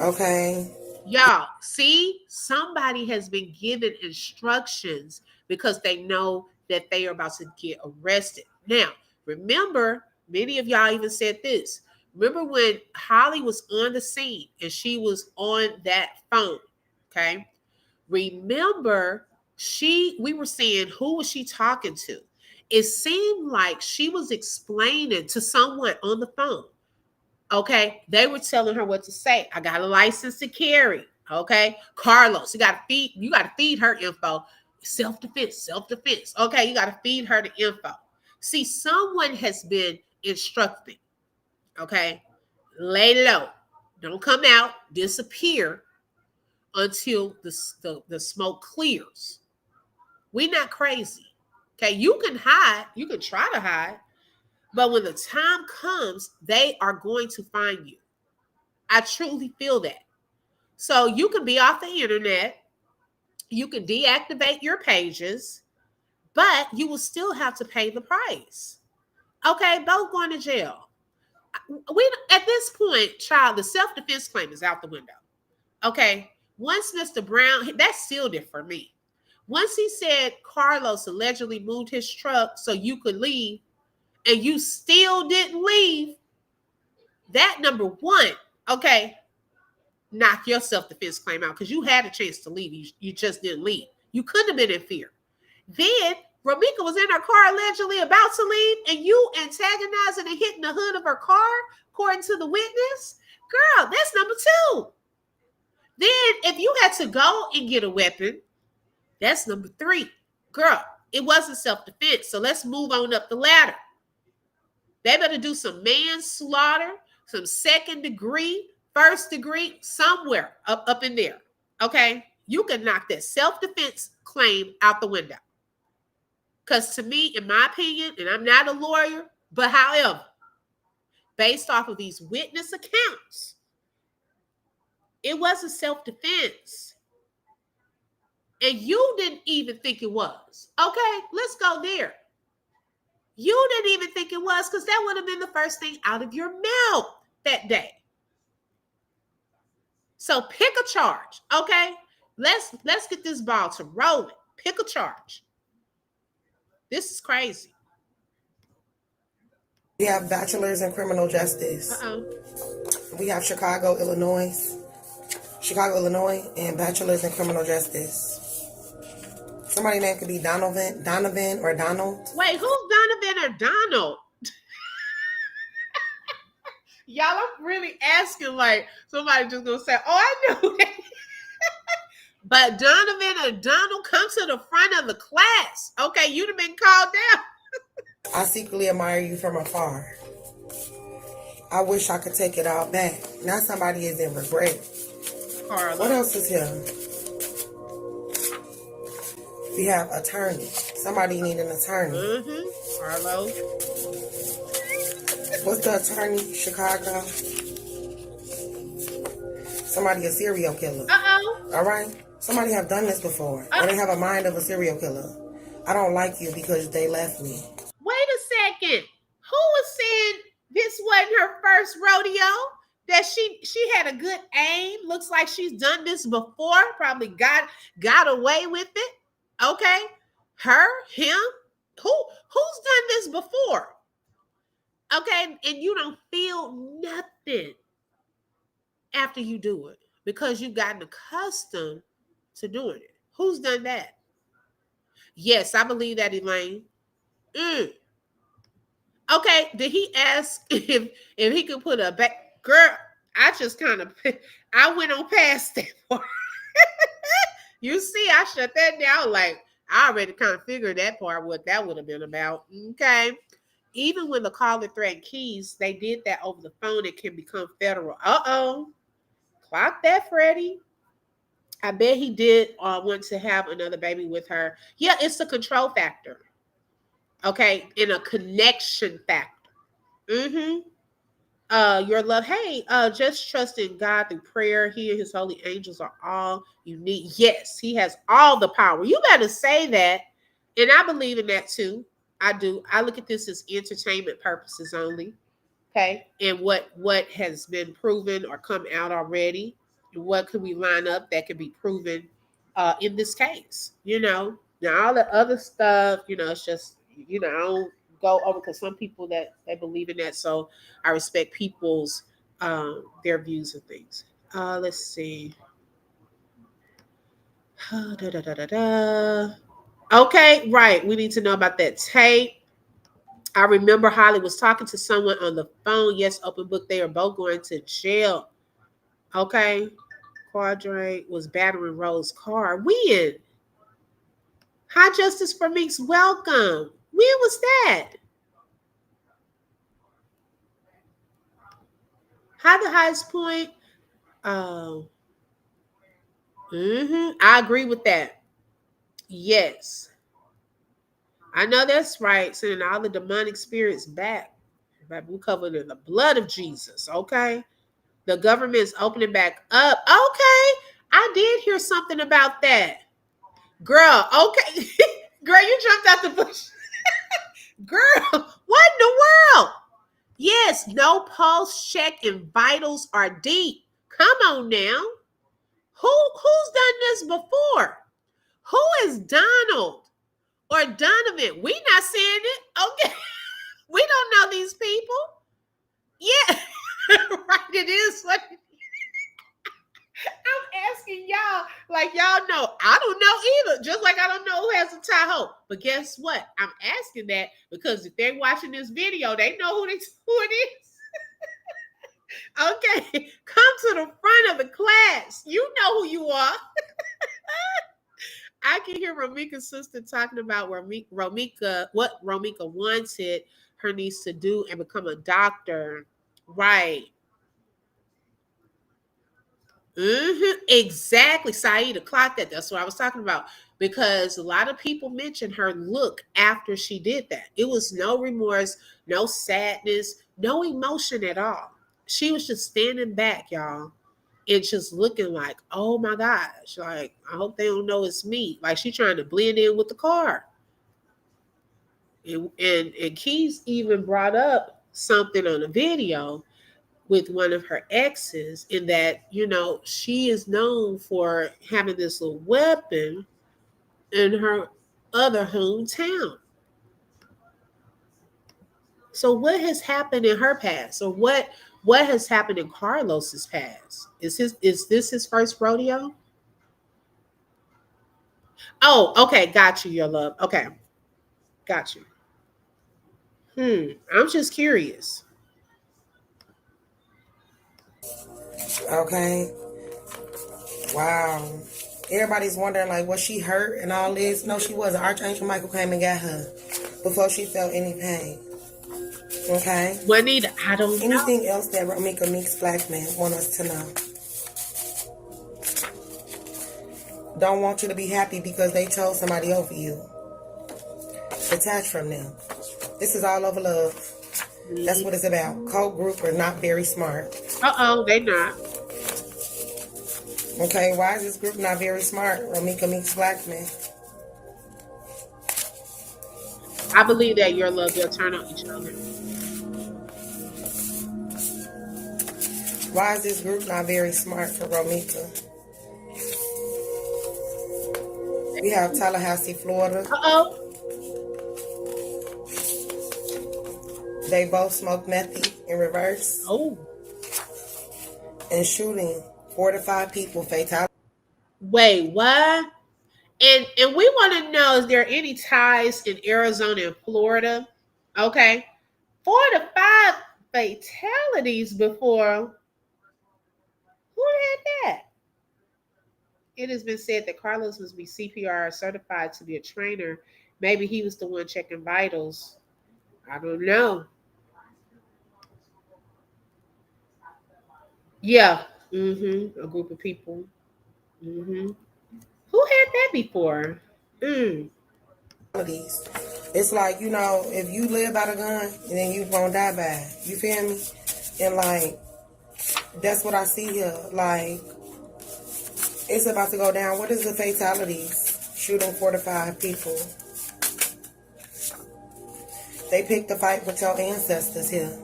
Okay. Y'all, see, somebody has been given instructions because they know that they are about to get arrested. Now, remember, many of y'all even said this. Remember when Holly was on the scene and she was on that phone, okay? Remember, we were saying, who was she talking to? It seemed like she was explaining to someone on the phone. Okay, they were telling her what to say. I got a license to carry. Okay, Carlos, you got to feed her info. Self-defense. Okay, you got to feed her the info. See, someone has been instructing. Okay, lay low. Don't come out. Disappear until the smoke clears. We're not crazy. Okay, you can hide. You can try to hide. But when the time comes, they are going to find you. I truly feel that. So you can be off the internet. You can deactivate your pages, but you will still have to pay the price. Okay, both going to jail. We at this point, child, the self-defense claim is out the window. Okay, once Mr. Brown, that sealed it for me. Once he said Carlos allegedly moved his truck so you could leave, and you still didn't leave, that number one, okay, knock your self-defense claim out because you had a chance to leave. You just didn't leave. You couldn't have been in fear. Then Romeca was in her car allegedly about to leave, and you antagonizing and hitting the hood of her car, according to the witness. Girl, that's number two. Then if you had to go and get a weapon, that's number three. Girl, it wasn't self-defense. So let's move on up the ladder. They better do some manslaughter, some second degree, first degree, somewhere up in there. Okay? You can knock that self-defense claim out the window. Because to me, in my opinion, and I'm not a lawyer, but however, based off of these witness accounts, it wasn't self-defense. And you didn't even think it was. Okay, let's go there. You didn't even think it was because that would have been the first thing out of your mouth that day. So pick a charge, okay? Let's get this ball to rolling. Pick a charge. This is crazy. We have bachelors in criminal justice. We have Chicago, Illinois, and bachelors in criminal justice. Somebody's name could be Donovan or Donald. Wait, who's Donovan or Donald? Y'all, I'm really asking like somebody just gonna say, oh, I know that. But Donovan or Donald, come to the front of the class. Okay, you'd have been called down. I secretly admire you from afar. I wish I could take it all back. Now somebody is in regret. Carla. What else is here? We have attorney. Somebody need an attorney. Carlo. What's the attorney? Chicago. Somebody a serial killer. All right. Somebody have done this before. Or they have a mind of a serial killer. I don't like you because they left me. Wait a second. Who was saying this wasn't her first rodeo? that she had a good aim. Looks like she's done this before. Probably got away with it. Okay, her, him, who's done this before? Okay, and you don't feel nothing after you do it because you've gotten accustomed to doing it. Who's done that? Yes, I believe that, Elaine. Okay, did he ask if he could put a back? Girl, I just kind of I went on past that part. You see, I shut that down. Like I already kind of figured that part, what that would have been about. Okay. Even when the caller threatened Keys, they did that over the phone. It can become federal. Uh-oh. Clock that, Freddie. I bet he did want to have another baby with her. Yeah, it's a control factor. Okay, in a connection factor. Your love. Hey, just trust in God through prayer. He and his holy angels are all you need. Yes, he has all the power. You better say that. And I believe in that too. I do. I look at this as entertainment purposes only. Okay. And what has been proven or come out already, and what could we line up that could be proven in this case? Now all the other stuff, it's just, I don't go over because some people that they believe in that. So I respect people's their views of things. Let's see. Da, da, da, da, da. Okay, right. We need to know about that tape. I remember Holly was talking to someone on the phone. Yes, open book. They are both going to jail. Okay. Quadrant was battering Rose's car. When? High Justice for Meeks, welcome. When was that? How the highest point? I agree with that. Yes. I know that's right. Sending all the demonic spirits back. We covered in the blood of Jesus. Okay. The government is opening back up. Okay. I did hear something about that. Girl, okay. Girl, you jumped out the bush. Girl, what in the world? Yes, no pulse check and vitals are deep. Come on now. Who's done this before? Who is Donald or Donovan? We not saying it. Okay. We don't know these people. Yeah. Right, it is what I'm asking y'all, like y'all know. I don't know either. Just like I don't know who has a Tahoe. But guess what? I'm asking that because if they're watching this video, they know who it is. Okay, come to the front of the class. You know who you are. I can hear Romeca's sister talking about what Romeca wanted her niece to do and become a doctor. Right. Exactly. Saida clocked that. That's what I was talking about. Because a lot of people mentioned her look after she did that. It was no remorse, no sadness, no emotion at all. She was just standing back, y'all, and just looking like, oh my gosh, like, I hope they don't know it's me. Like she trying to blend in with the car. And Keys even brought up something on a video with one of her exes in that, she is known for having this little weapon in her other hometown. So what has happened in her past, or what has happened in Carlos's past? Is this his first rodeo? Oh, okay, got you, your love. Okay, got you. I'm just curious. Okay. Wow. Everybody's wondering, like, was she hurt and all this? No, she wasn't. Archangel Michael came and got her before she felt any pain. Okay? Juanita, I don't know. Anything else that Romeca Meeks Black Man want us to know? Don't want you to be happy because they told somebody over you. Detach from them. This is all over love. That's what it's about. Cult group are not very smart. They not. Okay, why is this group not very smart? Romeca Meeks Black Man. I believe that your love, they'll turn on each other. Why is this group not very smart for Romeca? We have Tallahassee, Florida. Uh-oh. They both smoke methy in reverse. Oh. And shooting 4 to 5 people, fatality. Wait, what? And we want to know, is there any ties in Arizona and Florida? Okay. 4 to 5 fatalities before. Who had that? It has been said that Carlos must be CPR certified to be a trainer. Maybe he was the one checking vitals. I don't know. Yeah. A group of people. Who had that before? It's like, you know, if you live by the gun, then you won't die by it. You feel me? And like, that's what I see here. Like, it's about to go down. What is the fatalities? Shooting 4 to 5 people. They picked the fight with your ancestors here.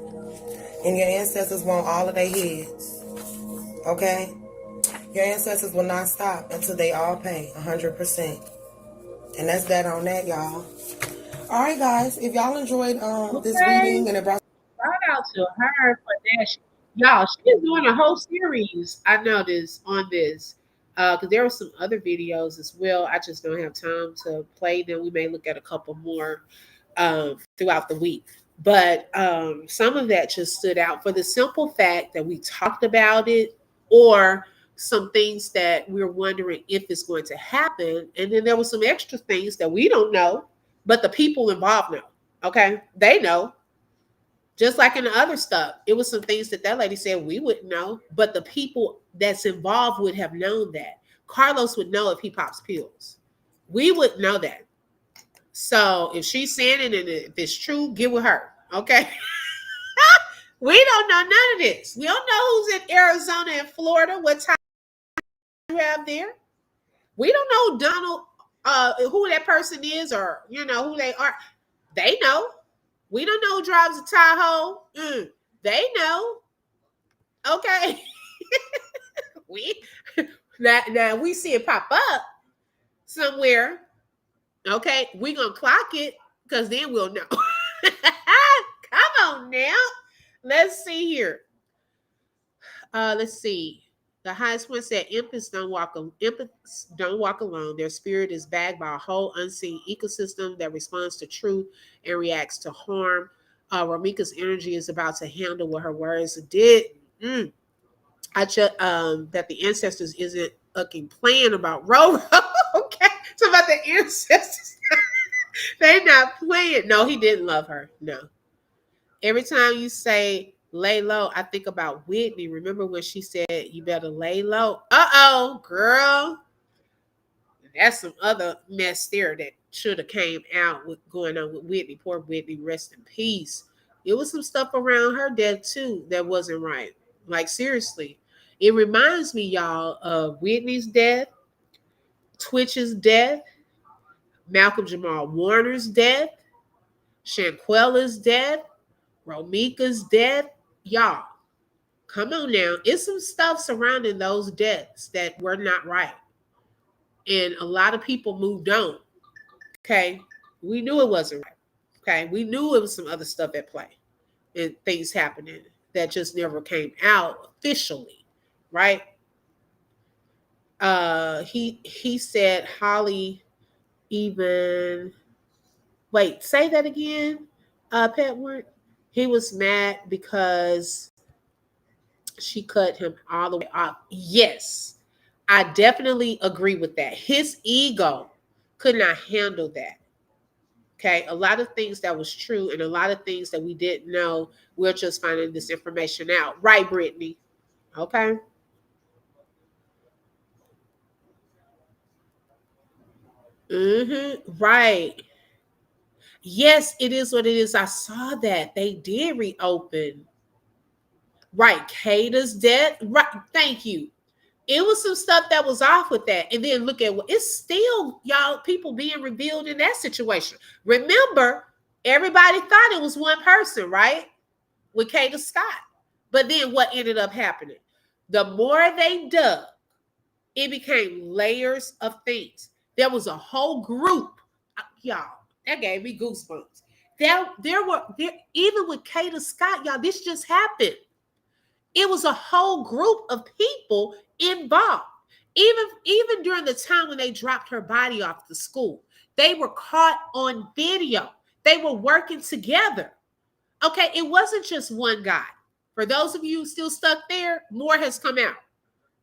And your ancestors want all of their heads. Okay? Your ancestors will not stop until they all pay 100%. And that's that on that, y'all. All right, guys. If y'all enjoyed this reading and it brought... Shout out to her for that. Y'all, she's doing a whole series, I noticed, on this. Because there were some other videos as well. I just don't have time to play them. We may look at a couple more throughout the week. But some of that just stood out for the simple fact that we talked about it, or some things that we're wondering if it's going to happen. And then there were some extra things that we don't know, but the people involved know. Okay? They know. Just like in the other stuff, it was some things that lady said we wouldn't know, but the people that's involved would have known that. Carlos would know if he pops pills. We wouldn't know that. So if she's saying it and if it's true, get with her. Okay? We don't know none of this. We don't know who's in Arizona and Florida, what time you have there. We don't know Donald, who that person is, or you know who they are. They know. We don't know who drives a Tahoe. They know. Okay. Now we see it pop up somewhere. Okay, we gonna clock it because then we'll know. Come on now. Let's see here. Let's see. The highest one said, "Imps don't walk alone. Their spirit is backed by a whole unseen ecosystem that responds to truth and reacts to harm. Romeca's energy is about to handle what her words did. I just that the ancestors isn't fucking playing about Roro. Okay, so about the ancestors, they not playing. No, he didn't love her. No. Every time you say lay low, I think about Whitney. Remember when she said, you better lay low? Uh-oh, girl. That's some other mess there that should have came out with going on with Whitney. Poor Whitney, rest in peace. It was some stuff around her death, too, that wasn't right. Like, seriously. It reminds me, y'all, of Whitney's death, Twitch's death, Malcolm Jamal Warner's death, Shanquella's death, Romeca's death. Y'all, come on now. It's some stuff surrounding those deaths that were not right. And a lot of people moved on. Okay. We knew it wasn't right. Okay. We knew it was some other stuff at play and things happening that just never came out officially. Right. He said Holly even wait, say that again, Petward. He was mad because she cut him all the way off. Yes, I definitely agree with that. His ego could not handle that. Okay, a lot of things that was true and a lot of things that we didn't know, we're just finding this information out. Right, Brittany? Okay. Right. Yes, it is what it is. I saw that. They did reopen. Right. Kata's death. Right. Thank you. It was some stuff that was off with that. And then look at what it's still, y'all, people being revealed in that situation. Remember, everybody thought it was one person, right? With Kata Scott. But then what ended up happening? The more they dug, it became layers of things. There was a whole group, y'all. That gave me goosebumps. There even with Kata Scott, y'all. This just happened. It was a whole group of people involved. Even during the time when they dropped her body off to school, they were caught on video. They were working together. Okay, it wasn't just one guy. For those of you still stuck there, more has come out.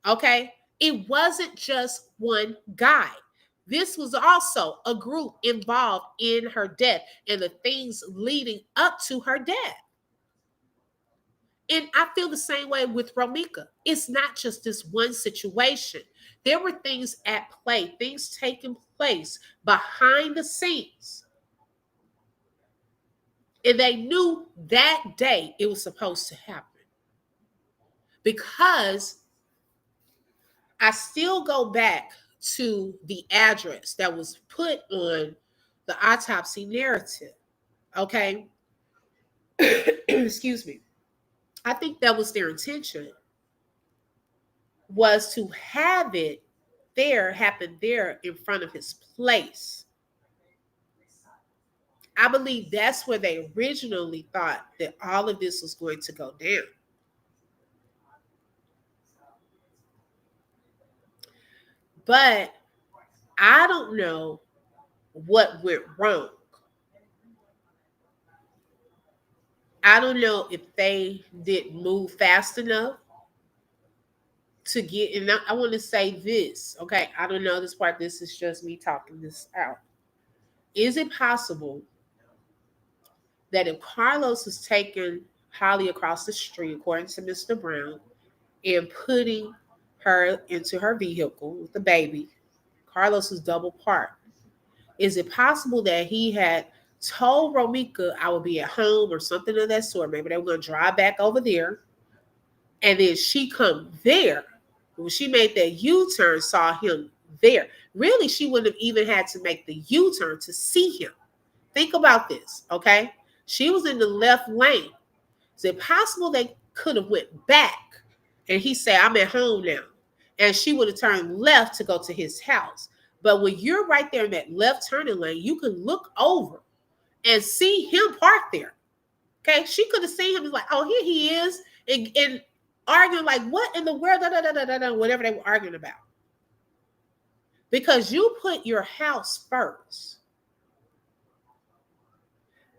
Okay, it wasn't just one guy. This was also a group involved in her death and the things leading up to her death. And I feel the same way with Romeca. It's not just this one situation. There were things at play, things taking place behind the scenes. And they knew that day it was supposed to happen. Because I still go back to the address that was put on the autopsy narrative. Okay. Excuse me. I think that was their intention, was to have it there, happen there in front of his place. I believe that's where they originally thought that all of this was going to go down. But I don't know what went wrong. I don't know if they didn't move fast enough to get, and I want to say this, okay? I don't know this part. This is just me talking this out. Is it possible that if Carlos was taking Holly across the street, according to Mr. Brown, and putting her into her vehicle with the baby, Carlos was double parked? Is it possible that he had told Romeca I would be at home or something of that sort? Maybe they were going to drive back over there. And then she come there. When she made that U-turn, saw him there. Really, she wouldn't have even had to make the U-turn to see him. Think about this, okay? She was in the left lane. Is it possible they could have went back and he said, I'm at home now? And she would have turned left to go to his house. But when you're right there in that left turning lane, you can look over and see him parked there. Okay, she could have seen him and like, oh, here he is, and arguing like, what in the world, whatever they were arguing about. Because you put your house first.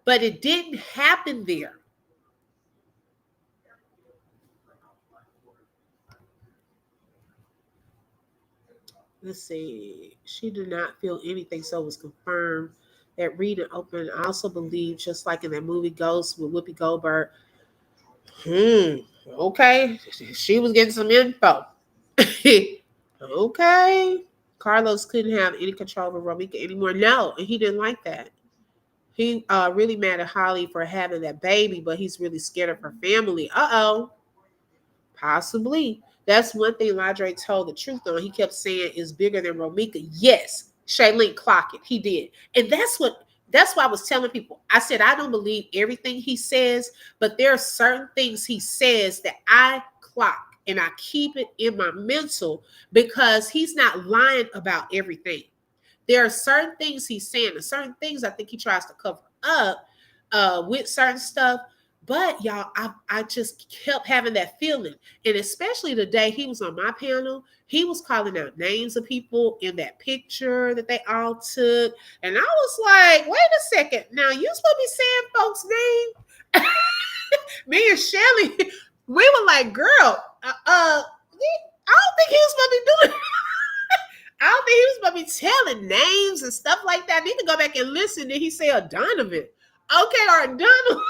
But it didn't happen there. Let's see. She did not feel anything, so it was confirmed that Reed and Open also believed, just like in that movie Ghost with Whoopi Goldberg. Okay. She was getting some info. Okay. Carlos couldn't have any control over Romeca anymore. No, and he didn't like that. He really mad at Holly for having that baby, but he's really scared of her family. Uh-oh. Possibly. That's one thing Ladre told the truth on. He kept saying is bigger than Romeca. Yes, Shailene clock it. He did. And that's why I was telling people. I said, I don't believe everything he says, but there are certain things he says that I clock and I keep it in my mental because he's not lying about everything. There are certain things he's saying and certain things I think he tries to cover up with certain stuff. But y'all, I just kept having that feeling. And especially the day he was on my panel, he was calling out names of people in that picture that they all took. And I was like, wait a second. Now, you supposed to be saying folks' name? Me and Shelly, we were like, girl, I don't think he was supposed to be doing I don't think he was supposed to be telling names and stuff like that. I need to go back and listen. Did he say Donovan? Okay, or Donald.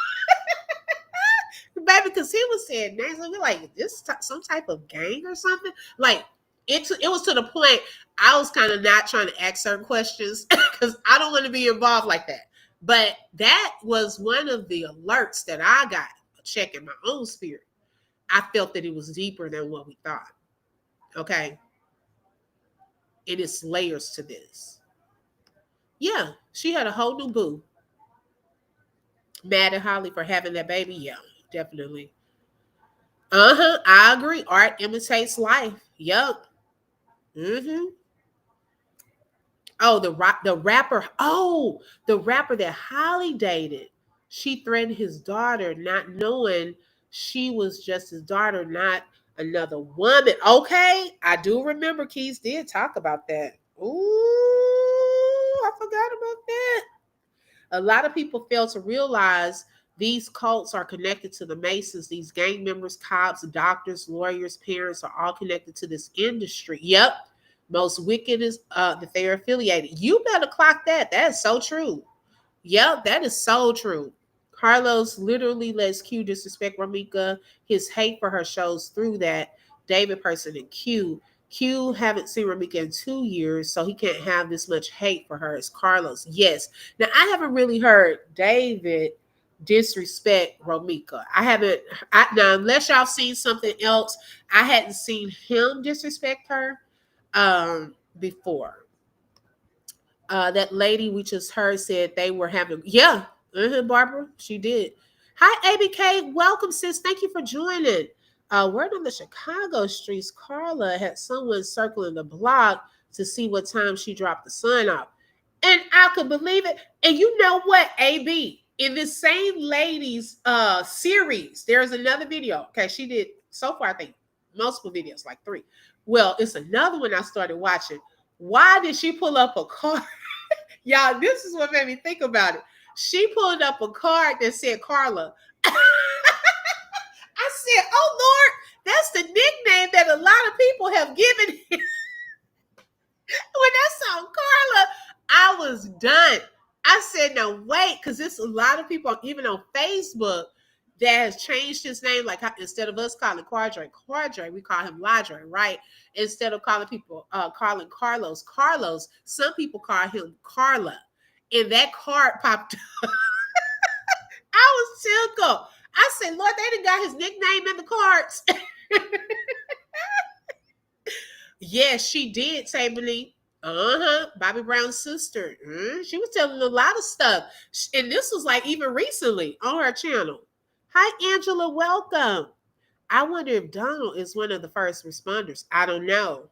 Baby, because he was saying names, and we're like, this some type of gang or something. Like it was to the point I was kind of not trying to ask certain questions because I don't want to be involved like that. But that was one of the alerts that I got checking my own spirit. I felt that it was deeper than what we thought. Okay, it is layers to this. Yeah, she had a whole new boo. Mad at Holly for having that baby. Yeah, definitely. I agree. Art imitates life. Yup. Mm-hmm. Oh, the rapper. Oh, the rapper that Holly dated. She threatened his daughter, not knowing she was just his daughter, not another woman. Okay, I do remember Keys did talk about that. Ooh, I forgot about that. A lot of people fail to realize these cults are connected to the Masons. These gang members, cops, doctors, lawyers, parents are all connected to this industry. Yep. Most wicked is that they are affiliated. You better clock that. That's so true. Yep, that is so true. Carlos literally lets Q disrespect Romeca. His hate for her shows through that. David person and Q. Q haven't seen Romeca in 2 years, so he can't have this much hate for her as Carlos. Yes. Now I haven't really heard David disrespect Romeca. I haven't. Now unless y'all seen something else, I hadn't seen him disrespect her before. That lady we just heard said they were having, yeah, Barbara, she did. Hi, ABK, welcome, sis. Thank you for joining. Word on the Chicago streets, Carla had someone circling the block to see what time she dropped the sun off. And I could believe it. And you know what, AB, in this same lady's series, there's another video. Okay, she did so far, I think, multiple videos, like 3. Well, it's another one I started watching. Why did she pull up a card? Y'all, this is what made me think about it. She pulled up a card that said Carla. I said, oh Lord, that's the nickname that a lot of people have given him. When I saw Carla, I was done. I said, no, wait, because there's a lot of people, even on Facebook, that has changed his name. Like instead of us calling Quadre, we call him Ladre, right? Instead of calling people calling Carlos, some people call him Carla. And that card popped up. I was tickled. I said, Lord, they done got his nickname in the cards. Yes, she did, Tabby. Bobby Brown's sister. She was telling a lot of stuff. And this was like even recently on her channel. Hi, Angela. Welcome. I wonder if Donald is one of the first responders. I don't know.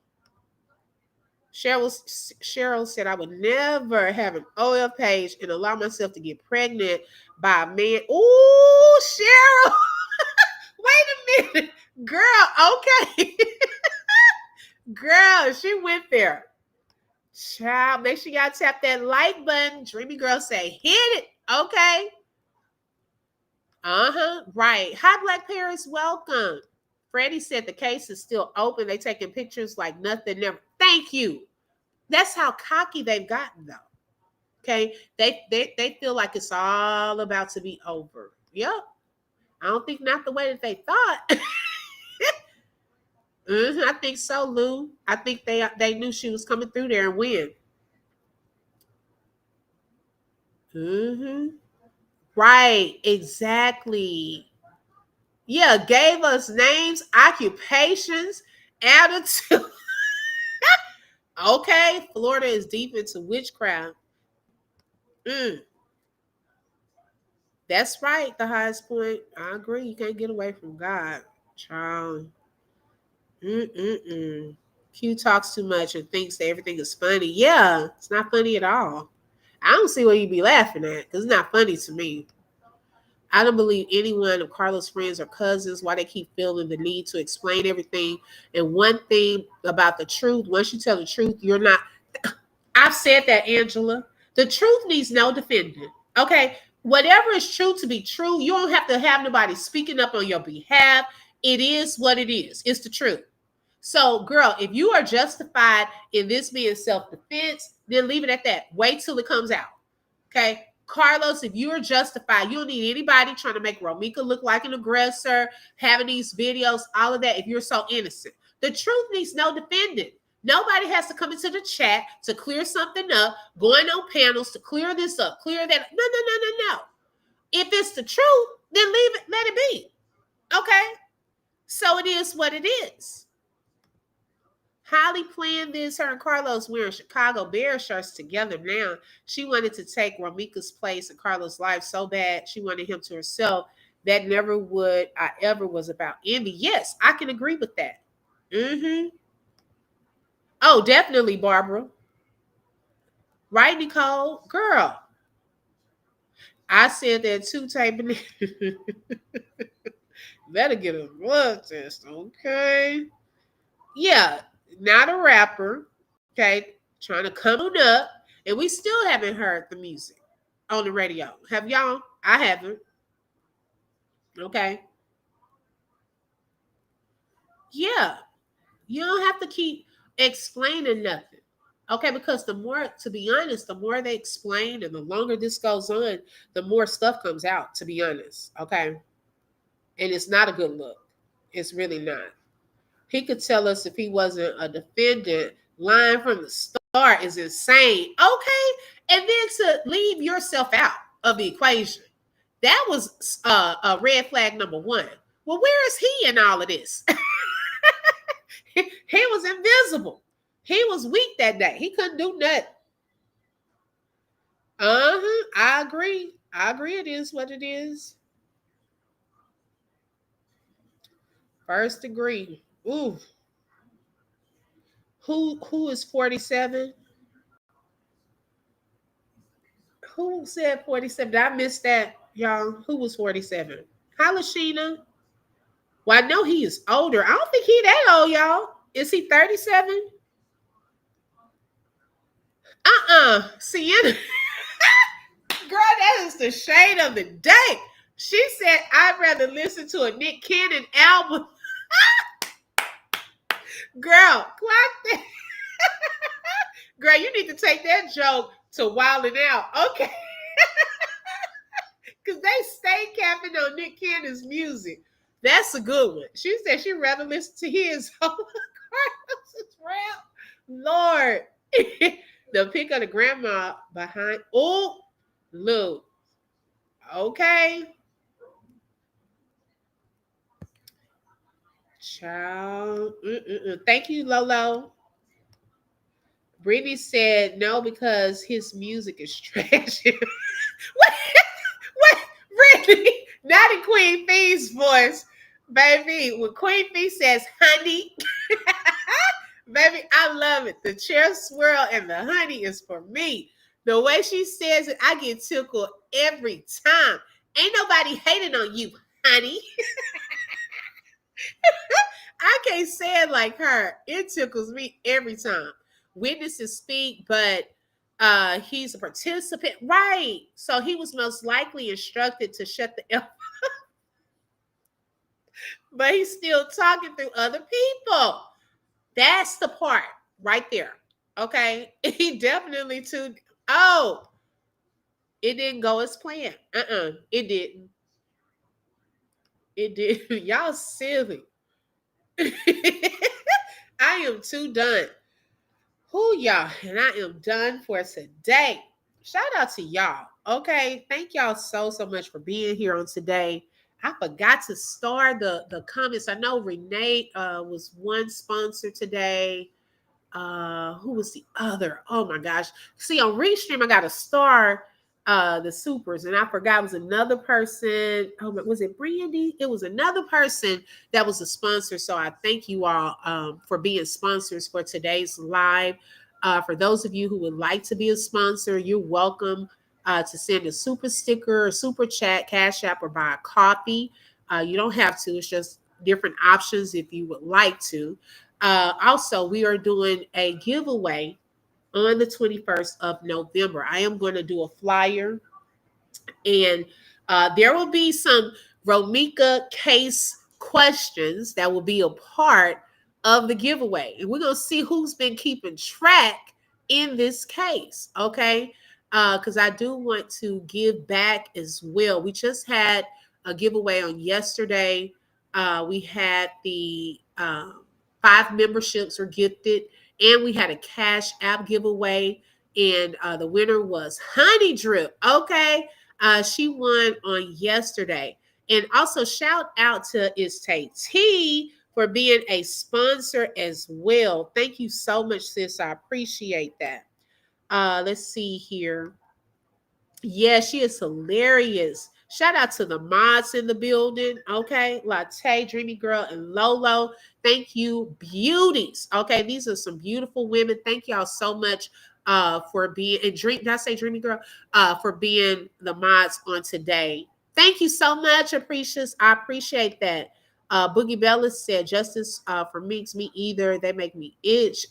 Cheryl said, I would never have an OL page and allow myself to get pregnant by a man. Ooh, Cheryl. Wait a minute. Girl, okay. Girl, she went there. Child, make sure y'all tap that like button. Dreamy Girl say, hit it. Okay. Right. Hi, Black Paris. Welcome. Freddie said the case is still open. They taking pictures like nothing never. Thank you. That's how cocky they've gotten, though. Okay. They feel like it's all about to be over. Yep. I don't think not the way that they thought. I think so, Lou. I think they knew she was coming through there and win. Right, exactly. Yeah, gave us names, occupations, attitude. Okay, Florida is deep into witchcraft. That's right, the highest point. I agree. You can't get away from God, child. Q talks too much and thinks that everything is funny. Yeah, it's not funny at all. I don't see what you be laughing at because it's not funny to me. I don't believe any one of Carlos' friends or cousins why they keep feeling the need to explain everything. And one thing about the truth, once you tell the truth, you're not. I've said that, Angela. The truth needs no defending. Okay. Whatever is true to be true, you don't have to have nobody speaking up on your behalf. It is what it is. It's the truth. So, girl, if you are justified in this being self-defense, then leave it at that. Wait till it comes out. Okay. Carlos, if you are justified, you don't need anybody trying to make Romeca look like an aggressor, having these videos, all of that, if you're so innocent. The truth needs no defending. Nobody has to come into the chat to clear something up, going on panels to clear this up, clear that. No. If it's the truth, then leave it, let it be. Okay? So it is what it is. Holly planned this. Her and Carlos wearing Chicago Bears shirts together now. She wanted to take Romeca's place in Carlos' life so bad. She wanted him to herself. That never would I ever was about envy. Yes, I can agree with that. Mm-hmm. Oh, definitely, Barbara. Right, Nicole? Girl, I said that too, typing. Better get a blood test, okay? Yeah, not a rapper, okay? Trying to come on up, and we still haven't heard the music on the radio. Have y'all? I haven't. Okay. Yeah, you don't have to keep explaining nothing. Okay, because the more, to be honest, the more they explain and the longer this goes on, the more stuff comes out, to be honest. Okay. And it's not a good look. It's really not. He could tell us if he wasn't a defendant. Lying from the start is insane. Okay. And then to leave yourself out of the equation. That was a red flag number one. Well, where is he in all of this? He was invisible. He was weak that day. He couldn't do nothing. Uh-huh. I agree. I agree it is what it is. First degree. Ooh. Who is 47? Who said 47? Did I miss that, y'all? Who was 47? Hi, Lashina. Well, I know he is older. I don't think he that old, y'all. Is he 37? Sienna. Girl, that is the shade of the day. She said, I'd rather listen to a Nick Cannon album. Girl, clock that. Girl, you need to take that joke to Wildin' Out. Okay. Because they stay capping on Nick Cannon's music. That's a good one. She said she'd rather listen to his rap. Lord. The pick of the grandma behind. Oh, look. Okay. Child. Thank you, Lolo. Brittany said no because his music is trash. What? Brittany? Not in Queen Fee's voice. Baby, when Queen Fee says honey, baby, I love it. The chair swirl and the honey is for me. The way she says it, I get tickled every time. Ain't nobody hating on you, honey. I can't say it like her. It tickles me every time. Witnesses speak, but he's a participant. Right. So he was most likely instructed to shut the F, but he's still talking through other people. That's the part right there. Okay. He definitely too. Oh, it didn't go as planned. It didn't. It did. Y'all silly. I am too done. Who y'all? And I am done for today. Shout out to y'all. Okay. Thank y'all so much for being here on today. I forgot to start the comments. I know Renee was one sponsor today. Who was the other? Oh my gosh. See, on Restream, I got a star the supers, and I forgot it was another person. Oh, was it Brandy? It was another person that was a sponsor. So I thank you all for being sponsors for today's live. For those of you who would like to be a sponsor, you're welcome to send a super sticker, or super chat, Cash App, or buy a coffee. You don't have to. It's just different options if you would like to. Also, we are doing a giveaway on the 21st of November. I am going to do a flyer, and there will be some Romeca case questions that will be a part of the giveaway. And we're going to see who's been keeping track in this case, okay? Because I do want to give back as well. We just had a giveaway on yesterday. We had the 5 memberships were gifted, and we had a Cash App giveaway, and the winner was Honey Drip. Okay, she won on yesterday. And also shout out to Tay T for being a sponsor as well. Thank you so much, sis. I appreciate that. Let's see here. Yeah, she is hilarious. Shout out to the mods in the building. Okay. Latte, Dreamy Girl, and Lolo. Thank you, beauties. Okay. These are some beautiful women. Thank y'all so much for being and dream. Did I say Dreamy Girl? For being the mods on today. Thank you so much, Apprecious. I appreciate that. Boogie Bella said, justice for Meeks, me either. They make me itch.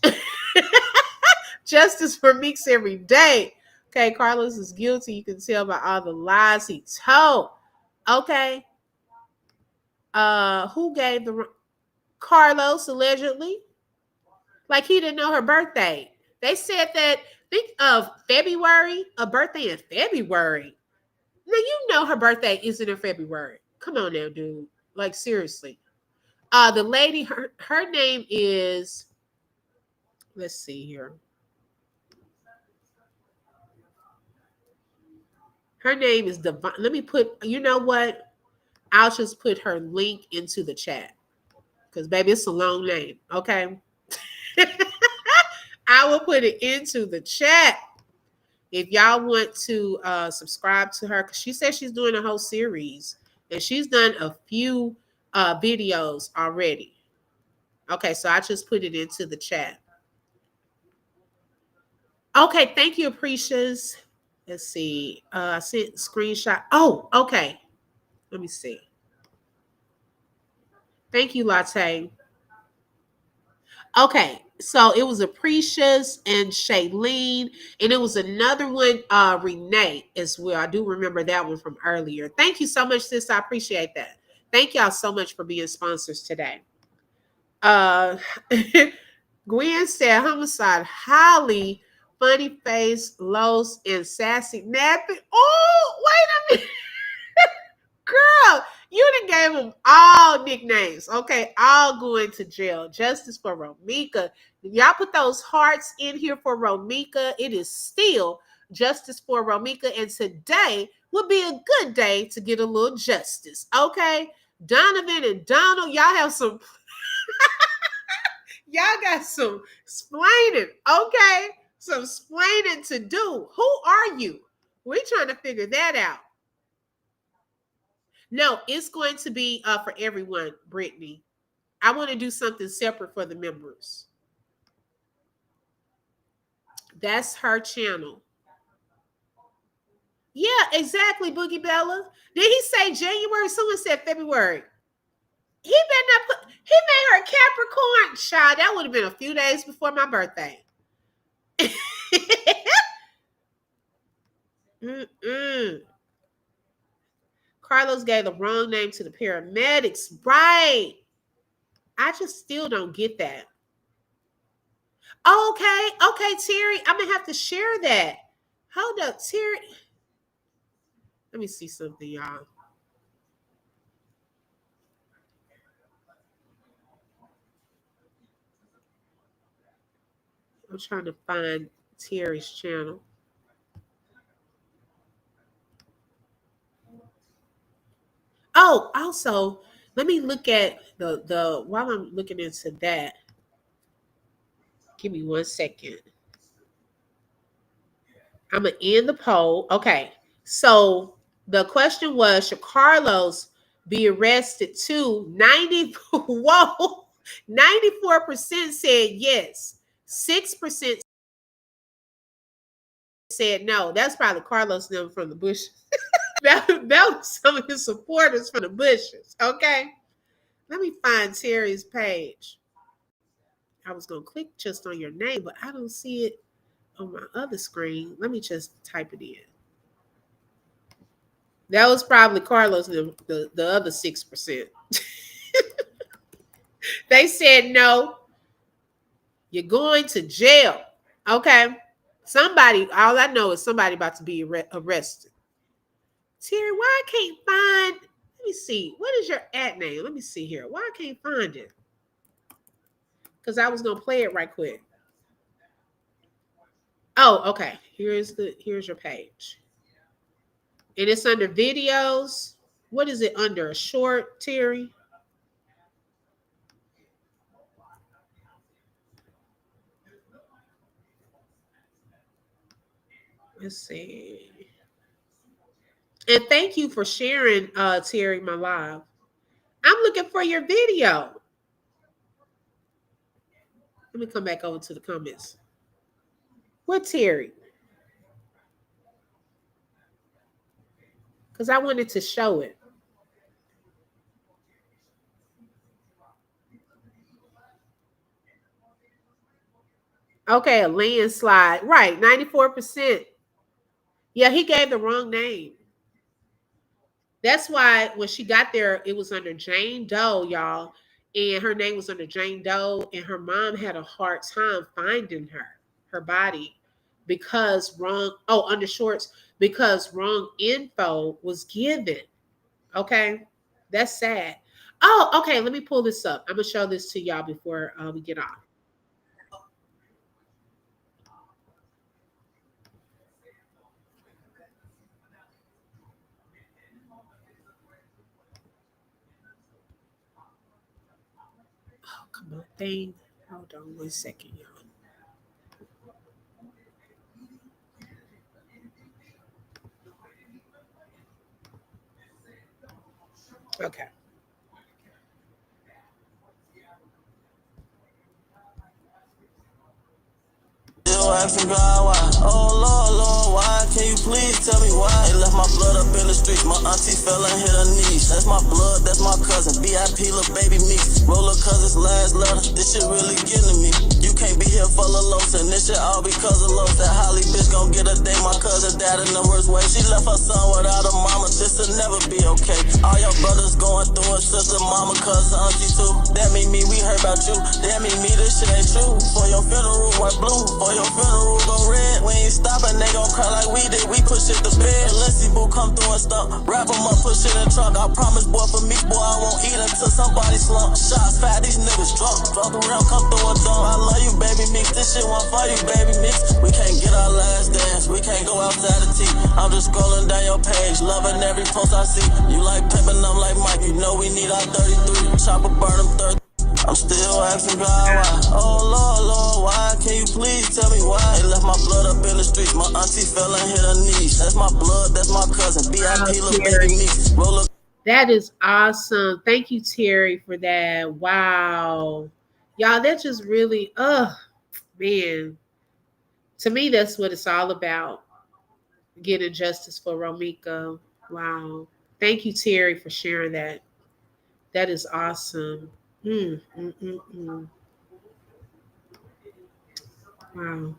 Justice for Meeks every day. Okay, Carlos is guilty. You can tell by all the lies he told. Okay. Who gave the Carlos allegedly? Like he didn't know her birthday. They said that think of February, a birthday in February. Now you know her birthday isn't in February. Come on now, dude. Like seriously. The lady, her name is, let's see here. Her name is Divine. Let me put, you know what? I'll just put her link into the chat. Because baby, it's a long name. Okay. I will put it into the chat. If y'all want to subscribe to her, because she says she's doing a whole series. And she's done a few videos already. Okay, so I just put it into the chat. Okay, thank you, Apprecious. Let's see. I sent screenshot. Oh, okay. Let me see. Thank you, Latte. Okay, so it was Apprecious and Shailene, and it was another one, Renee as well. I do remember that one from earlier. Thank you so much, sis. I appreciate that. Thank y'all so much for being sponsors today. Gwen said homicide, Holly, funny face, Los, and sassy nappy. Oh, wait a minute. Girl, you done gave them all nicknames. Okay, all going to jail. Justice for Romeca. Y'all put those hearts in here for Romeca. It is still justice for Romeca. And today would be a good day to get a little justice. Okay, Donovan and Donald, y'all have some. Y'all got some explaining. Okay, some explaining to do. Who are you? We're trying to figure that out. No, it's going to be for everyone, Brittany. I want to do something separate for the members. That's her channel. Yeah, exactly, Boogie Bella. Did he say January? Someone said February. He made her a Capricorn. Child, that would have been a few days before my birthday. Carlos gave the wrong name to the paramedics. Right. I just still don't get that. Okay, Terry. I'm gonna have to share that. Hold up, Terry. Let me see something, y'all. I'm trying to find Terry's channel. Oh, also, let me look at the while I'm looking into that. Give me 1 second. I'm gonna end the poll. Okay, so the question was: should Carlos be arrested too? 94% said yes. 6% said no. That's probably Carlos them from the bushes. that was some of his supporters from the bushes. Okay, let me find Terry's page. I was gonna click just on your name, but I don't see it on my other screen. Let me just type it in. That was probably Carlos, the other 6%. They said no, you're going to jail. Okay. Somebody, all I know is somebody about to be arrested. Terry, why I can't find, let me see. What is your ad name? Let me see here. Why I can't find it? Because I was gonna play it right quick. Oh, okay. Here's your page. And it's under videos. What is it under? A short, Terry? Let's see. And thank you for sharing, Terry, my live. I'm looking for your video. Let me come back over to the comments. What Terry? Because I wanted to show it. Okay, a landslide. Right, 94%. Yeah, he gave the wrong name. That's why when she got there, it was under Jane Doe, y'all. And her name was under Jane Doe. And her mom had a hard time finding her body, because under shorts, because wrong info was given. Okay. That's sad. Oh, okay. Let me pull this up. I'm going to show this to y'all before we get off. Oh, come on, thing. Hold on 1 second, y'all. Okay. Still asking God why. Oh Lord, Lord, why? Can you please tell me why? They left my blood up in the streets. My auntie fell and hit her knees. That's my blood, that's my cousin. BIP, little baby Meeks. Roller cousins, last letter. This shit really getting to me. You can't be here full of lows, and this shit all because of lows. That Holly bitch gon' get a day. My cousin died in the worst way. She left her son without a mama. This'll never be okay. All your brothers going through it. Sister, mama, cousin, auntie too. That mean me, we heard about you. That mean me, this shit ain't true. For your funeral, white blue. For your funeral, go red. We ain't stopping, they gon' cry like we did. We push it to bed. Leslie boo come through and stump. Wrap 'em up, push it in trunk. I promise, boy, for me, boy, I won't eat until somebody slump. Shots fat, these niggas drunk. Drunk around, come through a dump. I love you, baby Meeks. This shit one for you, baby Meeks. We can't get our last dance. We can't go outside the tea. I'm just scrolling down your page, loving every post I see. You like pimpin', I'm like Mike. You know we need our 33. Chopper burn them 30. I'm still asking God why. Oh Lord, Lord, why? Can you please tell me why? They left my blood up in the streets. My auntie fell and hit her knees. That's my blood, that's my cousin. BIP, little baby Meeks. Roller. That is awesome. Thank you, Terry, for that. Wow. Y'all, that just really, man. To me, that's what it's all about. Getting justice for Romeca. Wow. Thank you, Terry, for sharing that. That is awesome. Mm, mm, mm, mm. Wow.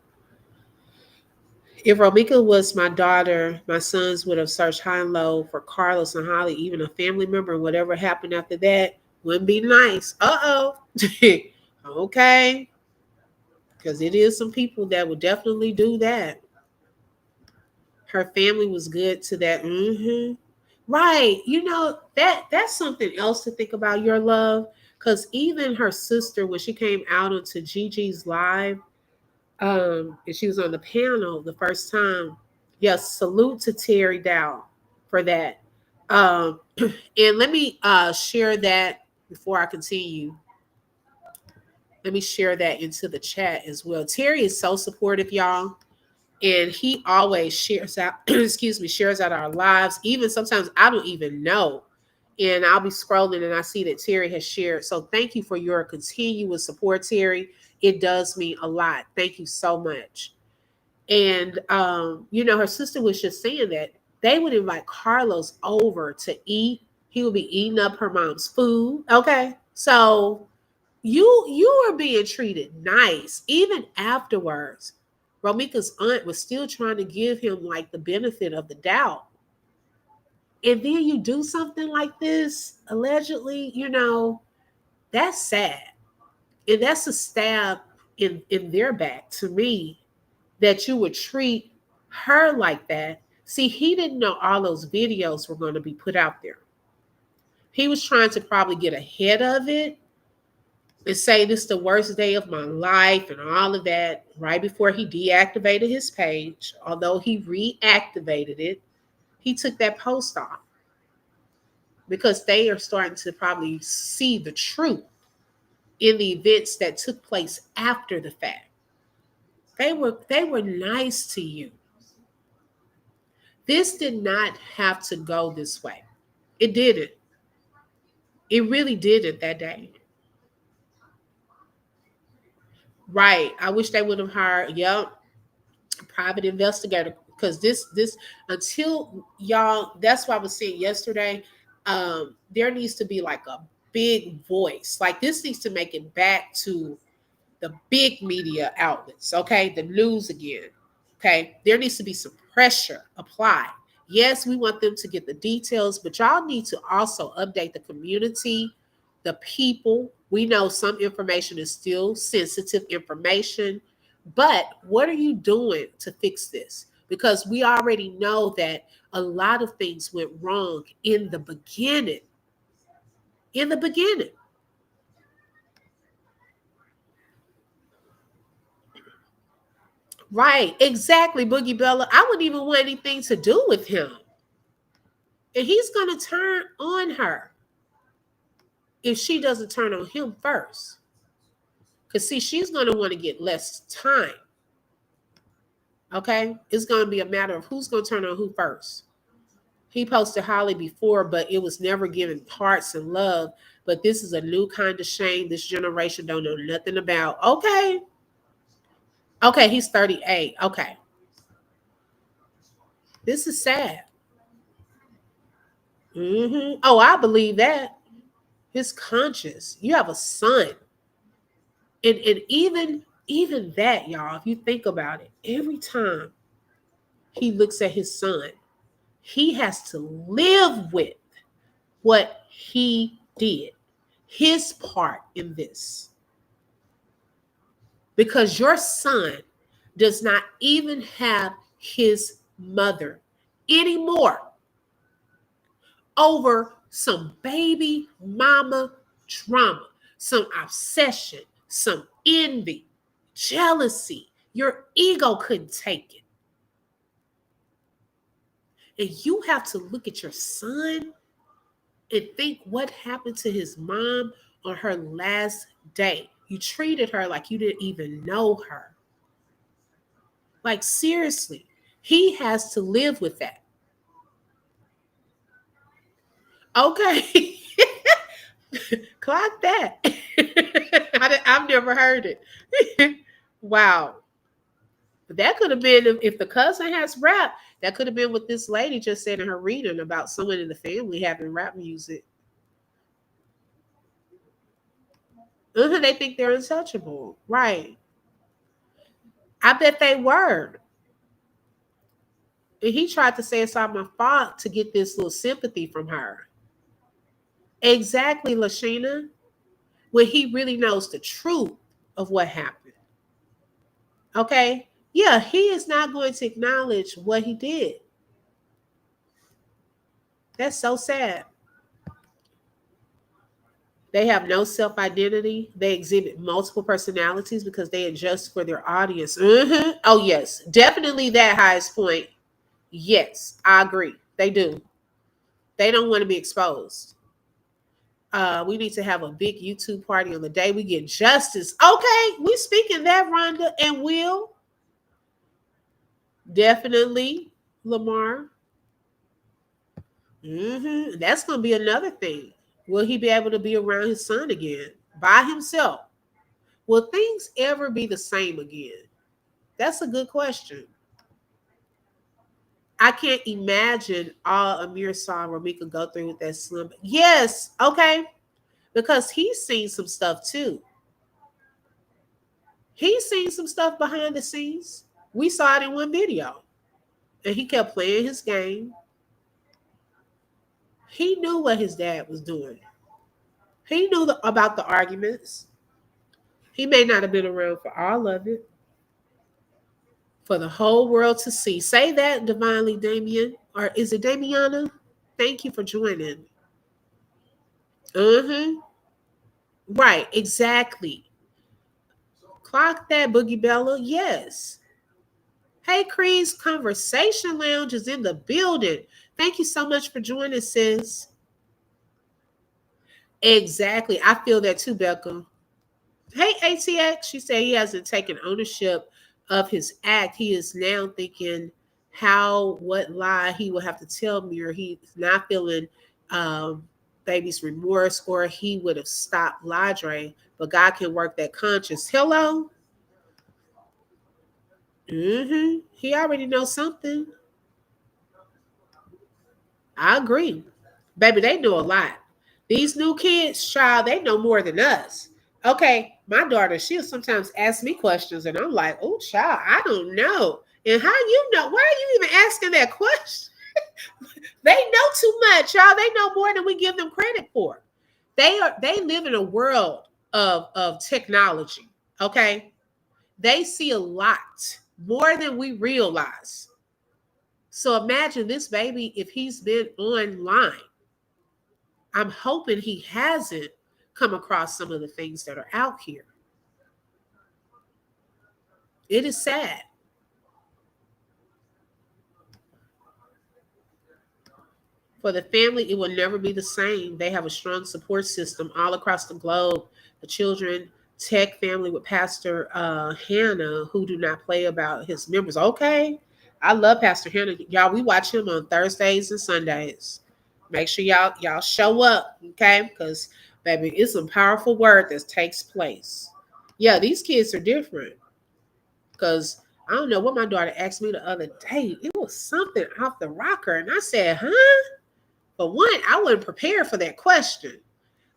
If Romeca was my daughter, my sons would have searched high and low for Carlos and Holly, even a family member, and whatever happened after that wouldn't be nice. Uh-oh. Okay. Because it is some people that would definitely do that. Her family was good to that. Mm-hmm. Right. You know, that's something else to think about, your love. Because even her sister, when she came out onto Gigi's live, and she was on the panel the first time. Yes, salute to Terry Dow for that. And let me share that before I continue. Let me share that into the chat as well. Terry is so supportive, y'all. And he always shares out, excuse me, shares out our lives. Even sometimes I don't even know. And I'll be scrolling and I see that Terry has shared. So thank you for your continuous support, Terry. It does mean a lot. Thank you so much. And her sister was just saying that they would invite Carlos over to eat. He would be eating up her mom's food. Okay. So you were being treated nice. Even afterwards, Romeca's aunt was still trying to give him like the benefit of the doubt. And then you do something like this, allegedly, that's sad. And that's a stab in their back to me, that you would treat her like that. See, he didn't know all those videos were going to be put out there. He was trying to probably get ahead of it and say this is the worst day of my life and all of that right before he deactivated his page. Although he reactivated it, he took that post off because they are starting to probably see the truth in the events that took place after the fact. They were nice to you. This did not have to go this way. It didn't. It really didn't that day. Right. I wish they would have hired, yep, a private investigator. Because this until y'all, that's what I was saying yesterday. There needs to be like a big voice. Like this needs to make it back to the big media outlets, okay? The news again. Okay. There needs to be some pressure applied. Yes, we want them to get the details, but y'all need to also update the community, the people. We know some information is still sensitive information, but what are you doing to fix this? Because we already know that a lot of things went wrong in the beginning. In the beginning. Right, exactly, Boogie Bella. I wouldn't even want anything to do with him. And he's going to turn on her if she doesn't turn on him first. Because, see, she's going to want to get less time. Okay? It's going to be a matter of who's going to turn on who first. He posted Holly before, but it was never given hearts and love. But this is a new kind of shame this generation don't know nothing about. Okay. Okay, he's 38. Okay. This is sad. Oh, I believe that. His conscience. You have a son. And even that, y'all, if you think about it, every time he looks at his son, he has to live with what he did, his part in this. Because your son does not even have his mother anymore over some baby mama drama, some obsession, some envy, jealousy. Your ego couldn't take it. And you have to look at your son and think what happened to his mom on her last day. You treated her like you didn't even know her. Like, seriously, he has to live with that. Okay. Clock that. I've never heard it. Wow. But that could have been, if the cousin has rap, that could have been what this lady just said in her reading about someone in the family having rap music. They think they're untouchable. Right. I bet they were. And he tried to say it's all my fault to get this little sympathy from her. Exactly, Lashina. When he really knows the truth of what happened. Okay? Yeah, he is not going to acknowledge what he did. That's so sad. They have no self-identity. They exhibit multiple personalities because they adjust for their audience. Oh, yes. Definitely that highest point. Yes, I agree. They do. They don't want to be exposed. We need to have a big YouTube party on the day we get justice. Okay, we speaking that, Rhonda and Will. Definitely, Lamar. That's going to be another thing. Will he be able to be around his son again by himself? Will things ever be the same again? That's a good question. I can't imagine all Amir saw Romeca go through with that slim. Yes, okay. Because he's seen some stuff too. He's seen some stuff behind the scenes. We saw it in one video. And he kept playing his game. He knew what his dad was doing. He knew about the arguments. He may not have been around for all of it. For the whole world to see. Say that, Divinely Damien. Or is it Damiana? Thank you for joining. Right, exactly. Clock that, Boogie Bella. Yes. Hey, Creed's Conversation Lounge is in the building. Thank you so much for joining, sis. Exactly. I feel that too, Becca. Hey, ATX. She said he hasn't taken ownership of his act. He is now thinking what lie he would have to tell me, or he's not feeling baby's remorse, or he would have stopped Ladre. But God can work that conscience. Hello? He already knows something. I agree. Baby, they know a lot. These new kids, child, they know more than us. Okay, my daughter, she'll sometimes ask me questions, and I'm like, oh, child, I don't know. And how you know? Why are you even asking that question? They know too much, y'all. They know more than we give them credit for. They live in a world of technology. Okay. They see a lot more than we realize. So imagine this baby, if he's been online. I'm hoping he hasn't come across some of the things that are out here. It is sad. For the family, it will never be the same. They have a strong support system all across the globe. The children tech family with Pastor Hannah, who do not play about his members. Okay. I love Pastor Hannah. Y'all, we watch him on Thursdays and Sundays. Make sure y'all show up, okay? Because baby, it's some powerful word that takes place. Yeah, these kids are different. Because I don't know what my daughter asked me the other day. It was something off the rocker. And I said, huh? But one, I wasn't prepared for that question.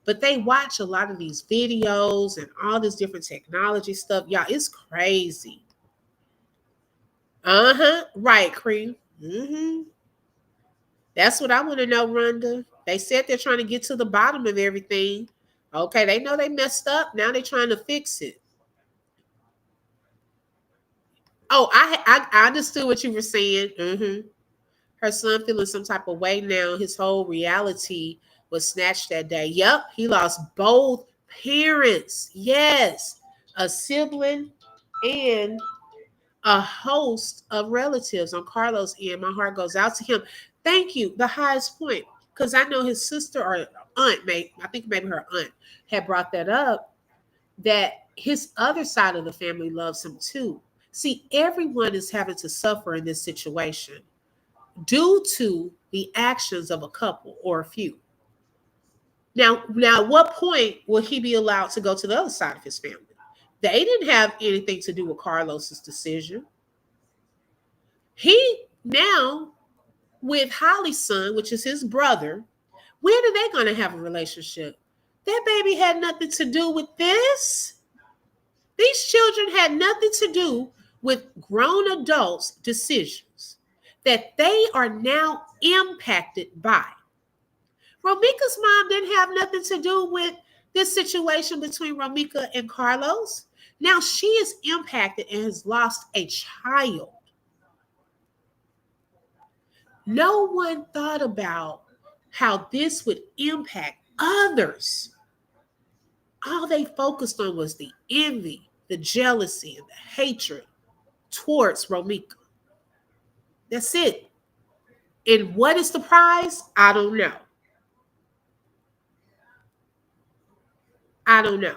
But they watch a lot of these videos and all this different technology stuff. Y'all, it's crazy. Right, Cream. That's what I want to know, Rhonda. They said they're trying to get to the bottom of everything. Okay, they know they messed up. Now they're trying to fix it. Oh, I understood what you were saying. Her son feeling some type of way now. His whole reality was snatched that day. Yep, he lost both parents. Yes, a sibling and a host of relatives on Carlos' end. My heart goes out to him. Thank you, the highest point. Because I know his sister or aunt, I think maybe her aunt, had brought that up, that his other side of the family loves him too. See, everyone is having to suffer in this situation due to the actions of a couple or a few. Now, at what point will he be allowed to go to the other side of his family? They didn't have anything to do with Carlos's decision. He now, with Holly's son, which is his brother, when are they going to have a relationship? That baby had nothing to do with this. These children had nothing to do with grown adults' decisions that they are now impacted by. Romeca's mom didn't have nothing to do with this situation between Romeca and Carlos. Now she is impacted and has lost a child. No one thought about how this would impact others. All they focused on was the envy, the jealousy, and the hatred towards Romeca. That's it. And what is the prize? I don't know. I don't know.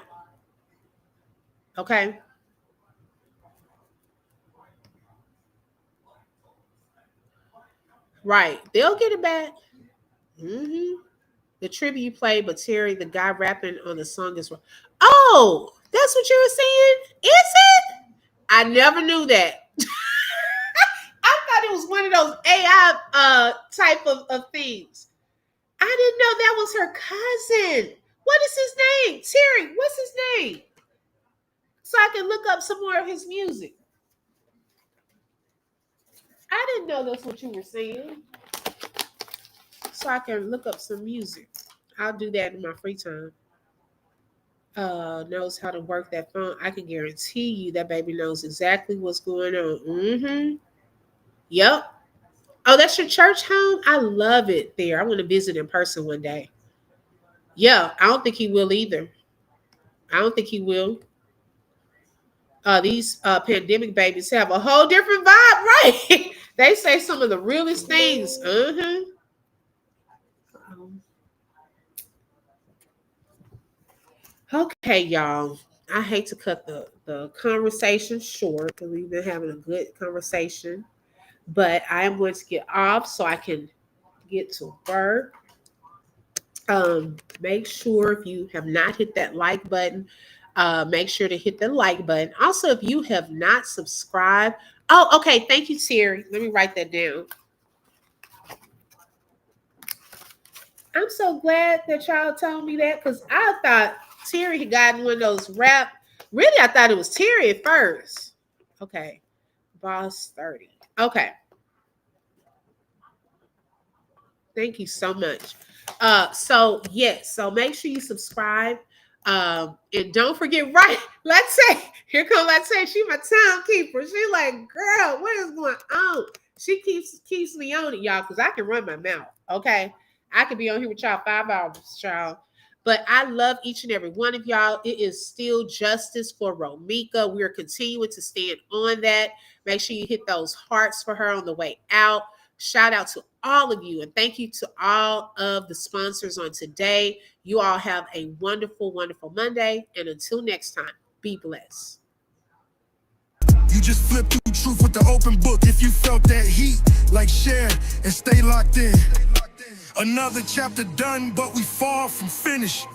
Okay. Right. They'll get it back. The tribute you played, but Terry, the guy rapping on the song is wrong. Oh, that's what you were saying? Is it? I never knew that. I thought it was one of those AI type of things. I didn't know that was her cousin. What is his name? Terry, what's his name? So I can look up some more of his music. I didn't know that's what you were saying. So I can look up some music. I'll do that in my free time. Knows how to work that phone. I can guarantee you that baby knows exactly what's going on. Yep. Oh, that's your church home? I love it there. I want to visit in person one day. Yeah, I don't think he will either. I don't think he will. These pandemic babies have a whole different vibe, right? They say some of the realest things. Okay, y'all. I hate to cut the conversation short because we've been having a good conversation. but I am going to get off so I can get to work. Make sure if you have not hit that like button, make sure to hit the like button. Also, if you have not subscribed, oh, okay, thank you, Terry. Let me write that down. I'm so glad that y'all told me that because I thought Terry had gotten one of those rap. Really, I thought it was Terry at first. Okay, Boss 30. Okay. Thank you so much. So yes, so make sure you subscribe. And don't forget, right? Let's say, here come let's say she my timekeeper. She like, girl, what is going on? She keeps me on it, y'all, because I can run my mouth. Okay. I could be on here with y'all 5 hours, y'all. But I love each and every one of y'all. It is still justice for Romeca. We are continuing to stand on that. Make sure you hit those hearts for her on the way out. Shout out to all of you, and thank you to all of the sponsors on today. You all have a wonderful, wonderful Monday, and until next time, be blessed. You just flip through truth with the open book. If you felt that heat, like share and stay locked in. Another chapter done, but we far from finished.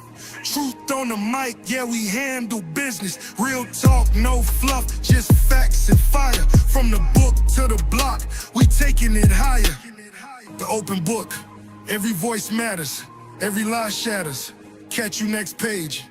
Truth on the mic, yeah, we handle business. Real talk, no fluff, just facts and fire. From the book to the block, we taking it higher. The open book, every voice matters, every lie shatters. Catch you next page.